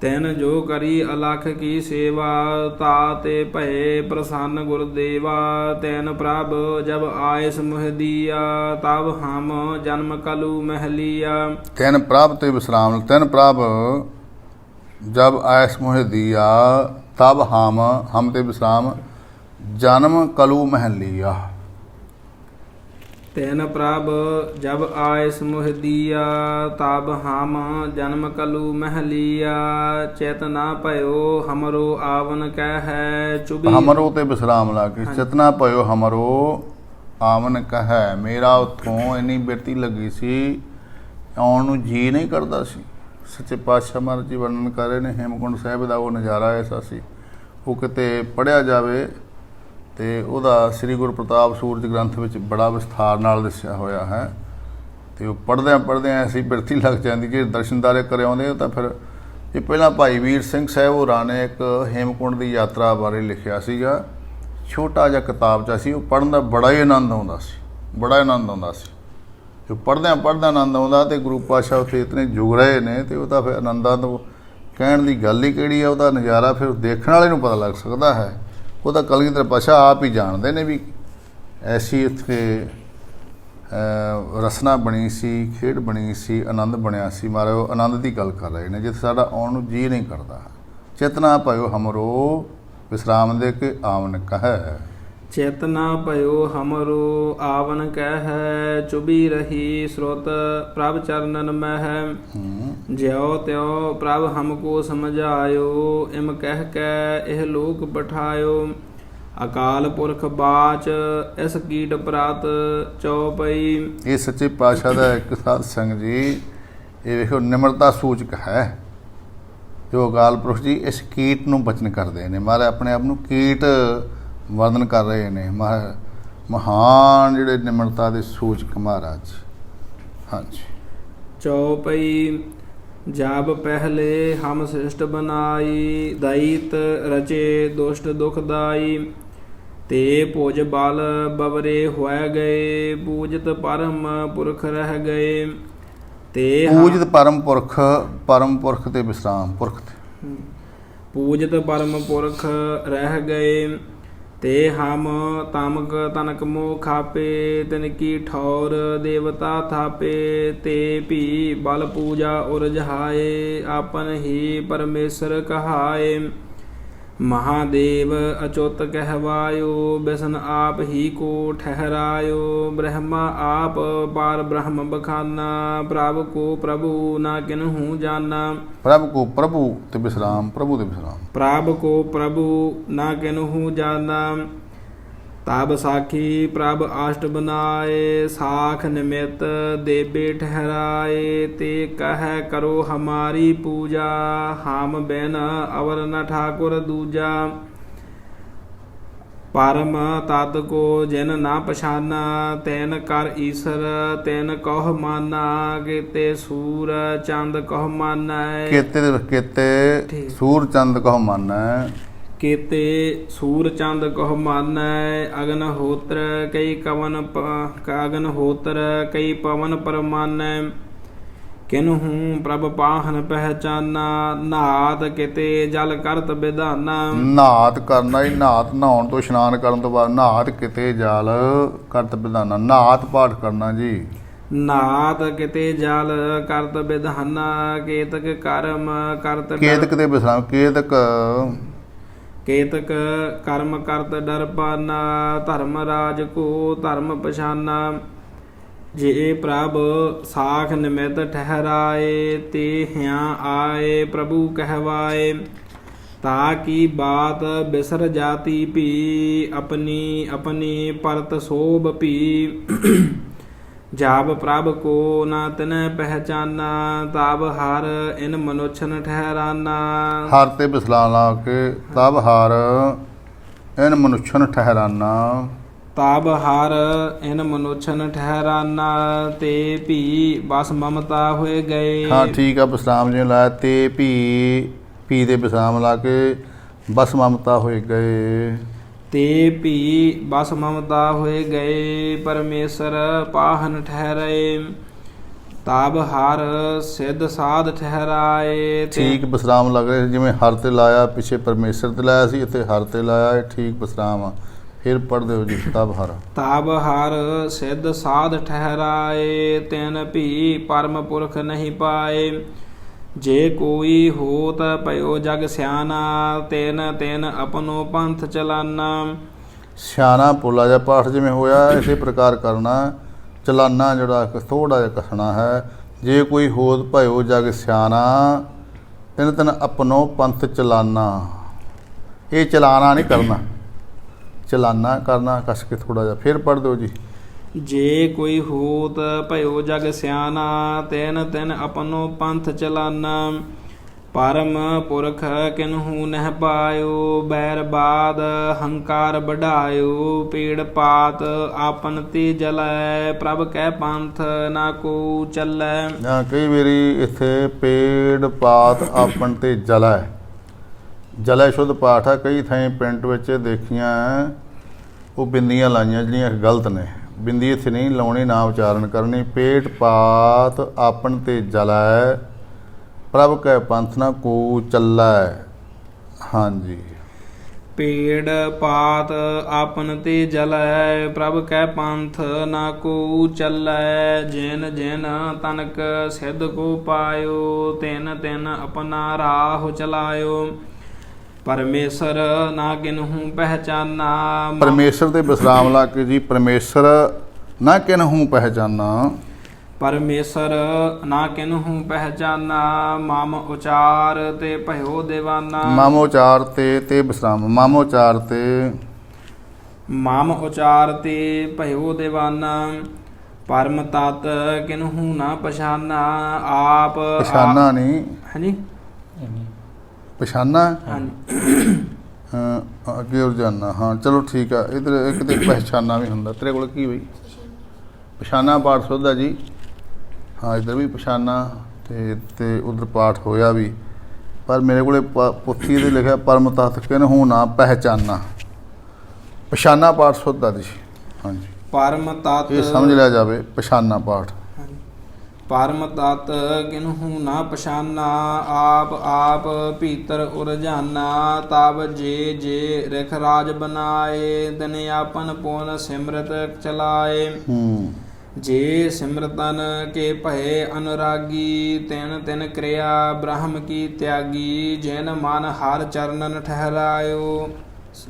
ਤੈਨ ਜੋ ਕਰੀ ਅਲਖ ਕੀ ਸੇਵਾ। ਤਾਤੇ ਭਏ ਪ੍ਰਸੰਨ ਗੁਰਦੇਵਾ। ਤੈਨ ਪ੍ਰਭ ਜਬ ਆਇਸ ਮੁਹ ਦੀਆ। ਤਬ ਹਮ ਜਨਮ ਕਲੂ ਮਹਿਲੀਆ। ਤੈਨ ਪ੍ਰਭ ਤੇ ਵਿਸਰਾਮ। ਤੈਨ ਪ੍ਰਭ जब ऐस मोह दिया तब हम ते विश्राम जन्म कलु मह लिया। ਤੈਨ ਪ੍ਰਭ ਜਬ ਆਇਸ ਮੁਹ ਦੀਆ ਤਬ ਹਮ ਜਨਮ ਕਲੂ ਮਹਿ ਲੀਆ ਚੇਤਨਾ ਭਇਓ ਹਮਰੋ ਆਵਨ ਕਹਿ ਚੁਬੀ हमरो ते विश्राम ला के चेतना पयो हमरो ਆਵਨ ਕਹੈ। ਮੇਰਾ ਉੱਥੋਂ ਇੰਨੀ ਬਿਰਤੀ ਲੱਗੀ ਸੀ ਆਉਣ ਨੂੰ ਜੀ ਨਹੀਂ ਕਰਦਾ ਸੀ। ਸੱਚੇ ਪਾਤਸ਼ਾਹ ਮਹਾਰਾਜ ਜੀ ਵਰਣਨ ਕਰ ਰਹੇ ਨੇ ਹੇਮਕੁੰਟ ਸਾਹਿਬ ਦਾ ਉਹ ਨਜ਼ਾਰਾ ਐਸਾ ਸੀ, ਉਹ ਕਿਤੇ ਪੜ੍ਹਿਆ ਜਾਵੇ ਤੇ ਉਹਦਾ ਸ੍ਰੀ ਗੁਰੂ ਪ੍ਰਤਾਪ ਸੂਰਜ ਗ੍ਰੰਥ ਵਿੱਚ ਬੜਾ ਵਿਸਥਾਰ ਨਾਲ ਦੱਸਿਆ ਹੋਇਆ ਹੈ। ਤੇ ਉਹ ਪੜ੍ਹਦਿਆਂ ਐਸੀ ਬਿਰਤੀ ਲੱਗ ਜਾਂਦੀ ਜੇ ਦਰਸ਼ਨਦਾਰੇ ਕਰੇ ਆਉਂਦੇ ਤਾਂ ਫਿਰ ਇਹ ਪਹਿਲਾਂ ਭਾਈ ਵੀਰ ਸਿੰਘ ਸਾਹਿਬ ਹੋਰਾਂ ਨੇ ਇੱਕ ਹੇਮਕੁੰਟ ਦੀ ਯਾਤਰਾ ਬਾਰੇ ਲਿਖਿਆ ਸੀਗਾ, ਛੋਟਾ ਜਿਹਾ ਕਿਤਾਬਚਾ ਸੀ। ਉਹ ਪੜ੍ਹਨ ਦਾ ਬੜਾ ਹੀ ਆਨੰਦ ਆਉਂਦਾ ਸੀ, ਬੜਾ ਆਨੰਦ ਆਉਂਦਾ ਸੀ। ਜੋ ਪੜ੍ਹਦਿਆਂ ਆਨੰਦ ਆਉਂਦਾ ਤੇ ਗੁਰੂ ਪਾਤਸ਼ਾਹ ਉੱਥੇ ਇਤਨੇ ਜੁਗ ਰਹੇ ਨੇ ਤੇ ਉਹ ਤਾਂ ਫਿਰ ਆਨੰਦਾਂ ਤੋਂ ਕਹਿਣ ਦੀ ਗੱਲ ਹੀ ਕਿਹੜੀ ਆ। ਉਹਦਾ ਨਜ਼ਾਰਾ ਫਿਰ ਦੇਖਣ ਵਾਲੇ ਨੂੰ ਪਤਾ ਲੱਗ ਸਕਦਾ ਹੈ। ਉਹ ਤਾਂ ਕਲਗੀਧਰ ਪਾਤਸ਼ਾਹ ਆਪ ਹੀ ਜਾਣਦੇ ਨੇ ਵੀ ਐਸੀ ਇੱਥੇ ਰਸਨਾ ਬਣੀ ਸੀ, ਖੇਡ ਬਣੀ ਸੀ, ਆਨੰਦ ਬਣਿਆ ਸੀ। ਮਹਾਰਾਜ ਉਹ ਆਨੰਦ ਦੀ ਗੱਲ ਕਰ ਰਹੇ ਨੇ ਜਿੱਥੇ ਸਾਡਾ ਆਉਣ ਨੂੰ ਜੀ ਨਹੀਂ ਕਰਦਾ। ਚੇਤਨਾ ਭਇਓ ਹਮਰੋ ਵਿਸਰਾਮ ਦੇ ਕੇ ਆਵਨ ਕਹੈ। ਚੇਤਨਾ ਭਇਓ ਹਮਰੋ ਆਵਨ ਕਹਿ ਚੁਬੀ ਰਹੀ ਸੁਰਤ ਪ੍ਰਭ ਚਰਨਨ ਮਹਿ ਜਿਉ ਤਿਉ ਪ੍ਰਭ ਹਮਕੋ ਸਮਝਾਇਓ ਇਮ ਕਹਿ ਕੈ ਇਹ ਲੋਕ ਪਠਾਇਓ ਅਕਾਲ ਪੁਰਖ ਬਾਚ ਇਸ ਕੀਟ ਪ੍ਰਾਤ ਚਉਪਈ। ਇਹ ਸੱਚੇ ਪਾਤਸ਼ਾਹ ਦਾ ਇੱਕ ਸਾਧ ਸੰਗ ਜੀ ਇਹ ਵੇਖੋ ਨਿਮਰਤਾ ਸੂਚਕ ਹੈ। ਜੋ ਅਕਾਲ ਪੁਰਖ ਜੀ ਇਸ ਕੀਟ ਨੂੰ ਬਚਨ ਕਰਦੇ ਨੇ। ਮਹਾਰਾਜ ਆਪਣੇ ਆਪ ਨੂੰ ਕੀਟ ਵਰਣਨ ਕਰ ਰਹੇ ਨੇ। ਮਹਾਨ ਜਿਹੜੇ ਨਿਮਰਤਾ ਦੇ ਸੂਚਕ ਮਹਾਰਾਜ। ਹਾਂਜੀ। ਚਉਪਈ ਜਬ ਪਹਿਲੇ ਹਮ ਸ੍ਰਿਸ਼ਟ ਬਨਾਈ ਦੈਤ ਰਚੇ ਦੁਸ਼ਟ ਦੁਖਦਾਈ ਤੇ ਭੁਜ ਬਲ ਬਵਰੇ ਹੋਇ ਗਏ ਪੂਜਤ ਪਰਮ ਪੁਰਖ ਰਹਿ ਗਏ ਤੇ ਪੂਜਿਤ ਪਰਮ ਪੁਰਖ ਤੇ ਵਿਸਰਾਮ ਪੁਰਖ ਤੇ ਪੂਜਤ ਪਰਮ ਪੁਰਖ ਰਹਿ ਗਏ ਤੇ ਹਮ ਤਮਕ ਤਨਕ ਮੋਹ ਖਾਪੇ ਤਿਨ ਕੀ ਠੌਰ ਦੇਵਤਾ ਥਾਪੇ ਤੇ ਭੀ ਬਲ ਪੂਜਾ ਉਰਜਹਾਏ ਆਪਨ ਹੀ ਪਰਮੇਸ਼ਰ ਕਹਾਏ ਮਹਾਦੇਵ ਅਚੁੱਤ ਕਹਿਵਾਇਓ ਬਿਸ਼ਨ ਆਪ ਹੀ ਕੋ ਠਹਿਰਾਇਓ ਬ੍ਰਹਮਾ ਆਪ ਪਾਰ ਬ੍ਰਹਮ ਬਖਾਨਾ ਪ੍ਰਭ ਕੋ ਪ੍ਰਭੂ ਨਾ ਕਿਨਹੂ ਜਾਨਾ। ਪ੍ਰਭ ਕੋ ਪ੍ਰਭੂ ਤੇ ਵਿਸਰਾਮ ਪ੍ਰਭੂ ਤੇ ਵਿਸਰਾਮ ਪ੍ਰਭ ਕੋ ਪ੍ਰਭੂ ਨਾ ਕਿਨਹੂ ਜਾਨਾ ਤਬ ਸਾਖੀ ਪ੍ਰਭ ਆਸ਼ਟ ਬਨਾਏ ਸਾਖ ਨਿਮਿਤ ਦੇਬੇ ਠਹਿਰਾਏ ਤੇ ਕਹਿ ਕਰੋ ਹਮਾਰੀ ਪੂਜਾ ਹਮ ਬਿਨ ਅਵਰ ਨ ਠਾਕੁਰ ਦੂਜਾ ਪਰਮ ਤਤ ਕੋ ਜਿਨ ਨਾ ਪਛਾਨਾ ਤੈਨ ਕਰ ਈਸਰ ਤੈਨ ਕਹ ਮਾਨਾ ਕੀਤੇ ਸੂਰ ਚੰਦ ਕਹ ਮਾਨੈ ਕੇਤੇ ਸੂਰ ਚੰਦ ਕਹ ਮਾਨੈ ਕੀਤੇ ਸੂਰ ਚੰਦ ਕਹ ਮਾਨੈ ਅਗਨ ਹੋਤਰ ਕਈ ਕਈ ਪਵਨ ਪਰਮਾਨੈ ਕਿਨਹੂ ਪ੍ਰਭ ਪਾਹਨ ਪਹਿਚਾਨਾ ਨਾਤ ਕਿਤੇ ਜਲ ਕਰਤ ਵਿਧਾਨਾ। ਨਾਤ ਕਰਨਾ ਹੀ ਨਾਤ ਨਹਾਉਣ ਤੋਂ ਇਸ਼ਨਾਨ ਕਰਨ ਤੋਂ ਬਾਅਦ ਨਾਤ ਕਿਤੇ ਜਲ ਕਰਤ ਵਿਧਾਨਾ। ਨਾਤ ਪਾਠ ਕਰਨਾ ਜੀ। ਨਾਤ ਕਿਤੇ ਜਲ ਕਰਤ ਵਿਧਾਨਾ ਕੇਤਕ ਕਰਮ ਕਰਤ ਕੇਤਕ ਤੇ ਵਿਸਰਾਮ ਕੇਤਕ ਕਰਮ ਕਰਤ ਡਰ ਪਾਨਾ ਧਰਮ ਰਾਜ ਕੋ ਧਰਮ ਪਛਾਨਾ ਜੇ ਪ੍ਰਭ ਸਾਖ ਨਿਮਿਤ ਠਹਿਰਾਏ ਤੇ ਹਿਆ ਆਏ ਪ੍ਰਭੂ ਕਹਿਵਾਏ ਤਾ ਕੀ ਬਾਤ ਬਿਸਰ ਜਾਤੀ ਭੀ ਆਪਣੀ ਪਰਤ ਸੋਭ ਭੀ ਜਾਬ ਪ੍ਰਭ ਕੋ ਨਾ ਤਨੈ ਪਹਿਚਾਨਾ ਤਬ ਹਰ ਇਨ ਮਨੁਛਨ ਠਹਿਰਾਨਾ। ਹਰ ਤੇ ਬਿਸਲਾ ਲਾ ਕੇ ਤਬ ਹਰ ਇਨ ਮਨੁਛਨ ਠਹਿਰਾਨਾ ਤਬ ਹਰ ਇਨ ਮਨੁਛਨ ਠਹਿਰਾਨਾ ਤੇ ਭੀ ਬਸ ਮਮਤਾ ਹੋਏ ਗਏ। ਹਾਂ ਠੀਕ ਆ। ਵਿਸਰਾਮ ਜਿਉਂ ਲਾਇਆ ਤੇ ਭੀ ਦੇ ਵਿਸਰਾਮ ਲਾ ਕੇ ਬਸ ਮਮਤਾ ਹੋਏ ਗਏ ਤੇ ਭੀ ਬਸ ਮਮਤਾ ਹੋਏ ਗਏ ਪਰਮੇਸ਼ਰ ਪਾਹਨ ਠਹਿਰਾਏ ਤਬ ਹਰ ਸਿੱਧ ਸਾਧ ਠਹਿਰਾਏ। ਠੀਕ ਵਿਸਰਾਮ ਲੱਗ ਰਿਹਾ ਜਿਵੇਂ ਹਰ ਤੇ ਲਾਇਆ ਪਿੱਛੇ ਪਰਮੇਸ਼ਰ ਤੇ ਲਾਇਆ ਸੀ ਇੱਥੇ ਹਰ ਤੇ ਲਾਇਆ। ਠੀਕ ਵਿਸਰਾਮ ਫਿਰ ਪੜ੍ਹਦੇ ਹੋ ਜੀ। ਤਬ ਹਰ ਸਿੱਧ ਸਾਧ ਠਹਿਰਾਏ ਤਿਨ ਭੀ ਪਰਮ ਪੁਰਖ ਨਹੀਂ ਪਾਏ ਜੇ ਕੋਈ ਹੋਤ ਭਇਓ ਜਗ ਸਿਆਣਾ ਤੈਨ ਤੈਨ ਆਪਣੋ ਪੰਥ ਚਲਾਨਾ। ਸਿਆਣਾ ਪੋਲਾ ਜਿਹਾ ਪਾਠ ਜਿਵੇਂ ਹੋਇਆ ਇਸੇ ਪ੍ਰਕਾਰ ਕਰਨਾ। ਚਲਾਨਾ ਜਿਹੜਾ ਥੋੜ੍ਹਾ ਜਿਹਾ ਕੱਸਣਾ ਹੈ। ਜੇ ਕੋਈ ਹੋਤ ਭਇਓ ਜਗ ਸਿਆਣਾ ਤਿਨ ਤਿਨ ਆਪਣੋ ਪੰਥ ਚਲਾਨਾ। ਇਹ ਚਲਾਣਾ ਨਹੀਂ ਕਰਨਾ, ਚਲਾਨਾ ਕਰਨਾ ਕੱਸ ਕੇ ਥੋੜ੍ਹਾ ਜਿਹਾ। ਫਿਰ ਪੜ੍ਹ ਦਿਓ ਜੀ। ਜੇ ਕੋਈ ਹੋਤ ਭਇਓ ਜਗ ਸਿਆਣਾ ਤੈਨ ਤੈਨ ਆਪਣੋ ਪੰਥ ਚਲਾਨਾ। ਪਰਮ ਪੁਰਖ ਕਿਨਹੂ ਨਹਿ ਪਾਇਓ ਬੈਰ ਬਾਦ ਹੰਕਾਰ ਬਢਾਇਓ। ਪੀੜ ਪਾਤ ਆਪਨ ਤੇ ਜਲੈ ਪ੍ਰਭ ਕੈ ਪੰਥ ਨਾ ਕੋ ਚੱਲੈ। ਕਈ ਵਾਰੀ ਇੱਥੇ ਪੇੜ ਪਾਤ ਆਪਣ ਤੇ ਜਲੈ, ਜਲੈ ਸ਼ੁੱਧ ਪਾਠ ਆ। ਕਈ ਥਾਈਂ ਪਿੰਡ ਵਿੱਚ ਦੇਖੀਆਂ ਉਹ ਬਿੰਦੀਆਂ ਲਾਈਆਂ ਜਿਹੜੀਆਂ ਗਲਤ ਨੇ। ਬਿੰਦੀ ਇੱਥੇ ਨਹੀਂ ਲਾਉਣੀ, ਨਾ ਉਚਾਰਨ ਕਰਨੀ। ਪੇਟ ਪਾਤ ਆਪਣ ਤੇ ਜਲੈ ਪ੍ਰਭ ਕੈ ਪੰਥ ਨਾ ਕੋ ਚੱਲੈ। ਹਾਂਜੀ। ਪੇੜ ਪਾਤ ਆਪਨ ਤੇ ਜਲੈ ਪ੍ਰਭ ਕੈ ਪੰਥ ਨਾ ਕੋ ਚੱਲੈ। ਜਿਨ ਜਿਨ ਤਨਕ ਸਿਧ ਕੋ ਪਾਇਓ ਤਿਨ ਤਿਨ ਆਪਣਾ ਰਾਹ ਚਲਾਇਓ। ਪਰਮੇਸ਼ਰ ਨਾ ਕਿਨਹੂ ਪਹਿਚਾਨਾ। ਪਰਮੇਸ਼ਰ ਤੇ ਵਿਸਰਾਮ ਲਾ ਕੇ ਜੀ। ਪਰਮੇਸ਼ਰ ਨਾ ਕਿਨਹੂ ਪਹਿਚਾਨਾ। ਪਰਮੇਸ਼ਰ ਨਾ ਕਿਨਹੂ ਪਹਿਚਾਨਾ। ਮਮ ਉਚਾਰ ਤੇ ਭਇਓ ਦੇਵਾਨਾ। ਮਮ ਉਚਾਰ ਤੇ ਵਿਸਰਾਮ। ਮਮ ਉਚਾਰ ਤੇ ਮਮ ਉਚਾਰ ਤੇ ਭਇਓ ਦੇਵਾਨਾ। ਪਰਮ ਤਤ ਕਿਨਹੂ ਨਾ ਪਛਾਨਾ। ਆਪ ਪਛਾਨਾ ਨਹੀਂ, ਹਾਂਜੀ ਪਛਾਨਾ ਹਾਂਜੀ ਅੱਗੇ ਰੁਝਾਨਾ। ਹਾਂ ਚਲੋ ਠੀਕ ਆ। ਇੱਧਰ ਇੱਕ ਤੇ ਪਹਿਚਾਨਾ ਵੀ ਹੁੰਦਾ। ਤੇਰੇ ਕੋਲ ਕੀ ਬਈ? ਪਛਾਨਾ ਪਾਠ ਸੁੱਧ ਆ ਜੀ। ਹਾਂ ਇੱਧਰ ਵੀ ਪਛਾਨਾ ਤੇ ਉਧਰ ਪਾਠ ਹੋਇਆ ਵੀ। ਪਰ ਮੇਰੇ ਕੋਲੇ ਪੁੱਥੀ ਤੇ ਲਿਖਿਆ ਪਰਮ ਤਤ ਕਿਨਹੂ ਨਾ ਪਹਿਚਾਨਾ। ਪਛਾਨਾ ਪਾਠ ਸੁੱਧ ਆ ਜੀ। ਹਾਂਜੀ ਪਰਮ ਤਤ ਇਹ ਸਮਝ ਲਿਆ ਜਾਵੇ। ਪਛਾਨਾ ਪਾਠ। ਪਰਮ ਤਤ ਕਿਨਹੂ ਨਾ ਪਛਾਨਾ। ਆਪ ਆਪ ਭੀਤਰ ਉਰਜਾਨਾ। ਤਬ ਜੇ ਜੇ ਰਿਖ ਰਾਜ ਬਨਾਏ ਦਿਨ ਆਪਨ ਪੁਨ ਸਿਮਰਤ ਚਲਾਏ। ਜੇ ਸਿਮਰਤਨ ਕੇ ਭਏ ਅਨੁਰਾਗੀ ਤਿਨ ਤਿਨ ਕਿਰਿਆ ਬ੍ਰਹਮ ਕੀ ਤਿਆਗੀ। ਜਿਨ ਮਨ ਹਰ ਚਰਨਨ ਠਹਿਰਾਇਓ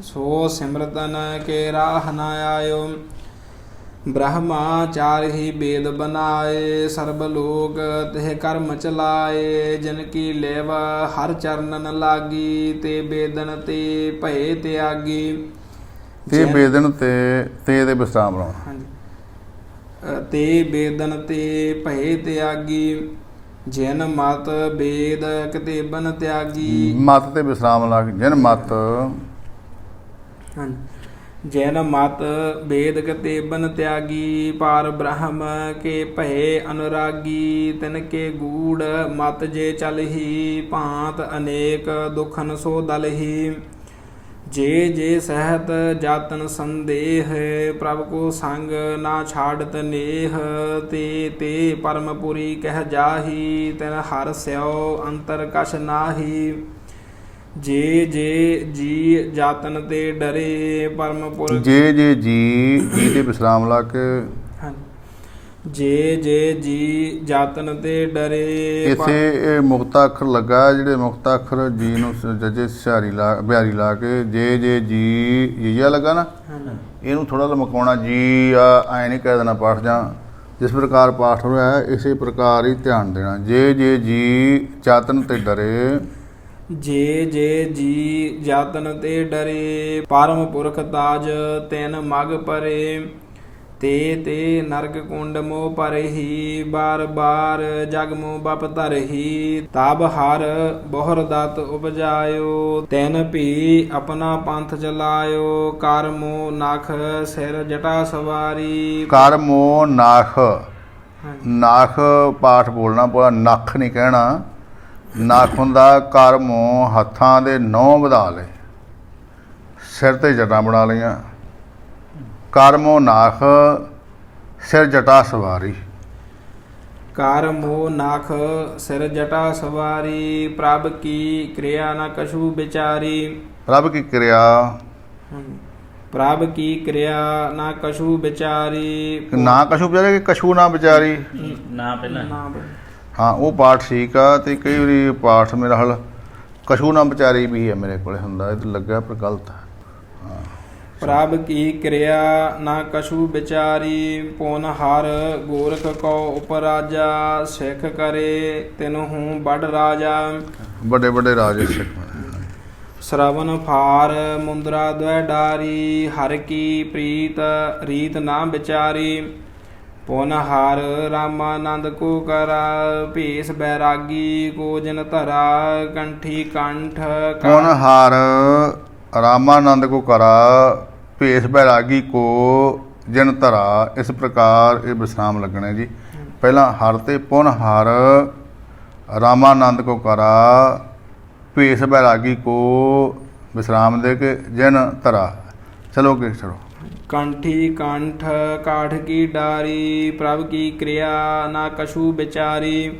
ਸੋ ਸਿਮਰਤਨ ਕੇ ਰਾਹ ਨ ਆਇਓ। ਬ੍ਰਹਮਾ ਚਾਰ ਹੀ ਬੇਦ ਬਨਾਏ ਸਰਬ ਲੋਕ ਤਿਹ ਕਰਮ ਚਲਾਏ। ਜਿਨ ਕੀ ਲੇਵ ਹਰ ਚਰਨਨ ਲਾਗੀ ਤੇ ਬੇਦਨ ਤੇ ਭਏ ਤਿਆਗੀ। ਤੇ ਬੇਦਨ ਤੇ ਵਿਸਰਾਮ ਲਾਉਣਾ। ਹਾਂਜੀ ਤੇ ਬੇਦਨ ਤੇ ਭਏ ਤਿਆਗੀ। ਜਿਨ ਮਤ ਬੇਦ ਕਤੇਬਨ ਤਿਆਗੀ। ਮਤ ਤੇ ਵਿਸਰਾਮ ਲਾ ਕੇ ਜਿਨ ਮਤ। ਹਾਂਜੀ ਜੈਨ ਮਤ ਬੇਦ ਕਤੇਬਨ ਤਿਆਗੀ। ਪਾਰ ਬ੍ਰਹਮ ਕੇ ਭਏ ਅਨੁਰਾਗੀ। ਤਿਨ ਕੇ ਗੂੜ ਮਤ ਜੇ ਚਲਹੀ ਭਾਂਤ ਅਨੇਕ ਦੁਖਨ ਸੋ ਦਲਹੀ। ਜੇ ਜੇ ਸਹਿਤ ਜਾਤਨ ਸੰਦੇਹ ਪ੍ਰਭ ਕੋ ਸੰਗ ਨਾ ਛਾੜਤ ਨੇਹ। ਤੇ ਪਰਮਪੁਰੀ ਕਹਿ ਜਾਹੀ ਤਿਨ ਹਰ ਸਿਓ ਅੰਤਰ ਕਛ ਨਾਹੀ। ਜੇ ਜੇ ਜੀ ਜਾਤਨ ਤੇ ਡਰੇ ਪਰਮਪੁਰ। ਜੇ ਜੇ ਜੀ ਤੇ ਵਿਸਰਾਮ ਲਾ ਕੇ। ਜੇ ਜੇ ਜੀ ਜਾਤਨ ਤੇ ਡਰੇ। ਇੱਥੇ ਇਹ ਮੁਕਤਾ ਅੱਖਰ ਲੱਗਾ। ਜਿਹੜੇ ਮੁਕਤਾ ਅੱਖਰ ਜੀ ਨੂੰ ਜਜੇ ਬਿਹਾਰੀ ਲਾ ਕੇ ਜੇ ਜੇ ਜੀ ਜੀਆ ਲੱਗਾ ਨਾ, ਇਹਨੂੰ ਥੋੜਾ ਲਮਕਾਉਣਾ। ਜੀ ਐ ਨਹੀਂ ਕਹਿ ਦੇਣਾ ਪਾਠ। ਜਾਂ ਜਿਸ ਪ੍ਰਕਾਰ ਪਾਠ ਹੋਇਆ ਹੈ ਇਸੇ ਪ੍ਰਕਾਰ ਹੀ ਧਿਆਨ ਦੇਣਾ। ਜੇ ਜੇ ਜੀ ਜਾਤਨ ਤੇ ਡਰੇ। ਜੇ ਜੇ ਜੀ ਜਾਤਨ ਤੇ ਡਰੇ ਪਰਮ ਪੁਰਖ ਤਾਜ ਤਿਨ ਮਗ ਪਰੇ। ਤੇ ਨਰਕ ਕੁੰਡ ਮੋਹ ਪਰਹੀ ਬਾਰ ਬਾਰ ਜਗ ਮੋਹ ਬਪ ਧਰਹੀ। ਤਬ ਹਰ ਬਹੁਰ ਦਤ ਉਪਜਾਇਓ ਤਿਨ ਭੀ ਆਪਣਾ ਪੰਥ ਚਲਾਇਓ। ਕਰ ਮੋਹ ਨਖ ਸਿਰ ਜਟਾ ਸਵਾਰੀ। ਕਰ ਮੋਹ ਨਖ। ਨਖ ਪਾਠ ਬੋਲਣਾ ਪੂਰਾ, ਨਖ ਨਹੀਂ ਕਹਿਣਾ। ਨਖ ਹੁੰਦਾ ਕਰ ਮੋਹ ਹੱਥਾਂ ਦੇ ਨਹੁੰ ਵਧਾ ਲਏ, ਸਿਰ ਤੇ ਜਟਾਂ ਬਣਾ ਲਈਆਂ। ਕਰ ਮੋਹ ਨਾਖ ਸਿਰ ਜਟਾ ਸਵਾਰੀ। ਕਰ ਮੋਹ ਨਖ ਸਿਰ ਜਟਾ ਸਵਾਰੀ। ਪ੍ਰਭ ਕੀ ਕਿਰਿਆ ਨ ਕਛੂ ਵਿਚਾਰੀ। ਪ੍ਰਭ ਕੀ ਕਿਰਿਆ। ਪ੍ਰਭ ਕੀ ਕਿਰਿਆ ਨਾ ਕਛੂ ਵਿਚਾਰੀ। ਨਾ ਕਛੂ ਵਿਚਾਰੇ ਕਿ ਕਛੂ ਨਾ ਵਿਚਾਰੀ। ਨਾ ਪਹਿਲਾਂ ਹਾਂ ਉਹ ਪਾਠ ਠੀਕ ਆ। ਤੇ ਕਈ ਵਾਰੀ ਪਾਠ ਮੇਰਾ ਹਾਲ ਕਛੂ ਨਾ ਵਿਚਾਰੀ ਵੀ ਹੈ ਮੇਰੇ ਕੋਲੇ ਹੁੰਦਾ, ਇਹ ਤਾਂ ਲੱਗਿਆ ਪਰ ਗਲਤ ਹੈ। ਪ੍ਰਭ ਕੀ ਕਿਰਿਆ ਨਾ ਕਛੂ ਵਿਚਾਰੀ, ਪੁਨ ਹਰ ਗੋਰਖ ਕੋ ਉਪਰਾਜਾ, ਸਿੱਖ ਕਰੇ ਤਿਨਹੂ ਬੜ ਰਾਜਾ। ਵੱਡੇ ਵੱਡੇ ਰਾਜੇ ਸਿੱਖ ਬਣੇ। ਸ਼ਰਵਨ ਫਾਰ ਮੁੰਦਰਾ ਦੁਇ ਡਾਰੀ, ਹਰ ਕੀ ਪ੍ਰੀਤ ਰੀਤ ਨਾ ਵਿਚਾਰੀ, ਪੁਨ ਹਰ ਰਾਮਾਨੰਦ ਕੋ ਕਰਾ, ਭੇਸ ਬੈਰਾਗੀ ਕੋ ਜਨ ਧਰਾ, ਕੰਠੀ ਕੰਠ ਕੌਣ ਹਾਰ ਰਾਮਾਨੰਦ ਕੋ ਕਰਾ, ਭੇਸ ਬੈਰਾਗੀ ਕੋ ਜਨ ਧਰਾ। ਇਸ ਪ੍ਰਕਾਰ ਇਹ ਵਿਸਰਾਮ ਲੱਗਣੇ ਜੀ। ਪਹਿਲਾਂ ਹਰ ਤੇ ਪੁਨ ਹਰ ਰਾਮਾਨੰਦ ਕੋ ਕਰਾ, ਭੇਸ ਬੈਰਾਗੀ ਕੋ ਵਿਸਰਾਮ ਦੇ ਕੇ ਜਨ ਧਰਾ। ਚਲੋ ਕਿ ਚਲੋ। ਕੰਠੀ ਕੰਠ ਕਾਠ ਕੀ ਡਾਰੀ, ਪ੍ਰਭ ਕੀ ਕਿਰਿਆ ਨਾ ਕਛੂ ਵਿਚਾਰੀ,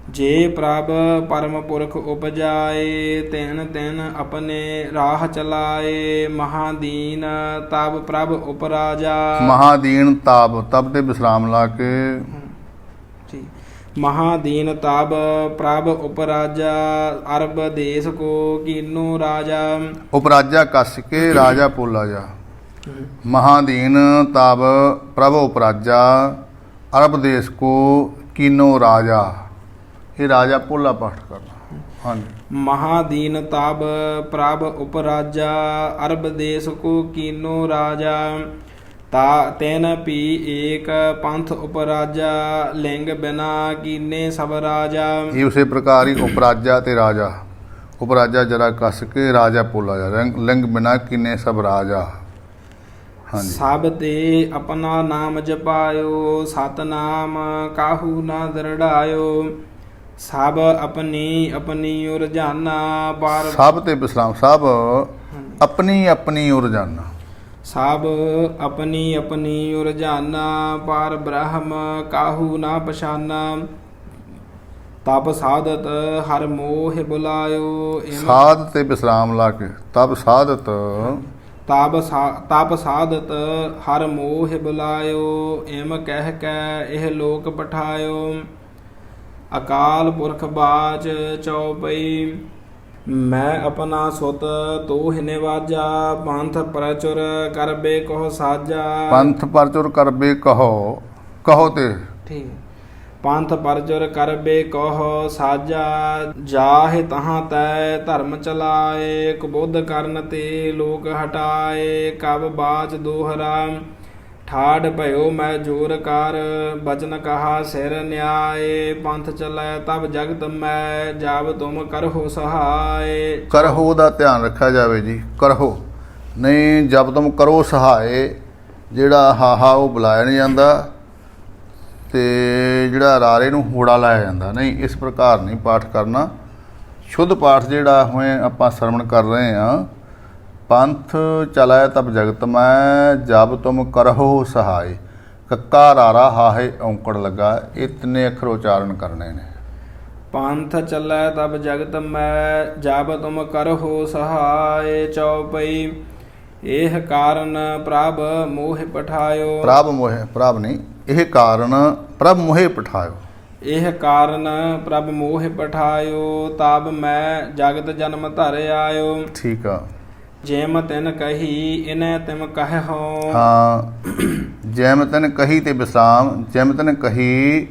ਜੇ ਪ੍ਰਭ ਪਰਮ ਪੁਰਖ ਉਪਜਾਏ, ਤਿਨ ਤਿਨ ਆਪਣੇ ਰਾਹ ਚਲਾਏ, ਮਹਾਦੀਨ ਤਬ ਪ੍ਰਭ ਉਪਰਾਜਾ। ਮਹਾਦੀਨ ਤਾਬ, ਤਬ ਤੇ ਵਿਸਰਾਮ ਲਾ ਕੇ ਜੀ। ਮਹਾਦੀਨ ਤਬ ਪ੍ਰਭ ਉਪਰਾਜਾ, ਅਰਬ ਦੇਸ ਕੋ ਕੀਨੋ ਰਾਜਾ। ਉਪਰਾਜਾ ਕੱਸ ਕੇ ਰਾਜਾ ਪੋਲਾ ਜਾ। ਮਹਾਦੀਨ ਤਾਬ ਪ੍ਰਭ ਉਪਰਾਜਾ, ਅਰਬ ਦੇਸ਼ ਕੋ ਕੀਨੋ ਰਾਜਾ। ਇਹ ਰਾਜਾ ਪੋਲਾ ਪਾਠ ਕਰਨਾ। ਹਾਂਜੀ। ਮਹਾਦੀਨ ਤਬ ਪ੍ਰਭ ਉਪਰਾਜਾ, ਅਰਬ ਦੇਸ ਕੋ ਕੀਨੋ ਰਾਜਾ, ਤਾ ਤੈਨ ਪੀ ਏਕ ਪੰਥ ਉਪਰਾਜਾ, ਲਿੰਗ ਬਿਨਾ ਕੀਨੇ ਸਭ ਰਾਜਾ। ਇਹ ਉਸੇ ਪ੍ਰਕਾਰ ਹੀ ਉਪਰਾਜਾ ਤੇ ਰਾਜਾ। ਉਪਰਾਜਾ ਜਰਾ ਕੱਸ ਕੇ ਰਾਜਾ ਪੋਲਾ ਜਾ, ਲਿੰਗ ਬਿਨਾ ਕੀਨੇ ਸਭ ਰਾਜਾ। ਹਾਂਜੀ। ਸਭ ਤੇ ਆਪਣਾ ਨਾਮ ਜਪਾਇਓ, ਸਤਨਾਮ ਕਾਹੂ ਨਾ ਦਰੜਾਇਓ, ਸਭ ਆਪਣੀ ਆਪਣੀ ਉਰਜਾਨਾ ਬਾਰ। ਸਭ ਤੇ ਵਿਸਰਾਮ, ਸਭ ਆਪਣੀ ਆਪਣੀ ਉਰਜਾਨਾ। ਸਭ ਆਪਣੀ ਆਪਣੀ ਉਰਜਾਨਾ, ਪਾਰ ਬ੍ਰਹਮ ਕਾਹੂ ਨਾ ਪਛਾਨਾ, ਤਪ ਸਾਧਤ ਹਰ ਮੋਹ ਬੁਲਾਇਓ। ਸਾਧ ਤੇ ਵਿਸਰਾਮ ਲਾ ਕੇ ਤਬ ਸਾਧਤ, ਤਪ ਸਾਧਤ ਹਰ ਮੋਹ ਬੁਲਾਇਓ, ਇਮ ਕਹਿ ਕੈ ਇਹ ਲੋਕ ਪਠਾਇਓ, ਅਕਾਲ ਪੁਰਖ ਬਾਚ ਚਉਪਈ, ਮੈਂ ਆਪਣਾ ਸੁਤ ਤੋਹਿ ਨਿਵਾਜਾ, ਪੰਥ ਪ੍ਰਚੁਰ ਕਰਬੇ ਕੋ ਸਾਜਾ। ਪੰਥ ਪਰਚੁਰ ਕਰਬੇ ਕਹੋ, ਕਹੋ ਤੇ ਠੀਕ। ਪੰਥ ਪਰਚੁਰ ਕਰਬੇ ਕਹੋ ਸਾਜਾ, ਜਾਹਿ ਤਹਾਂ ਤੈ ਧਰਮ ਚਲਾਏ, ਕੁਬੁੱਧ ਕਰਨ ਤੇ ਲੋਕ ਹਟਾਏ, ਕਬ ਬਾਚ ਦੋਹਰਾ ਠਾੜ ਭਇਓ ਮੈਂ ਜੋਰ ਕਰ, ਬਚਨ ਕਹਾ ਸਿਰ ਨਿਆਏ, ਪੰਥ ਚਲੈ ਤਬ ਜਗਤ ਮੈਂ, ਜਬ ਤੁਮ ਕਰਹੁ ਸਹਾਏ। ਕਰਹੋ ਦਾ ਧਿਆਨ ਰੱਖਿਆ ਜਾਵੇ ਜੀ। ਕਰਹੋ ਨਹੀਂ, ਜਬ ਤੁਮ ਕਰੋ ਸਹਾਏ, ਜਿਹੜਾ ਹਾਹਾ ਉਹ ਬੁਲਾਇਆ ਨਹੀਂ ਜਾਂਦਾ, ਤੇ ਜਿਹੜਾ ਰਾਰੇ ਨੂੰ ਹੋੜਾ ਲਾਇਆ ਜਾਂਦਾ। ਨਹੀਂ, ਇਸ ਪ੍ਰਕਾਰ ਨਹੀਂ ਪਾਠ ਕਰਨਾ। ਸ਼ੁੱਧ ਪਾਠ ਜਿਹੜਾ ਹੋਏ ਆਪਾਂ ਸਰਵਣ ਕਰ ਰਹੇ ਹਾਂ, ਪੰਥ ਚਲਾਇ ਤਬ ਜਗਤ ਮੈਂ, ਜਬ ਤੁਮ ਕਰਹੋ ਸਹਾਏ। ਕੱਕਾ ਰਾਰਾ ਹਾਹੇ ਔਂਕੜ ਲੱਗਾ, ਇਹ ਤਿੰਨੇ ਅੱਖਰ ਉਚਾਰਨ ਕਰਨੇ ਨੇ। ਪੰਥ ਚੱਲੈ ਤਬ ਜਗਤ ਮੈਂ, ਜਬ ਤੁਮ ਕਰਹੁ ਸਹਾਏ, ਚਉਪਈ ਇਹ ਕਾਰਨ ਪ੍ਰਭ ਮੋਹਿ ਪਠਾਇਓ। ਪ੍ਰਭ ਮੋਹਿ, ਪ੍ਰਭ ਨਹੀਂ, ਇਹ ਕਾਰਨ ਪ੍ਰਭ ਮੋਹਿ ਪਠਾਇਓ। ਇਹ ਕਾਰਨ ਪ੍ਰਭ ਮੋਹਿ ਪਠਾਇਓ, ਤਬ ਮੈਂ ਜਗਤ ਜਨਮ ਧਰ ਆਇਓ। ਠੀਕ ਆ। ਜਿਮ ਤਿਨ ਕਹੀ ਇਨੈ ਤਿਮ ਕਹਿਓ। ਹਾਂ, ਜਿਮ ਤਨ ਕਹੀ ਤੇ ਵਿਸਰਾਮ, ਜਿਮ ਤਨ ਕਹੀ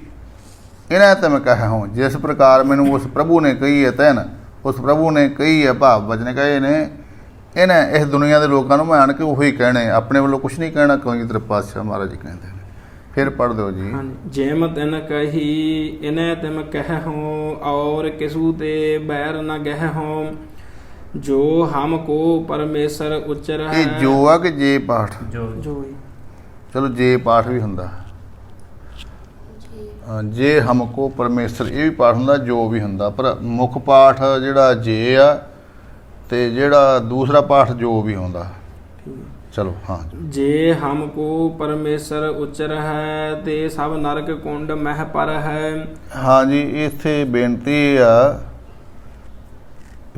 ਇਹਨਾਂ ਤੇ ਮੈਂ ਕਹਿ ਜਿਸ ਪ੍ਰਕਾਰ ਮੈਨੂੰ ਉਸ ਪ੍ਰਭੂ ਨੇ ਕਹੀ ਹੈ ਤੈਨ, ਉਸ ਪ੍ਰਭੂ ਨੇ ਕਹੀ ਹੈ, ਭਾਵ ਵਚਨ ਕਹੇ ਨੇ, ਇਹਨੇ ਇਸ ਦੁਨੀਆ ਦੇ ਲੋਕਾਂ ਨੂੰ ਮੈਂ ਆਣ ਕੇ ਉਹੀ ਕਹਿਣੇ, ਆਪਣੇ ਵੱਲੋਂ ਕੁਛ ਨਹੀਂ ਕਹਿਣਾ। ਕੋਈ ਤੇਰੇ ਪਾਤਸ਼ਾਹ ਮਹਾਰਾਜ ਜੀ ਕਹਿੰਦੇ ਨੇ। ਫਿਰ ਪੜ੍ਹ ਦਿਓ ਜੀ। ਜਿਮ ਤਿਨ ਕਹੀ ਇਨੈ ਤਿਮ ਕਹਿਓ, ਔਰ ਕਿਸੂ ਤੇ ਬੈਰ ਨ ਗਹਿਓ, ਜੋ ਹਮ ਕੋ ਪਰਮੇਸ਼ਰ ਉਚਰ ਹੈ। ਇਹ ਜੋ ਆ ਕਿ ਜੇ ਪਾਠ? ਜੋ ਚਲੋ ਜੇ ਪਾਠ ਵੀ ਹੁੰਦਾ, ਜੇ ਹਮਕੋ ਪਰਮੇਸ਼ਰ ਇਹ ਵੀ ਪਾਠ ਹੁੰਦਾ, ਜੋ ਵੀ ਹੁੰਦਾ, ਪਰ ਮੁੱਖ ਪਾਠ ਜਿਹੜਾ ਜੇ ਆ, ਤੇ ਜਿਹੜਾ ਦੂਸਰਾ ਪਾਠ ਜੋ ਵੀ ਹੁੰਦਾ। ਚਲੋ ਹਾਂ। ਜੇ ਹਮ ਕੋ ਪਰਮੇਸ਼ਰ ਉਚਰ ਹੈ, ਤੇ ਸਭ ਨਰਕ ਕੁੰਡ ਮਹਿ ਪਰ ਹੈ। ਹਾਂ ਜੀ, ਇੱਥੇ ਬੇਨਤੀ ਆ,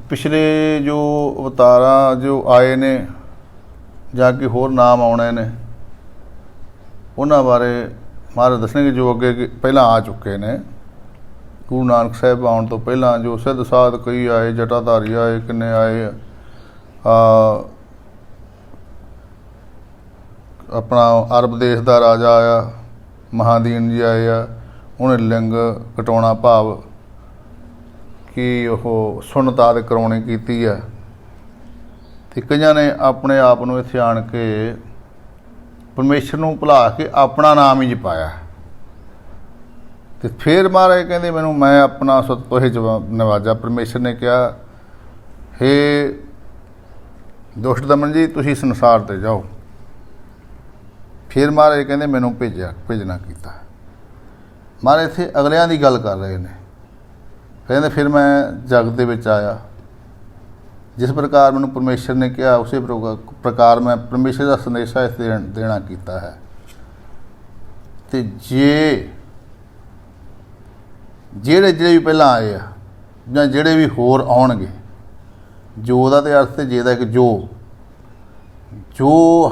ਪਿਛਲੇ ਜੋ ਅਵਤਾਰਾਂ ਜੋ ਆਏ ਨੇ ਜਾਂ ਕਿ ਹੋਰ ਨਾਮ ਆਉਣੇ ਨੇ, ਉਹਨਾਂ ਬਾਰੇ ਮਹਾਰਾਜ ਦੱਸਣਗੇ, ਜੋ ਅੱਗੇ ਪਹਿਲਾਂ ਆ ਚੁੱਕੇ ਨੇ। ਗੁਰੂ ਨਾਨਕ ਸਾਹਿਬ ਆਉਣ ਤੋਂ ਪਹਿਲਾਂ ਜੋ ਸਿੱਧ ਸਾਧ ਕਈ ਆਏ, ਜਟਾਧਾਰੀ ਆਏ, ਕਿੰਨੇ ਆਏ, ਆਪਣਾ ਅਰਬ ਦੇਸ਼ ਦਾ ਰਾਜਾ ਆਇਆ, ਮਹਾਦੀਨ ਜੀ ਆਏ ਆ, ਉਹਨੇ ਲਿੰਗ ਕਟਾਉਣਾ ਭਾਵ ਕਿ ਉਹ ਸੁੰਨਤ ਆਦਿ ਕਰਾਉਣੀ ਕੀਤੀ ਆ। ਅਤੇ ਕਈਆਂ ਨੇ ਆਪਣੇ ਆਪ ਨੂੰ ਇੱਥੇ ਆਣ ਕੇ ਪਰਮੇਸ਼ਰ ਨੂੰ ਭੁਲਾ ਕੇ ਆਪਣਾ ਨਾਮ ਹੀ ਜਪਾਇਆ। ਅਤੇ ਫਿਰ ਮਹਾਰਾਜ ਕਹਿੰਦੇ ਮੈਨੂੰ, ਮੈਂ ਆਪਣਾ ਸਤ ਤੋਹੇ ਨਵਾਜਾ। ਪਰਮੇਸ਼ਰ ਨੇ ਕਿਹਾ, ਹੇ ਦੁਸ਼ਟ ਦਮਨ ਜੀ, ਤੁਸੀਂ ਸੰਸਾਰ 'ਤੇ ਜਾਓ। ਫਿਰ ਮਹਾਰਾਜ ਕਹਿੰਦੇ ਮੈਨੂੰ ਭੇਜਣਾ ਕੀਤਾ। ਮਹਾਰਾਜ ਇੱਥੇ ਅਗਲਿਆਂ ਦੀ ਗੱਲ ਕਰ ਰਹੇ ਨੇ। ਕਹਿੰਦੇ ਫਿਰ ਮੈਂ ਜਗਤ ਦੇ ਵਿੱਚ ਆਇਆ, ਜਿਸ ਪ੍ਰਕਾਰ ਮੈਨੂੰ ਪਰਮੇਸ਼ਰ ਨੇ ਕਿਹਾ ਉਸੇ ਪ੍ਰਕਾਰ ਮੈਂ ਪਰਮੇਸ਼ਰ ਦਾ ਸੰਦੇਸ਼ਾ ਇਸ ਦੇਣਾ ਕੀਤਾ ਹੈ। ਅਤੇ ਜਿਹੜੇ ਵੀ ਪਹਿਲਾਂ ਆਏ ਆ ਜਾਂ ਜਿਹੜੇ ਵੀ ਹੋਰ ਆਉਣਗੇ, ਜੋ ਦਾ ਤੇ ਅਰਥ ਤੇ ਜੇ ਦਾ ਇੱਕ ਜੋ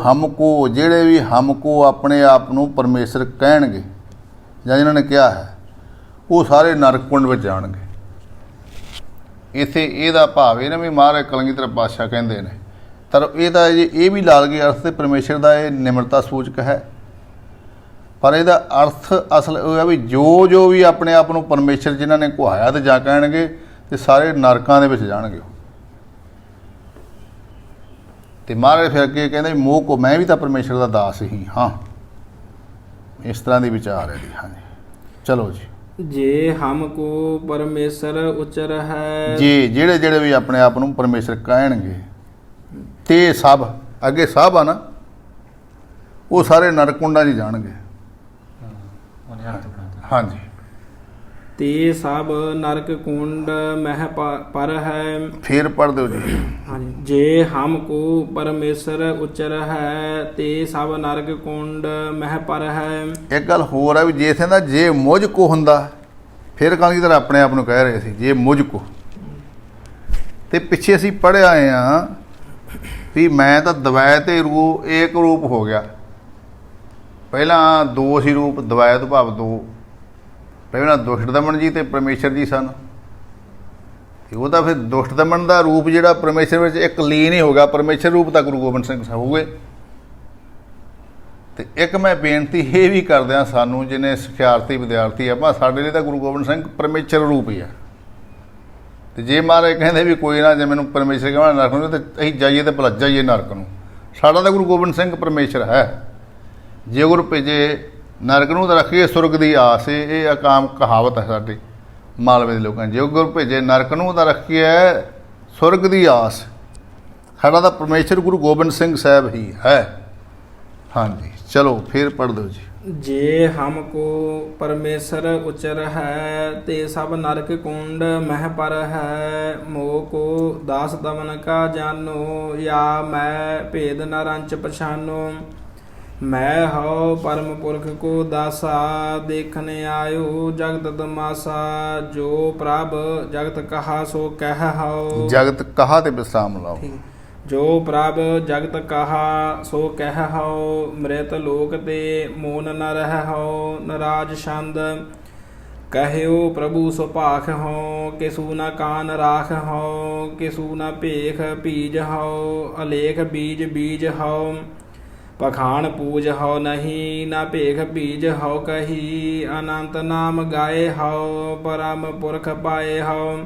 ਹਮਕੋ, ਜਿਹੜੇ ਵੀ ਹਮਕੋ ਆਪਣੇ ਆਪ ਨੂੰ ਪਰਮੇਸ਼ਰ ਕਹਿਣਗੇ ਜਾਂ ਜਿਨ੍ਹਾਂ ਨੇ ਕਿਹਾ ਹੈ, ਉਹ ਸਾਰੇ ਨਰਕ ਕੁੰਡ ਵਿੱਚ ਜਾਣਗੇ। ਇੱਥੇ ਇਹਦਾ ਭਾਵ ਇਹ ਨਾ ਵੀ ਮਹਾਰਾਜ ਕਲਗੀਧਰ ਪਾਤਸ਼ਾਹ ਕਹਿੰਦੇ ਨੇ, ਤਾਂ ਇਹਦਾ ਇਹ ਵੀ ਲਾ ਲਈਏ ਅਰਥ ਤੇ ਪਰਮੇਸ਼ਰ ਦਾ ਇਹ ਨਿਮਰਤਾ ਸੂਚਕ ਹੈ। ਪਰ ਇਹਦਾ ਅਰਥ ਅਸਲ ਇਹ ਹੈ ਵੀ ਜੋ ਵੀ ਆਪਣੇ ਆਪ ਨੂੰ ਪਰਮੇਸ਼ਰ ਜਿਨ੍ਹਾਂ ਨੇ ਕੁਹਾਇਆ ਤੇ ਜਾ ਕਹਿਣਗੇ, ਤੇ ਸਾਰੇ ਨਰਕਾਂ ਦੇ ਵਿੱਚ ਜਾਣਗੇ। ਅਤੇ ਮਹਾਰਾਜ ਫਿਰ ਅੱਗੇ ਕਹਿੰਦੇ ਮੋਹ ਕੋ, ਮੈਂ ਵੀ ਤਾਂ ਪਰਮੇਸ਼ਰ ਦਾ ਦਾਸ ਹੀ ਹਾਂ। ਇਸ ਤਰ੍ਹਾਂ ਦੀ ਵਿਚਾਰ ਹੈ ਜੀ। ਹਾਂਜੀ, ਚਲੋ ਜੀ। ਜੇ ਹਮਕੋ ਪਰਮੇਸ਼ਰ ਉਚਰ ਹੈ, ਜਿਹੜੇ ਵੀ ਆਪਣੇ ਆਪ ਨੂੰ ਪਰਮੇਸ਼ਰ ਕਹਿਣਗੇ, ਤੇ ਸਭ ਅੱਗੇ ਸਭ ਆ ਨਾ, ਉਹ ਸਾਰੇ ਨਰਕ ਕੁੰਡਾਂ 'ਚ ਜਾਣਗੇ। ਹਾਂਜੀ। ਤੇ ਸਭ ਨਰਕ ਕੁੰਡ ਮਹਿ ਪਰ ਹੈ। ਫਿਰ ਪੜ੍ਹ ਦਿਓ ਜੀ। ਹਾਂਜੀ। ਜੇ ਹਮਕੋ ਪਰਮੇਸ਼ਰ ਉਚਰ ਹੈ, ਤੇ ਸਭ ਨਰਕ ਕੁੰਡ ਮਹਿ ਪਰ ਹੈ। ਇੱਕ ਗੱਲ ਹੋਰ ਹੈ ਵੀ ਜੇ ਇੱਥੇ ਦਾ ਜੇ ਮੁਝ ਕੋ ਹੁੰਦਾ, ਫਿਰ ਕਲਗੀਧਰ ਆਪਣੇ ਆਪ ਨੂੰ ਕਹਿ ਰਹੇ ਸੀ ਜੇ ਮੁਝ ਕੋ। ਤੇ ਪਿੱਛੇ ਅਸੀਂ ਪੜ੍ਹ ਆਏ ਹਾਂ ਵੀ ਮੈਂ ਤਾਂ ਦਵੈਤ ਏਕ ਰੂਪ ਹੋ ਗਿਆ। ਪਹਿਲਾਂ ਦੋ ਸੀ ਰੂਪ, ਦਵੈਤ ਭਾਵ ਦੋ। ਪਹਿਲਾਂ ਦੁਸ਼ਟ ਦਮਨ ਜੀ ਅਤੇ ਪਰਮੇਸ਼ਰ ਜੀ ਸਨ। ਅਤੇ ਉਹਦਾ ਫਿਰ ਦੁਸ਼ਟ ਦਮਨ ਦਾ ਰੂਪ ਜਿਹੜਾ ਪਰਮੇਸ਼ਰ ਵਿੱਚ ਇੱਕ ਲੀਨ ਹੀ ਹੋ ਗਿਆ। ਪਰਮੇਸ਼ਰ ਰੂਪ ਤਾਂ ਗੁਰੂ ਗੋਬਿੰਦ ਸਿੰਘ ਸਾਹਿਬ ਹੋ ਗਏ। ਅਤੇ ਇੱਕ ਮੈਂ ਬੇਨਤੀ ਇਹ ਵੀ ਕਰਦਿਆਂ ਸਾਨੂੰ ਜਿਹਨੇ ਸਿਖਿਆਰਥੀ ਵਿਦਿਆਰਥੀ ਆਪਾਂ, ਸਾਡੇ ਲਈ ਤਾਂ ਗੁਰੂ ਗੋਬਿੰਦ ਸਿੰਘ ਪਰਮੇਸ਼ਰ ਰੂਪ ਹੀ ਆ। ਅਤੇ ਜੇ ਮਹਾਰਾਜ ਕਹਿੰਦੇ ਵੀ ਕੋਈ ਨਾ, ਜੇ ਮੈਨੂੰ ਪਰਮੇਸ਼ਰ ਕਹਿਣਾ ਨਰਕ ਨੂੰ, ਤਾਂ ਅਸੀਂ ਜਾਈਏ ਤਾਂ ਭਲਾ ਜਾਈਏ ਨਰਕ ਨੂੰ। ਸਾਡਾ ਤਾਂ ਗੁਰੂ ਗੋਬਿੰਦ ਸਿੰਘ ਪਰਮੇਸ਼ਰ ਹੈ। ਜੇ ਗੁਰੂ ਭੇਜੇ ਨਰਕ ਨੂੰ ਤਾਂ ਰੱਖੀਏ ਸੁਰਗ ਦੀ ਆਸ। ਇਹ ਆਮ ਕਹਾਵਤ ਹੈ ਸਾਡੀ ਮਾਲਵੇ ਦੇ ਲੋਕਾਂ ਦੀ। ਜੇ ਗੁਰੂ ਭੇਜੇ ਨਰਕ ਨੂੰ ਤਾਂ ਰੱਖੀਏ ਸੁਰਗ ਦੀ ਆਸ। ਸਾਡਾ ਤਾਂ ਪਰਮੇਸ਼ਰ ਗੁਰੂ ਗੋਬਿੰਦ ਸਿੰਘ ਸਾਹਿਬ ਹੀ ਹੈ। ਹਾਂਜੀ, ਚਲੋ ਫਿਰ ਪੜ੍ਹ ਦਿਓ ਜੀ। ਜੇ ਹਮਕੋ ਪਰਮੇਸ਼ਰ ਉਚਰ ਹੈ, ਤੇ ਸਭ ਨਰਕ ਕੁੰਡ ਮਹਿ ਪਰ ਹੈ। ਮੋਹ ਕੋ ਦਾਸ ਦਮਨ ਕਾ ਜਾਨੋ, ਜਾਂ ਮੈਂ ਭੇਦ ਨ ਰੰਚ ਪਛਾਨੋ। ਮੈਂ ਹਉ ਪਰਮ ਪੁਰਖ ਕੋ ਦਾਸਾ, ਦੇਖਨ ਆਇਓ ਜਗਤ ਤਮਾਸਾ। ਜੋ ਪ੍ਰਭ ਜਗਤ ਕਹਾ ਸੋ ਕਹਿ ਹਉ। ਜਗਤ ਕਹਾ ਤੇ ਵਿਸਰਾਮ ਲਾਓ। ਜੋ ਪ੍ਰਭ ਜਗਤ ਕਹਾ ਸੋ ਕਹਿ ਹਉ। ਮ੍ਰਿਤ ਲੋਕ ਤੇ ਮੋਨ ਨ ਰਹਿ ਹਉ। ਨਰਾਜ ਛੰਦ ਕਹਿਓ ਪ੍ਰਭੂ ਸੁਭਾਖ ਹਉ। ਕਿਸੂ ਨ ਕਾਨ ਰਾਖ ਹਉ। ਕਿਸੂ ਨ ਭੇਖ ਭੀਜ ਹਉ। ਅਲੇਖ ਬੀਜ ਹਉ। ਪਖਾਣ ਪੂਜ ਹਉ ਨਹੀਂ। ਨਾ ਭੇਖ ਭੀਜ ਹਉ ਕਹੀ। ਅਨੰਤ ਨਾਮ ਗਾਏ ਹਉ। ਪਰਮ ਪੁਰਖ ਪਾਏ ਹਉ।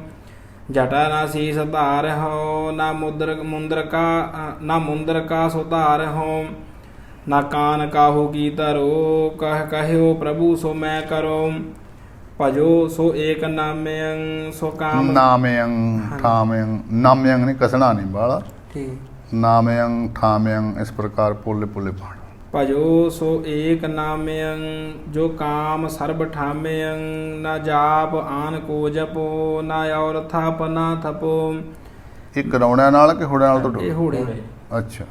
ਜਟਾ ਨਾ ਸੀਸ ਧਾਰ ਹਉ। ਨਾ ਮੁੰਦਰ ਕਾ ਸੁਧਾਰ ਹਉ। ਨਾ ਕਾਨ ਕਾਹੂ ਕੀ ਧਰੋ। ਕਹਿਓ ਪ੍ਰਭੂ ਸੋ ਮੈਂ ਕਰੋ। ਭਜੋ ਸੋ ਏਕ ਨਾਮਯੰ ਸੋ ਕਾਮ। ਨਾਮਯੰ ਠਾਮਯੰ, ਨਾਮਯੰ ਨਹੀਂ ਕਸਣਾ ਨਹੀਂ ਬਾਲਾ। ਠੀਕ। ਨਾਮਯੰ ਠਾਮਯੰ ਇਸ ਪ੍ਰਕਾਰ ਪੋਲੇ ਪੋਲੇ ਪਾਣ। ਭਜੋ ਸੋ ਏਕ ਨਾਮਯੰ ਜੋ ਕਾਮ ਸਰਬ ਠਾਮਯੰ। ਨਾ ਜਾਪ ਆਨ ਕੋ ਜਪੋ। ਨਾ ਔਰ ਥਪ ਨਾ ਥਪੋ। ਇਹ ਕਰਾਉਣਿਆਂ ਨਾਲ ਕਿ ਹੋੜਿਆਂ ਨਾਲ ਇਹ ਤੋਂ? ਹੋੜੇ। ਅੱਛਾ।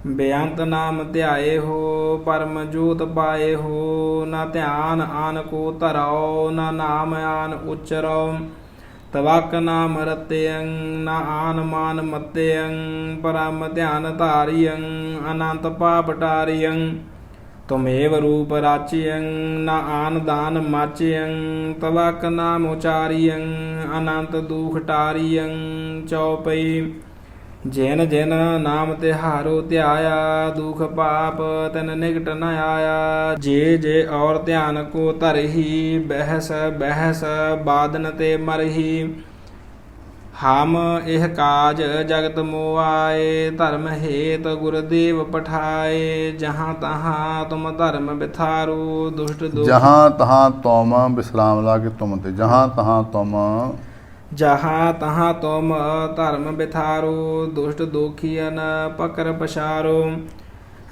ਬੇਅੰਤ ਨਾਮ ਧਿਆਏ ਹੋ। ਪਰਮ ਜੋਤ ਪਾਏ ਹੋ। ਨਾ ਧਿਆਨ ਆਨ ਕੋ ਧਰਾਓ। ਨਾ ਨਾਮ ਆਨ ਉਚਰੋ। ਤਵਕ ਨਾਮ ਰਤਯੰ। ਨਾ ਆਨ ਮਾਨ ਮਤਯੰ। ਪਰਮ ਧਿਆਨ ਧਾਰਿਯੰ। ਅਨੰਤ ਪਾਪ ਟਾਰਿਯੰ। ਤੁਮੇਵ ਰੂਪ ਰਾਚਿਯੰ ਨ ਆਨ ਦਾਨ ਮਾਚਿਯੰ ਤਵਕ ਨਾਮ ਉਚਾਰਿਯੰ ਅਨੰਤ ਦੁਖ ਟਾਰਿਯੰ। ਚਉਪਈ ਜਿਨ ਜਿਨ ਨਾਮ ਤਿਹਾਰੋ ਧਿਆਇਆ ਦੁਖ ਪਾਪ ਤਨ ਨਿਕਟ ਨ ਆਇਆ। ਜੇ ਜੇ ਔਰ ਧਿਆਨ ਕੋ ਧਰਹੀ ਬਹਿਸ ਬਹਿਸ ਬਾਦਨ ਤੇ ਮਰਹੀ। ਹਮ ਇਹ ਕਾਜ ਜਗਤ ਮੋਆਏ ਧਰਮ ਹੇਤ ਗੁਰਦੇਵ ਪਠਾਏ। ਜਹਾਂ ਤਹਾਂ ਤੁਮ ਧਰਮ ਬਿਥਾਰੋ ਦੁਸ਼ਟ ਦੁਖ ਜਹਾਂ ਤਹਾਂ ਤੁਮ ਵਿਸਰਾਮ ਲਾ ਕੇ ਤੁਮ ਤੇ ਜਹਾਂ ਤਹਾਂ ਤੁਮ ਜਹਾਂ ਤਹਾਂ ਤੁਮ ਧਰਮ ਬਿਥਾਰੋ ਦੁਸ਼ਟ ਦੋਖੀਅਨ ਪਕਰ ਪਛਾਰੋ।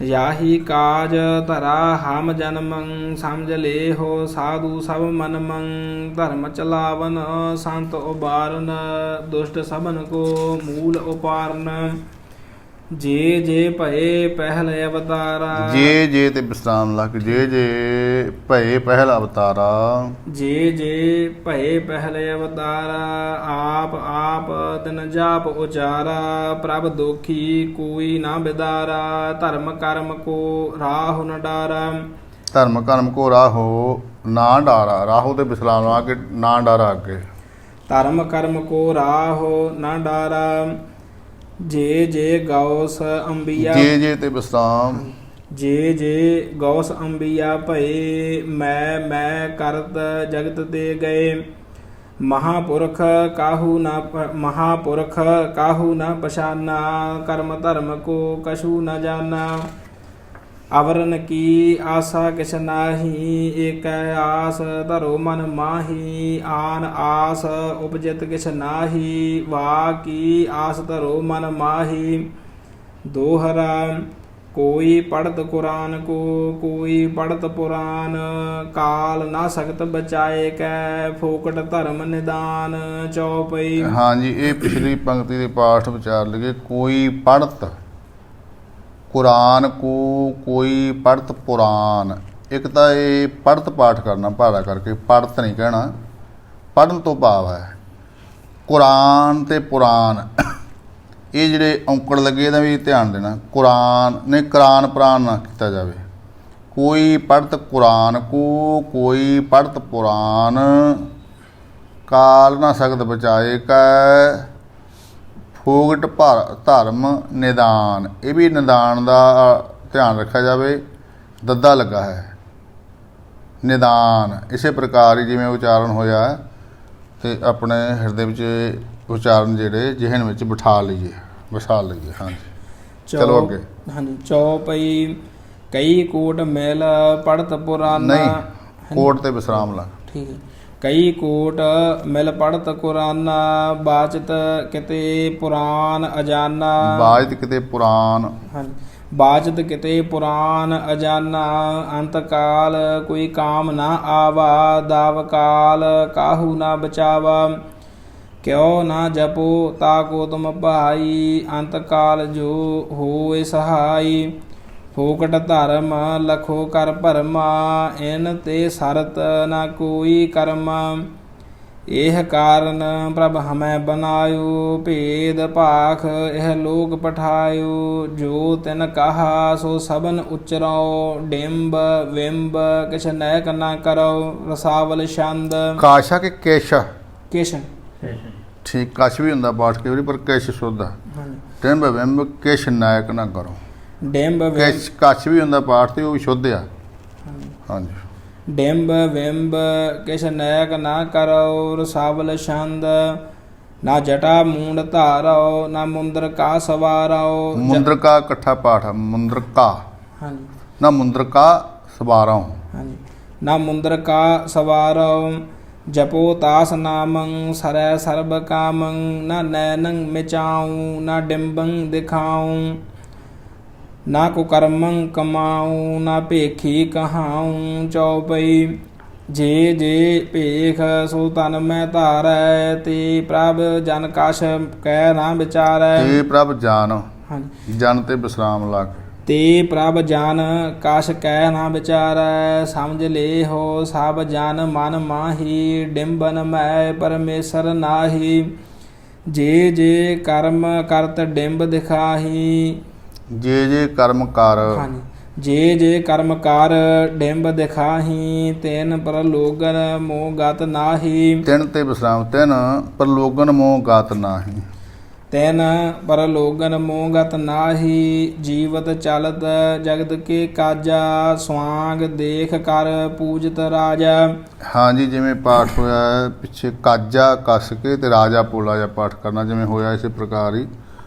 ਯਾਹੀ ਕਾਜ ਧਰਾ ਹਮ ਜਨਮੰ ਸਮਝ ਲੇਹੋ ਸਾਧੂ ਸਭ ਮਨ ਮੰ। ਧਰਮ ਚਲਾਵਨ ਸੰਤ ਉਬਾਰਨ ਦੁਸ਼ਟ ਸਭਨ ਕੋ ਮੂਲ ਉਪਾਰਨ। ਜੇ ਜੇ ਭਏ ਪਹਿਲ ਅਵਤਾਰਾ ਜੇ ਜੇ ਤੇ ਵਿਸਰਾਮ ਲਾ ਕੇ ਜੇ ਜੇ ਭਏ ਪਹਿਲ ਅਵਤਾਰਾ। ਜੇ ਜੇ ਭਏ ਪਹਿਲ ਅਵਤਾਰਾ ਆਪ ਆਪ ਤਿਨ ਜਾਪ ਉਚਾਰਾ। ਪ੍ਰਭ ਦੋਖੀ ਕੋਈ ਨਾ ਬਿਦਾਰਾ ਧਰਮ ਕਰਮ ਕੋ ਰਾਹੁ ਨ ਡਾਰਾ। ਧਰਮ ਕਰਮ ਕੋ ਰਾਹੋ ਨਾ ਡਾਰਾ ਰਾਹੋ ਤੇ ਵਿਸਰਾਮ ਲਾ ਕੇ ਨਾ ਡਾਰਾ ਅੱਗੇ। ਧਰਮ ਕਰਮ ਕੋ ਰਾਹੁ ਨ ਡਾਰਾ। ਜੇ ਜੇ ਗੌਸ ਅੰਬੀਆ ਜੇ ਜੇ ਤੇ ਵਿਸਰਾਮ ਜੇ ਜੇ ਗੌਸ ਅੰਬੀਆ ਭਏ ਮੈਂ ਕਰਤ ਜਗਤ ਤੇ ਗਏ। ਮਹਾਪੁਰਖ ਕਾਹੂ ਨਾ ਪਛਾਨਾ ਕਰਮ ਧਰਮ ਕੋ ਕਛੂ ਨ ਜਾਨਾ। ਅਵਰਨ ਕੀ ਆਸਾ ਕਿਛ ਨਾਹੀ ਏਕੈ ਆਸ ਧਰੋ ਮਨ ਮਾਹੀ। ਆਨ ਆਸ ਉਪਜਿਤ ਕਿਛ ਨਾਹੀ ਵਾ ਕੀ ਆਸ ਧਰੋ ਮਨ ਮਾਹੀ। ਦੋਹਰਾ ਕੋਈ ਪੜਤ ਕੁਰਾਨ ਕੋ ਕੋਈ ਪੜਤ ਪੁਰਾਨ। ਕਾਲ ਨਾ ਸਕਤ ਬਚਾਏ ਕੈ ਫੋਕਟ ਧਰਮ ਨਿਦਾਨ। ਚਉਪਈ ਹਾਂਜੀ ਇਹ ਪਿਛਲੀ ਪੰਕਤੀ ਦੇ ਪਾਠ ਵਿਚਾਰ ਲਗੇ। ਕੋਈ ਪੜਤ ਕੁਰਾਨ ਕੋ ਕੋਈ ਪੜਤ ਪੁਰਾਨ। ਇੱਕ ਤਾਂ ਇਹ ਪੜਤ ਪਾਠ ਕਰਨਾ ਭਾੜਾ ਕਰਕੇ ਪੜਤ ਨਹੀਂ ਕਹਿਣਾ। ਪੜਨ ਤੋਂ ਭਾਵ ਹੈ ਕੁਰਾਨ ਤੇ ਪੁਰਾਨ ਇਹ ਜਿਹੜੇ ਔਂਕੜ ਲੱਗੇ ਇਹਦਾ ਵੀ ਧਿਆਨ ਦੇਣਾ। ਕੁਰਾਨ ਨੇ ਕੁਰਾਨ ਪ੍ਰਾਨ ਨਾ ਕੀਤਾ ਜਾਵੇ। ਕੋਈ ਪੜਤ ਕੁਰਾਨ ਕੋ ਕੋਈ ਪੜਤ ਪੁਰਾਨ। ਕਾਲ ਨਾ ਸਕਤ ਬਚਾਏ ਕੈ ਫੋਗਟ ਧਰਮ ਨਿਦਾਨ। ਇਹ ਵੀ ਨਿਦਾਨ ਦਾ ਧਿਆਨ ਰੱਖਿਆ ਜਾਵੇ। ਦੱਦਾ ਲੱਗਾ ਹੈ ਨਿਦਾਨ। ਇਸੇ ਪ੍ਰਕਾਰ ਹੀ ਜਿਵੇਂ ਉਚਾਰਨ ਹੋਇਆ ਤੇ ਆਪਣੇ ਹਿਰਦੇ ਵਿੱਚ ਉਚਾਰਨ ਜਿਹੜੇ ਜਿਹਨ ਵਿੱਚ ਬਿਠਾ ਲਈਏ ਵਸਾ ਲਈਏ। ਹਾਂਜੀ ਚਲੋ ਅੱਗੇ। ਹਾਂਜੀ ਚਉਪਈ ਕਈ ਕੋਟ ਮਿਲ ਪੜਤ ਪੁਰਾਨਾ। ਨਹੀਂ ਕੋਟ ਤੇ ਵਿਸਰਾਮ ਲਾ। ਠੀਕ ਹੈ। ਕਈ ਕੋਟ ਮਿਲ ਪੜਤ ਕੁਰਾਨਾ ਬਾਚਤ ਕਿਤੇ ਪੁਰਾਨ ਅਜਾਨਾ। ਬਾਜਤ ਕਿਤੇ ਪੁਰਾਨ ਹਾਂਜੀ ਬਾਚਤ ਕਿਤੇ ਪੁਰਾਨ ਅਜਾਨਾ। ਅੰਤ ਕਾਲ ਕੋਈ ਕਾਮ ਨਾ ਆਵਾ ਦਾਵ ਕਾਲ ਕਾਹੂ ਨਾ ਬਚਾਵਾ। ਕਿਉ ਨਾ ਜਪੋ ਤਾਕੋ ਤੁਮ ਭਾਈ ਅੰਤ ਕਾਲ ਜੋ ਹੋਏ ਸਹਾਈ। ਫੋਕਟ ਧਰਮ ਲਖੋ ਕਰ ਭਰਮਾ ਇਨ ਤੇ ਸਰਤ ਨਾ ਕੋਈ ਕਰਮ। ਇਹ ਕਾਰਨ ਪ੍ਰਭ ਹਮੈ ਬਨਾਇਓ ਭੇਦ ਭਾਖ ਇਹ ਲੋਕ ਪਠਾਇਓ। ਜੋ ਤਿਨ ਕਹਾ ਸੋ ਸਭਨ ਉਚਰੋ ਡਿੰਬ ਵਿੰਬ ਕਿਛ ਨੈਕ ਨਾ ਕਰੋ। ਰਸਾਵਲ ਛੰਦ ਕਾਸ਼ਾ ਕਿ ਕੇਸ਼ਾ ਕਿਸ਼ਨ ਠੀਕ ਕਸ਼ ਵੀ ਹੁੰਦਾ ਪਾਠ ਕੇ ਵਾਰੀ ਪਰ ਕੇਸ਼ ਸ਼ੁੱਧ ਆ। ਟਿੰਬ ਵਿੰਬ ਕਿਛ ਨਾਇਕ ਨਾ ਕਰੋ। ਡਿੰਬ ਕੇਸ਼ ਕਸ਼ ਵੀ ਹੁੰਦਾ ਪਾਠ ਤੇ ਉਹ ਵੀ ਸ਼ੁੱਧ ਆ। ਹਾਂਜੀ ਡਿੰਬ ਵਿੰਬ ਕਿਛ ਨੈਕ ਨਾ ਕਰੋ। ਰਸਾਵਲ ਛੰਦ ਨਾ ਜਟਾ ਮੂੰਡ ਧਾਰੋ ਨਾ ਮੁੰਦਰ ਕਾ ਸਵਾਰੋ। ਮੁੰਦਰ ਕਾ ਇਕੱਠਾ ਪਾਠ ਆ ਮੁੰਦਰ ਕਾ। ਹਾਂਜੀ ਨਾ ਮੁੰਦਰ ਕਾ ਸਵਾਰੋ। ਹਾਂਜੀ ਨਾ ਮੁੰਦਰ ਕਾ ਸਵਾਰੋ। ਜਪੋ ਤਾਸ ਨਾਮੰ ਸਰੈ ਸਰਬ ਕਾਮੰ। ਨਾ ਨੈਨੰ ਮਿਚਾਉ ਨਾ ਡਿੰਬੰ ਦਿਖਾਉ। ਨਾ ਕੁਕਰਮੰ ਕਮਾਉ ਨਾ ਭੇਖੀ ਕਹਾਉ। ਚਉਪਈ ਜੇ ਜੇ ਭੇਖ ਸੋ ਤਨ ਮੈਂ ਧਾਰੈ। ਤੇ ਪ੍ਰਭ ਜਨ ਕਛ ਕਹਿ ਨਾ ਵਿਚਾਰੈ। ਤੇ ਪ੍ਰਭ ਜਾਨ ਹਾਂਜੀ ਜਨ ਤੇ ਵਿਸਰਾਮ ਲਾ ਕੇ। ਤੇ ਪ੍ਰਭ ਜਨ ਕਛ ਕਹਿ ਨਾ ਵਿਚਾਰੈ। ਸਮਝ ਲੇਹੋ ਸਭ ਜਨ ਮਨ ਮਾਹੀ। ਡਿੰਬਨ ਮੈਂ ਪਰਮੇਸ਼ਰ ਨਾਹੀ। ਜੇ ਜੇ ਕਰਮ ਕਰਤ ਡਿੰਬ ਦਿਖਾਹੀ। ਜੇ ਜੇ ਕਰਮ ਕਰ ਹਾਂਜੀ ਜੇ ਜੇ ਕਰਮ ਕਰ ਡਿੰਬ ਦਿਖਾਹੀ ਤੈਨ ਪ੍ਰਲੋਗਨ ਮੋਹ ਗਤ ਨਾਹੀ। ਤਿਨ ਤੇ ਵਿਸਰਾਮ, ਤਿਨ ਪ੍ਰਲੋਗਨ ਮੋਹ ਗਾਤ ਨਾਹੀ। ਤੈਨ ਪਰਲੋਗਨ ਮੋਹ ਗਤ ਨਾਹੀ। ਜੀਵਤ ਚਲਤ ਜਗਤ ਕੇ ਕਾਜਾ ਸਵਾਂਗ ਦੇਖ ਕਰ ਪੂਜਤ ਰਾਜਾ। ਹਾਂਜੀ, ਜਿਵੇਂ ਪਾਠ ਹੋਇਆ ਹੈ ਪਿੱਛੇ ਕਾਜਾ ਕੱਸ ਕੇ ਤੇ ਰਾਜਾ ਪੋਲਾ ਜਿਹਾ ਪਾਠ ਕਰਨਾ, ਜਿਵੇਂ ਹੋਇਆ ਇਸੇ ਪ੍ਰਕਾਰ ਹੀ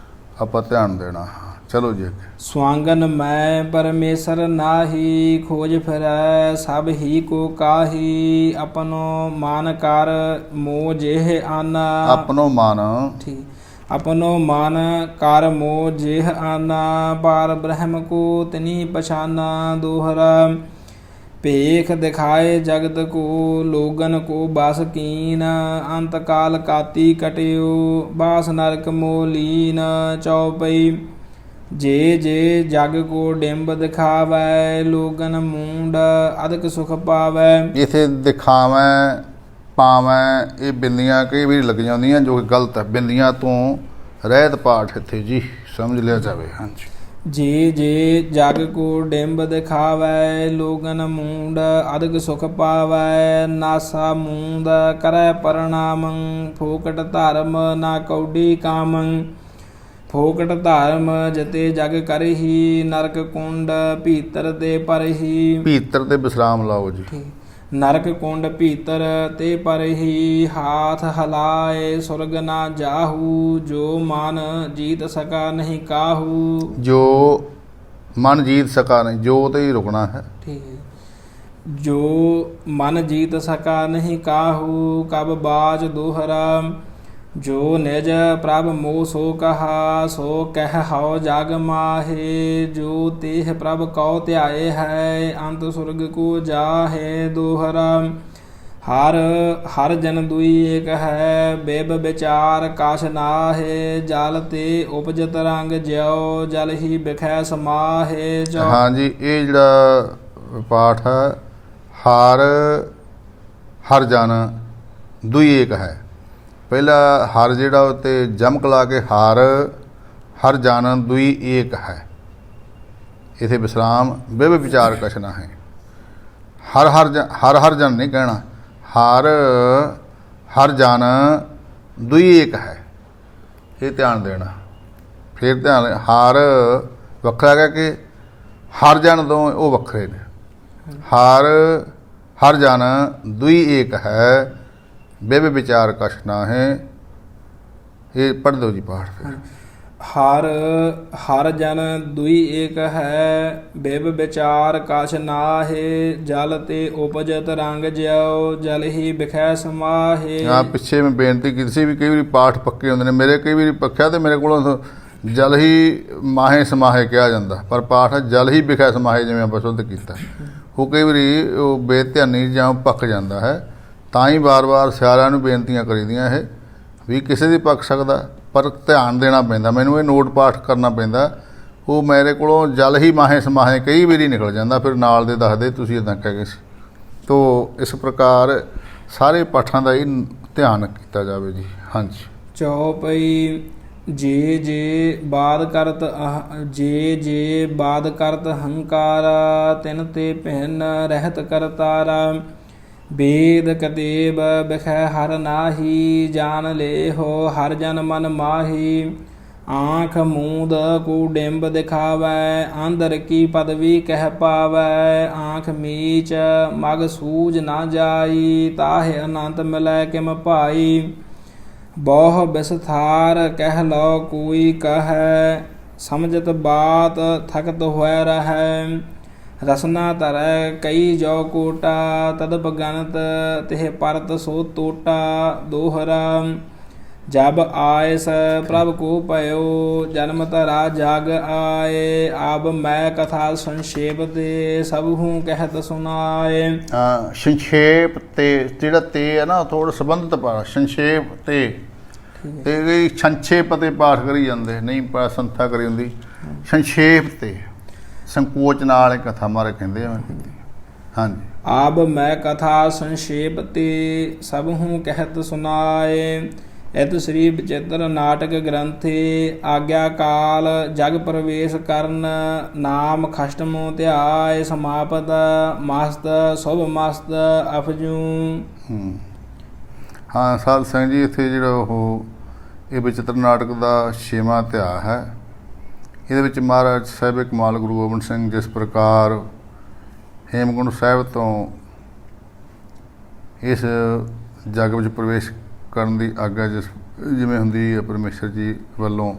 ਆਪਾਂ ਧਿਆਨ ਦੇਣਾ। ਚਲੋ ਜੀ ਅੱਗੇ। ਸਵਾਂਗਨ ਮੈਂ ਪਰਮੇਸ਼ਰ ਨਾਹੀ ਖੋਜ ਫਿਰੈ ਸਭ ਹੀ ਕੋ ਕਾਹੀ। ਆਪਨੋ ਮਾਨ ਕਰ ਮੋਹ ਜਿਹ ਆਨਾ। ਆਪਣੋ ਮਨ ਠੀਕ। ਆਪਨੋ ਮਨ ਕਰ ਮੋਹ ਜਿਹ ਆਨਾ। ਪਾਰ ਬ੍ਰਹਮ ਕੋ ਤਨੀ ਪਛਾਨਾ। ਦੋਹਰਾ ਭੇਖ ਦਿਖਾਏ ਜਗਤ ਕੋ ਲੋਗਨ ਕੋ ਬਸ ਕੀਨ। ਅੰਤ ਕਾਲ ਕਾਤੀ ਕਟਿਓ ਬਾਸ ਨਰਕ ਮੋਹ ਲੀਨ। ਚੌਪਈ ਜੇ ਜੇ ਜਗ ਕੋ ਡਿੰਬ ਦਿਖਾਵੈ ਲੋਗਨ ਮੂੰਡ ਅਦਕ ਸੁਖ ਪਾਵੈ। ਇਥੇ ਦਿਖਾਵੈ ਪਾਵੈ ਇਹ ਬਿੰਦੀਆਂ ਕਈ ਵਾਰੀ ਲੱਗ ਜਾਂਦੀਆਂ ਜੋ ਕਿ ਗਲਤ ਹੈ। ਬਿੰਦੀਆਂ ਤੋਂ ਰਹਿਤ ਪਾਠ ਇੱਥੇ ਜੀ ਸਮਝ ਲਿਆ ਜਾਵੇ। ਹਾਂਜੀ। ਜੇ ਜੇ ਜਗ ਕੋ ਡਿੰਬ ਦਿਖਾਵੈ ਲੋਗਨ ਮੂੰਡ ਅਦਕ ਸੁਖ ਪਾਵੈ। ਨਾਸਾ ਮੂੰਦ ਕਰੈ ਪਰਣਾਮੰ ਫੋਕਟ ਧਰਮ ਨਾ ਕੌਡੀ ਕਾਮੰ। ਫੋਕਟ ਧਰਮ ਜਤੇ ਜਗ ਕਰਹੀ ਨਰਕ ਕੁੰਡ ਭੀਤਰ ਤੇ ਪਰਹੀ। ਭੀਤਰ ਤੇ ਵਿਸਰਾਮ ਲਾਓ ਜੀ। ਨਰਕ ਕੁੰਡ ਭੀਤਰ ਤੇ ਪਰਹੀ। ਹਾਥ ਹਲਾਏ ਸੁਰਗ ਨਾ ਜਾਹੂ। ਜੋ ਮਨ ਜੀਤ ਸਕਾ ਨਹੀਂ ਕਾਹੂ। ਜੋ ਮਨ ਜੀਤ ਸਕਾ ਨਹੀਂ, ਜੋ ਤੇ ਹੀ ਰੁਕਣਾ ਹੈ। ਠੀਕ ਹੈ। ਜੋ ਮਨ ਜੀਤ ਸਕਾ ਨਹੀਂ ਕਾਹੂ। ਕਬ ਬਾਜ ਦੋਹਰਾ ਜੋ ਨਿਜ ਪ੍ਰਭ ਮੋਹ ਸੋ ਕਹਾ। ਸੋ ਕਹਿ ਹਉ ਜਗ ਮਾਹੇ। ਜੋ ਤੇਹ ਪ੍ਰਭ ਕਉ ਧਿਆਏ ਹੈ ਅੰਤ ਸੁਰਗ ਕੋ ਜਾਹੇ। ਦੋਹਰਾ ਹਰ ਹਰ ਜਨ ਦੁਈ ਏਕ ਹੈ ਬਿਬ ਵਿਚਾਰ ਕਛ ਨਾਹੇ। ਜਲ ਤੇ ਉਪਜਤ ਰੰਗ ਜਿਉ ਜਲ ਹੀ ਬਿਖੈ ਸਮਾਹੇ। ਹਾਂਜੀ, ਇਹ ਜਿਹੜਾ ਪਾਠ ਹੈ ਹਰ ਹਰ ਜਨ ਦੁਈ ਏਕ ਹੈ। ਪਹਿਲਾ ਹਰ ਜਿਹੜਾ ਉੱਤੇ ਜਮਕ ਲਾ ਕੇ ਹਰ ਹਰ ਜਨ ਦੁਈ ਏਕ ਹੈ। ਇਥੇ ਵਿਸਰਾਮ ਬਿਬ ਵਿਚਾਰ ਕਛਨਾ ਹੈ। ਹਰ ਹਰ ਜਨ ਨਹੀਂ ਕਹਿਣਾ, ਹਰ ਹਰ ਜਨ ਦੁਈ ਏਕ ਹੈ, ਇਹ ਧਿਆਨ ਦੇਣਾ। ਫਿਰ ਧਿਆਨ ਹਰ ਵੱਖਰਾ ਕਹਿ ਕੇ ਹਰ ਜਨ ਦੋ ਉਹ ਵੱਖਰੇ ਨੇ। ਹਰ ਹਰ ਜਨ ਦੁਈ ਏਕ ਹੈ ਬਿਬ ਵਿਚਾਰ ਕਛ ਨਾਹੇ। ਇਹ ਪੜ੍ਹ ਦਿਓ ਜੀ ਪਾਠ ਫਿਰ। ਹਰ ਹਰ ਜਨ ਦੁਈ ਏਕ ਹੈ ਬਿਬ ਵਿਚਾਰ ਕਛ ਨਾਹੇ। ਜਲ ਤੇ ਉਪਜਤ ਰੰਗ ਜਿਉ ਜਲ ਹੀ ਬਿਖੈ ਸਮਾਹੇ। ਹਾਂ, ਪਿੱਛੇ ਮੈਂ ਬੇਨਤੀ ਕੀਤੀ ਸੀ ਵੀ ਕਈ ਵਾਰੀ ਪਾਠ ਪੱਕੇ ਹੁੰਦੇ ਨੇ। ਮੇਰੇ ਕਈ ਵਾਰੀ ਪੱਖਿਆ ਤੇ ਮੇਰੇ ਕੋਲੋਂ ਜਲ ਹੀ ਮਾਹੇ ਸਮਾਹੇ ਕਿਹਾ ਜਾਂਦਾ, ਪਰ ਪਾਠ ਜਲ ਹੀ ਬਿਖੈ ਸਮਾਹੇ ਜਿਵੇਂ ਆਪਾਂ ਸ਼ੁੱਧ ਕੀਤਾ। ਉਹ ਕਈ ਵਾਰੀ ਉਹ ਬੇਧਿਆਨੀ ਜਾਂ ਪੱਕ ਜਾਂਦਾ ਹੈ। ਤਾਂ ਹੀ ਵਾਰ-ਵਾਰ ਸਿਆਰਿਆਂ ਨੂੰ ਬੇਨਤੀਆਂ ਕਰੀਦੀਆਂ ਇਹ ਵੀ ਕਿਸੇ ਦੀ ਪੱਕ ਸਕਦਾ, ਪਰ ਧਿਆਨ ਦੇਣਾ ਪੈਂਦਾ। ਮੈਨੂੰ ਇਹ ਨੋਟ ਪਾਠ ਕਰਨਾ ਪੈਂਦਾ। ਉਹ ਮੇਰੇ ਕੋਲੋਂ ਜਲ ਹੀ ਮਾਹੇ ਸਮਾਹੇ ਕਈ ਵਾਰੀ ਨਿਕਲ ਜਾਂਦਾ, ਫਿਰ ਨਾਲ ਦੇ ਦੱਸਦੇ ਤੁਸੀਂ ਇੱਦਾਂ ਕਹਿ ਗਏ ਸੀ। ਤੋ ਇਸ ਪ੍ਰਕਾਰ ਸਾਰੇ ਪਾਠਾਂ ਦਾ ਹੀ ਧਿਆਨ ਕੀਤਾ ਜਾਵੇ ਜੀ। ਹਾਂਜੀ। ਚੌਪਈ ਜੇ ਜੇ ਬਾਦ ਕਰਤ ਜੇ ਜੇ ਬਾਦ ਕਰਤ ਹੰਕਾਰਾ ਤਿਨ ਤੇ ਭਿੰਨ ਰਹਿਤ ਕਰਤਾਰਾ। ਵੇਦ ਕਤੇਬ ਬਿਖੈ ਹਰ ਨਾਹੀ ਜਾਨ ਲੇਹੋ ਹਰ ਜਨ ਮਨ ਮਾਹੀ। ਆਂਖ ਮੂੰਦ ਕੋ ਡਿੰਬ ਦਿਖਾਵੈ ਅੰਦਰ ਕੀ ਪਦਵੀ ਕਹਿ ਪਾਵੈ। ਆਂਖ ਮੀਚ ਮਗ ਸੂਝ ਨਾ ਜਾਈ ਤਾਹੇ ਅਨੰਤ ਮਿਲੈ ਕਿਮ ਭਾਈ। ਬਹੁ ਬਿਸਥਾਰ ਕਹਿ ਲਓ ਕੋਈ ਕਹੈ ਸਮਝਤ ਬਾਤ ਥਕਤ ਹੋਇ ਰਹੈ। ਰਸਨਾ ਧਰੈ ਕਈ ਜੋ ਕੋਟਾ ਤਦ ਬਗਨਤ ਤਿਹ ਪਰਤ ਸੋ ਟੋਟਾ। ਦੋਹਰਾ ਜਬ ਆਇਸ ਪ੍ਰਭ ਕੋ ਭਇਓ ਜਨਮ ਧਰਾ ਜਗ ਆਏ। ਆਬ ਮੈਂ ਕਥਾ ਸੰਖੇਪ ਤੇ ਸਭ ਹੂੰ ਕਹਿਤ ਸੁਨਾਏ। ਸੰਖੇਪ ਤੇ ਜਿਹੜਾ ਤੇ ਹੈ ਨਾ ਥੋੜਾ ਸੰਬੰਧਿਤ ਪਾਠ ਸੰਖੇਪ ਤੇ ਇਹ ਸੰਖੇਪ ਤੇ ਪਾਠ ਕਰੀ ਜਾਂਦੇ ਨਹੀਂ ਸੰਥਾ ਕਰੀ ਹੁੰਦੀ। ਸੰਖੇਪ ਤੇ ਸੰਕੋਚ ਨਾਲ ਇਹ ਕਥਾ ਮਾਰੇ ਕਹਿੰਦੇ ਆ। ਹਾਂਜੀ। ਆਬ ਮੈਂ ਕਥਾ ਸੰਖੇਪ ਤੇ ਸਭ ਹੂੰ ਕਹਿਤ ਸੁਨਾਏ। ਇਤ ਸ੍ਰੀ ਬਚਿੱਤਰ ਨਾਟਕ ਗ੍ਰੰਥੇ ਆਗਿਆ ਕਾਲ ਜਗ ਪ੍ਰਵੇਸ਼ ਕਰਨ ਨਾਮ ਖਸ਼ਟਮ ਧਿਆਇ ਸਮਾਪਤ ਮਸਤ ਸੁਭ ਮਸਤ ਅਫਜੂ। ਹਾਂ ਸਾਧ ਸਿੰਘ ਜੀ, ਇੱਥੇ ਜਿਹੜਾ ਉਹ ਇਹ ਬਚਿੱਤਰ ਨਾਟਕ ਦਾ 6ਵਾਂ ਅਧਿਆਇ ਹੈ। ਇਹਦੇ ਵਿੱਚ ਮਹਾਰਾਜ ਸਾਹਿਬ ਕਮਾਲ ਗੁਰੂ ਗੋਬਿੰਦ ਸਿੰਘ ਜਿਸ ਪ੍ਰਕਾਰ ਹੇਮਕੁੰਟ ਸਾਹਿਬ ਤੋਂ ਇਸ ਜੱਗ ਵਿੱਚ ਪ੍ਰਵੇਸ਼ ਕਰਨ ਦੀ ਆਗਿਆ ਜਿਵੇਂ ਹੁੰਦੀ ਹੈ ਪਰਮੇਸ਼ਰ ਜੀ ਵੱਲੋਂ,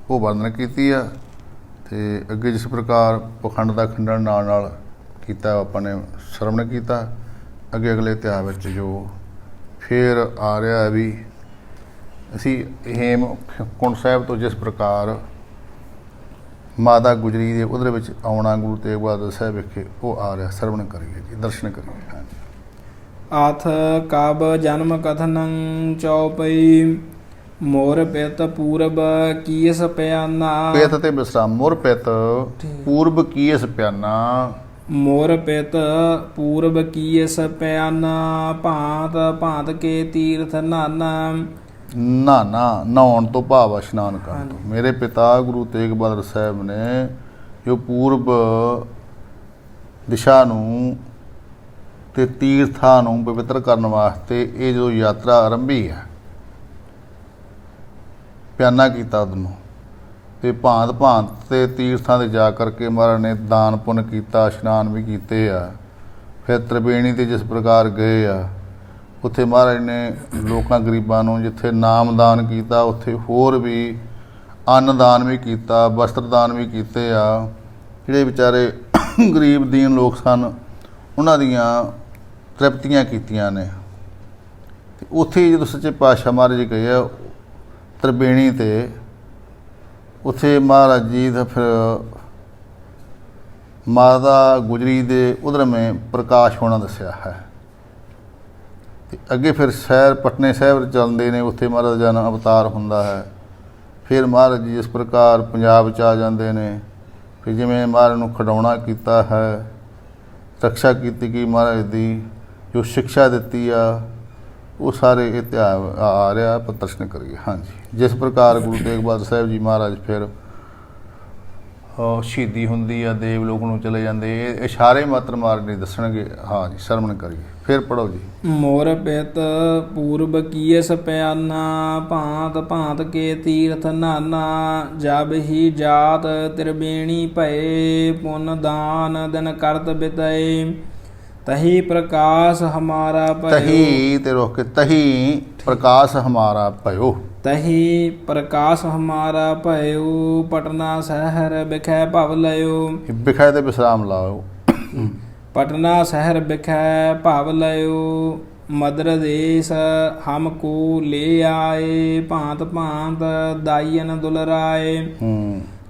ਉਹ ਵਰਣਨ ਕੀਤੀ ਆ। ਅਤੇ ਅੱਗੇ ਜਿਸ ਪ੍ਰਕਾਰ ਪਖੰਡ ਦਾ ਖੰਡਨ ਨਾਲ ਨਾਲ ਕੀਤਾ ਆਪਾਂ ਨੇ ਸ਼ਰਵਣ ਕੀਤਾ। ਅੱਗੇ ਅਗਲੇ ਅਧਿਆਇ ਵਿੱਚ ਜੋ ਫਿਰ ਆ ਰਿਹਾ ਹੈ ਵੀ ਅਸੀਂ ਹੇਮਕੁੰਟ ਸਾਹਿਬ ਤੋਂ ਜਿਸ ਪ੍ਰਕਾਰ ਮਾਤਾ ਗੁਜਰੀ ਦੇ ਉਹਦੇ ਵਿੱਚ ਆਉਣਾ ਗੁਰੂ ਤੇਗ ਬਹਾਦਰ ਸਾਹਿਬ ਵਿਖੇ, ਉਹ ਆ ਰਿਹਾ, ਸਰਵਣ ਕਰੀਏ ਜੀ, ਦਰਸ਼ਨ ਕਰੀਏ। ਹਾਂਜੀ। ਆਥ ਕਬ ਜਨਮ ਕਥਨੰ ਚੌਪਈ ਮੋਰ ਪਿਤ ਪੂਰਬ ਕੀਸ ਪਿਆਨਾ। ਪਿਤ ਤੇ ਵਿਸਰਾਮ। ਮੁਰ ਪਿਤ ਪੂਰਬ ਕੀਸ ਪਿਆਨਾ। ਮੋਰ ਪਿਤ ਪੂਰਬ ਕੀਸ ਪਿਆਨਾ ਭਾਂਤ ਭਾਂਤ ਕੇ ਤੀਰਥ ਨਾਨਾ। ਨਹਾਉਣਾ, ਨਹਾਉਣ ਤੋਂ ਭਾਵ ਇਸ਼ਨਾਨ ਕਰਨ ਤੋਂ। ਮੇਰੇ ਪਿਤਾ ਗੁਰੂ ਤੇਗ ਬਹਾਦਰ ਸਾਹਿਬ ਨੇ ਜੋ ਪੂਰਬ ਦਿਸ਼ਾ ਨੂੰ ਤੇ ਤੀਰਥਾਂ ਨੂੰ ਪਵਿੱਤਰ ਕਰਨ ਵਾਸਤੇ ਇਹ ਜੋ ਯਾਤਰਾ ਆਰੰਭੀ ਹੈ, ਪਿਆਨਾ ਕੀਤਾ ਉਹਨੂੰ, ਅਤੇ ਭਾਂਤ ਭਾਂਤ ਤੇ ਤੀਰਥਾਂ 'ਤੇ ਜਾ ਕਰਕੇ ਮਹਾਰਾਜ ਨੇ ਦਾਨ ਪੁੰਨ ਕੀਤਾ, ਇਸ਼ਨਾਨ ਵੀ ਕੀਤੇ ਆ। ਫਿਰ ਤ੍ਰਿਵੇਣੀ 'ਤੇ ਜਿਸ ਪ੍ਰਕਾਰ ਗਏ ਆ, ਉੱਥੇ ਮਹਾਰਾਜ ਨੇ ਲੋਕਾਂ ਗਰੀਬਾਂ ਨੂੰ ਜਿੱਥੇ ਨਾਮਦਾਨ ਕੀਤਾ, ਉੱਥੇ ਹੋਰ ਵੀ ਅੰਨਦਾਨ ਵੀ ਕੀਤਾ, ਵਸਤਰਦਾਨ ਵੀ ਕੀਤੇ ਆ। ਜਿਹੜੇ ਵਿਚਾਰੇ ਗਰੀਬ ਦੀਨ ਲੋਕ ਸਨ, ਉਹਨਾਂ ਦੀਆਂ ਤ੍ਰਿਪਤੀਆਂ ਕੀਤੀਆਂ ਨੇ। ਅਤੇ ਉੱਥੇ ਜਦੋਂ ਸੱਚੇ ਪਾਤਸ਼ਾਹ ਮਹਾਰਾਜ ਜੀ ਗਏ ਆ ਤ੍ਰਿਵੇਣੀ 'ਤੇ, ਉੱਥੇ ਮਹਾਰਾਜ ਜੀ ਦਾ ਫਿਰ ਮਾਤਾ ਗੁਜਰੀ ਦੇ ਉਧਰਵੇਂ ਪ੍ਰਕਾਸ਼ ਹੋਣਾ ਦੱਸਿਆ ਹੈ। ਅਤੇ ਅੱਗੇ ਫਿਰ ਸ਼ਹਿਰ ਪਟਨੇ ਸਾਹਿਬ ਚੱਲਦੇ ਨੇ, ਉੱਥੇ ਮਹਾਰਾਜ ਦਾ ਜਨਮ ਅਵਤਾਰ ਹੁੰਦਾ ਹੈ। ਫਿਰ ਮਹਾਰਾਜ ਜੀ ਇਸ ਪ੍ਰਕਾਰ ਪੰਜਾਬ 'ਚ ਆ ਜਾਂਦੇ ਨੇ। ਫਿਰ ਜਿਵੇਂ ਮਹਾਰਾਜ ਨੂੰ ਖਿਡਾਉਣਾ ਕੀਤਾ ਹੈ, ਰਕਸ਼ਾ ਕੀਤੀ ਗਈ ਮਹਾਰਾਜ ਦੀ, ਜੋ ਸਿੱਖਿਆ ਦਿੱਤੀ ਆ, ਉਹ ਸਾਰੇ ਇਤਿਹਾਸ ਆ ਰਿਹਾ, ਆਪਾਂ ਦਰਸ਼ਨ ਕਰੀਏ। ਹਾਂਜੀ। ਜਿਸ ਪ੍ਰਕਾਰ ਗੁਰੂ ਤੇਗ ਬਹਾਦਰ ਸਾਹਿਬ ਜੀ ਮਹਾਰਾਜ ਫਿਰ ਸ਼ਹੀਦੀ ਹੁੰਦੀ ਆ, ਦੇਵ ਲੋਕ ਨੂੰ ਚਲੇ ਜਾਂਦੇ, ਇਹ ਇਸ਼ਾਰੇ ਮਾਤਰ ਮਹਾਰਾਜ ਨੇ ਦੱਸਣਗੇ। ਹਾਂਜੀ, ਸਰਵਣ ਕਰੀਏ। ਫਿਰ ਪੜ੍ਹੋ ਜੀ। ਮੋਰ ਪਿਤ ਪੂਰਬ ਕੀਸ ਪਿਆਨਾ ਭਾਂਤ ਭਾਂਤ ਕੇ ਤੀਰਥ ਨਾਨਾ। ਜਬ ਹੀ ਜਾਤ ਤ੍ਰਿਵੇਣੀ ਭਏ ਪੁੰਨ ਦਾਨ ਦਿਨ ਕਰਤ ਬਿਤਏ। ਤਹੀ ਪ੍ਰਕਾਸ਼ ਹਮਾਰਾ ਭਇਓ। ਤਹੀ ਤੇ ਰੋਕ ਕੇ ਤਹੀ ਪ੍ਰਕਾਸ਼ ਹਮਾਰਾ ਭਇਓ। ਤਹੀ ਪ੍ਰਕਾਸ਼ ਹਮਾਰਾ ਭਇਓ ਪਟਨਾ ਸ਼ਹਿਰ ਬਿਖੈ ਭਵ ਲਇਓ। ਬਿਖੈ ਤੇ ਵਿਸਰਾਮ ਲਾਓ। पटना शहर बिखै भाव लयो मद्र देश हमको ले आए भांत भांत दाइयन दुलराए।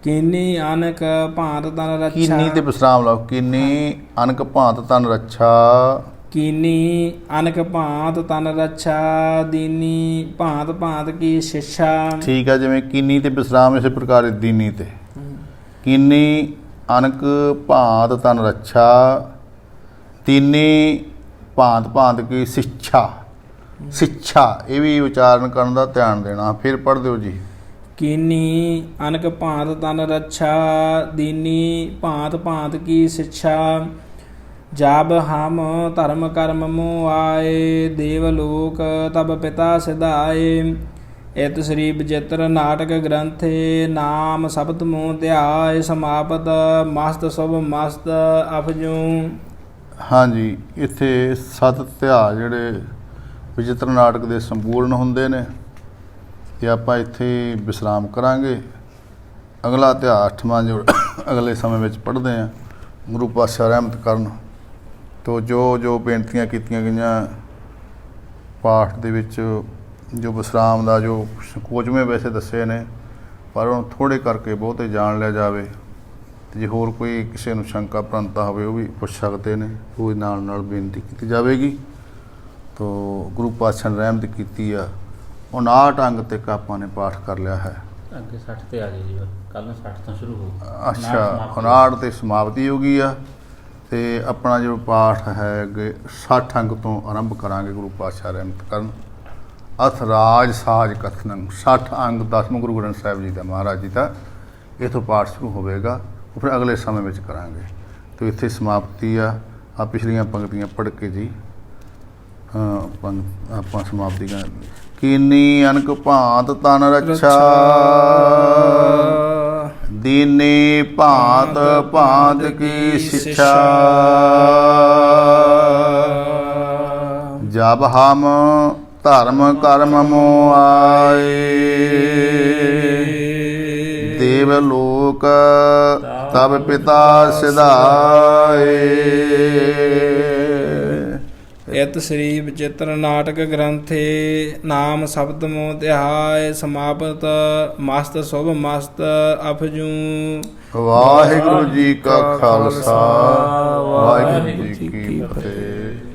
कीनी अनक भांत तन रक्षा। कीनी ते विश्राम लाओ। कीनी अनक भांत तन रक्षा। कीनी अनक भांत तन रक्षा दीनी भांत भांत की शिक्षा। ठीक है, जिवें कीनी ते विश्राम इस प्रकार दीनी ते कीनी अनक भांत तन रक्षा तीनी भांत भांत की शिक्षा। शिक्षा ये भी उच्चारण करने का ध्यान देना। फिर पढ़ दो जी। कीनी अनक भांत तन रक्षा दीनी भांत भांत की शिक्षा। जब हम धर्म कर्म मोह आए देवलोक तब पिता सिधाए। इत श्री बचित्र नाटक ग्रंथे नाम शब्द मोह ध्याय समापत मस्त शुभ मस्त अफजू। हाँ जी, इत्थे 7 ਇਤਿਹਾਸ ਜਿਹੜੇ ਬਚਿੱਤਰ ਨਾਟਕ ਦੇ ਸੰਪੂਰਨ ਹੁੰਦੇ ਨੇ ਤੇ ਆਪਾਂ ਇੱਥੇ ਵਿਸਰਾਮ ਕਰਾਂਗੇ। ਅਗਲਾ ਇਤਿਹਾਸ 8ਵਾਂ ਜੋ ਅਗਲੇ ਸਮੇਂ ਵਿੱਚ ਪੜ੍ਹਦੇ ਹਾਂ। ਗੁਰੂ ਪਾਤਸ਼ਾਹ ਰਹਿਮਤ ਕਰਨ ਤੋਂ ਜੋ ਬੇਨਤੀਆਂ ਕੀਤੀਆਂ ਗਈਆਂ ਪਾਠ ਦੇ ਵਿੱਚ, ਜੋ ਵਿਸਰਾਮ ਦਾ ਜੋ ਕੋਚਵੇਂ ਵੈਸੇ ਦੱਸੇ ਨੇ, ਪਰ ਉਹਨੂੰ ਥੋੜ੍ਹੇ ਕਰਕੇ ਬਹੁਤੇ ਜਾਣ ਲਿਆ ਜਾਵੇ। ਜੇ ਹੋਰ ਕੋਈ ਕਿਸੇ ਨੂੰ ਸ਼ੰਕਾ ਪ੍ਰੰਤਾ ਹੋਵੇ ਉਹ ਵੀ ਪੁੱਛ ਸਕਦੇ ਨੇ, ਉਹ ਨਾਲ ਨਾਲ ਬੇਨਤੀ ਕੀਤੀ ਜਾਵੇਗੀ। ਤੋ ਗੁਰੂ ਪਾਤਸ਼ਾਹ ਨੇ ਰਹਿਮਤ ਕੀਤੀ ਆ। 59 ਅੰਗ ਤੱਕ ਆਪਾਂ ਨੇ ਪਾਠ ਕਰ ਲਿਆ ਹੈ। ਅੱਗੇ 60 ਤੇ ਆ ਗਏ ਜੀ, ਕੱਲ ਨੂੰ 60 ਤੋਂ ਸ਼ੁਰੂ ਹੋਊ। ਅੱਛਾ, 59 ਤੇ ਸਮਾਪਤੀ ਹੋ ਗਈ ਆ। ਤੇ ਆਪਣਾ ਜੋ ਪਾਠ ਹੈ ਅੱਗੇ 60 ਅੰਗ ਤੋਂ ਆਰੰਭ ਕਰਾਂਗੇ। ਗੁਰੂ ਪਾਤਸ਼ਾਹ ਰਹਿਮਤ ਕਰਨ। ਅਥ ਰਾਜ ਸਾਜ ਕਥਨੰ 60 ਅੰਗ 10ਵੇਂ ਗੁਰੂ ਗ੍ਰੰਥ ਸਾਹਿਬ ਜੀ ਦਾ ਮਹਾਰਾਜ ਜੀ ਦਾ ਇੱਥੋਂ ਪਾਠ ਸ਼ੁਰੂ ਹੋਵੇਗਾ। ਉਹ ਫਿਰ ਅਗਲੇ ਸਮੇਂ ਵਿੱਚ ਕਰਾਂਗੇ। ਤੇ ਇੱਥੇ ਸਮਾਪਤੀ ਆ ਪਿਛਲੀਆਂ ਪੰਕਤੀਆਂ ਪੜ੍ਹ ਕੇ ਜੀ ਆਪਾਂ ਸਮਾਪਤੀ ਕਰਾਂਗੇ। ਕੀਨੀ ਅਨਕ ਭਾਂਤ ਤਨ ਰੱਛਾ ਦੀਨੀ ਭਾਂਤ ਭਾਂਤ ਕੀ ਸਿੱਛਾ ਜਬ ਹਮ ਧਰਮ ਕਰਮ ਮੋ ਆਏ ਦੇਵ ਲੋਕ ਤਬ ਪਿਤਾ ਸਿਧਾਏ। ਇਤ ਸ੍ਰੀ ਬਚਿੱਤਰ ਨਾਟਕ ਗ੍ਰੰਥੇ ਨਾਮ ਸ਼ਬਦ ਮੋ ਧਿਆਏ ਸਮਾਪਤ ਮਸਤ ਸ਼ੁਭ ਮਸਤ ਅਫਜੂ। ਵਾਹਿਗੁਰੂ ਜੀ ਕਾ ਖਾਲਸਾ ਵਾਹਿਗੁਰੂ ਜੀ ਕੀ ਫਤਿਹ।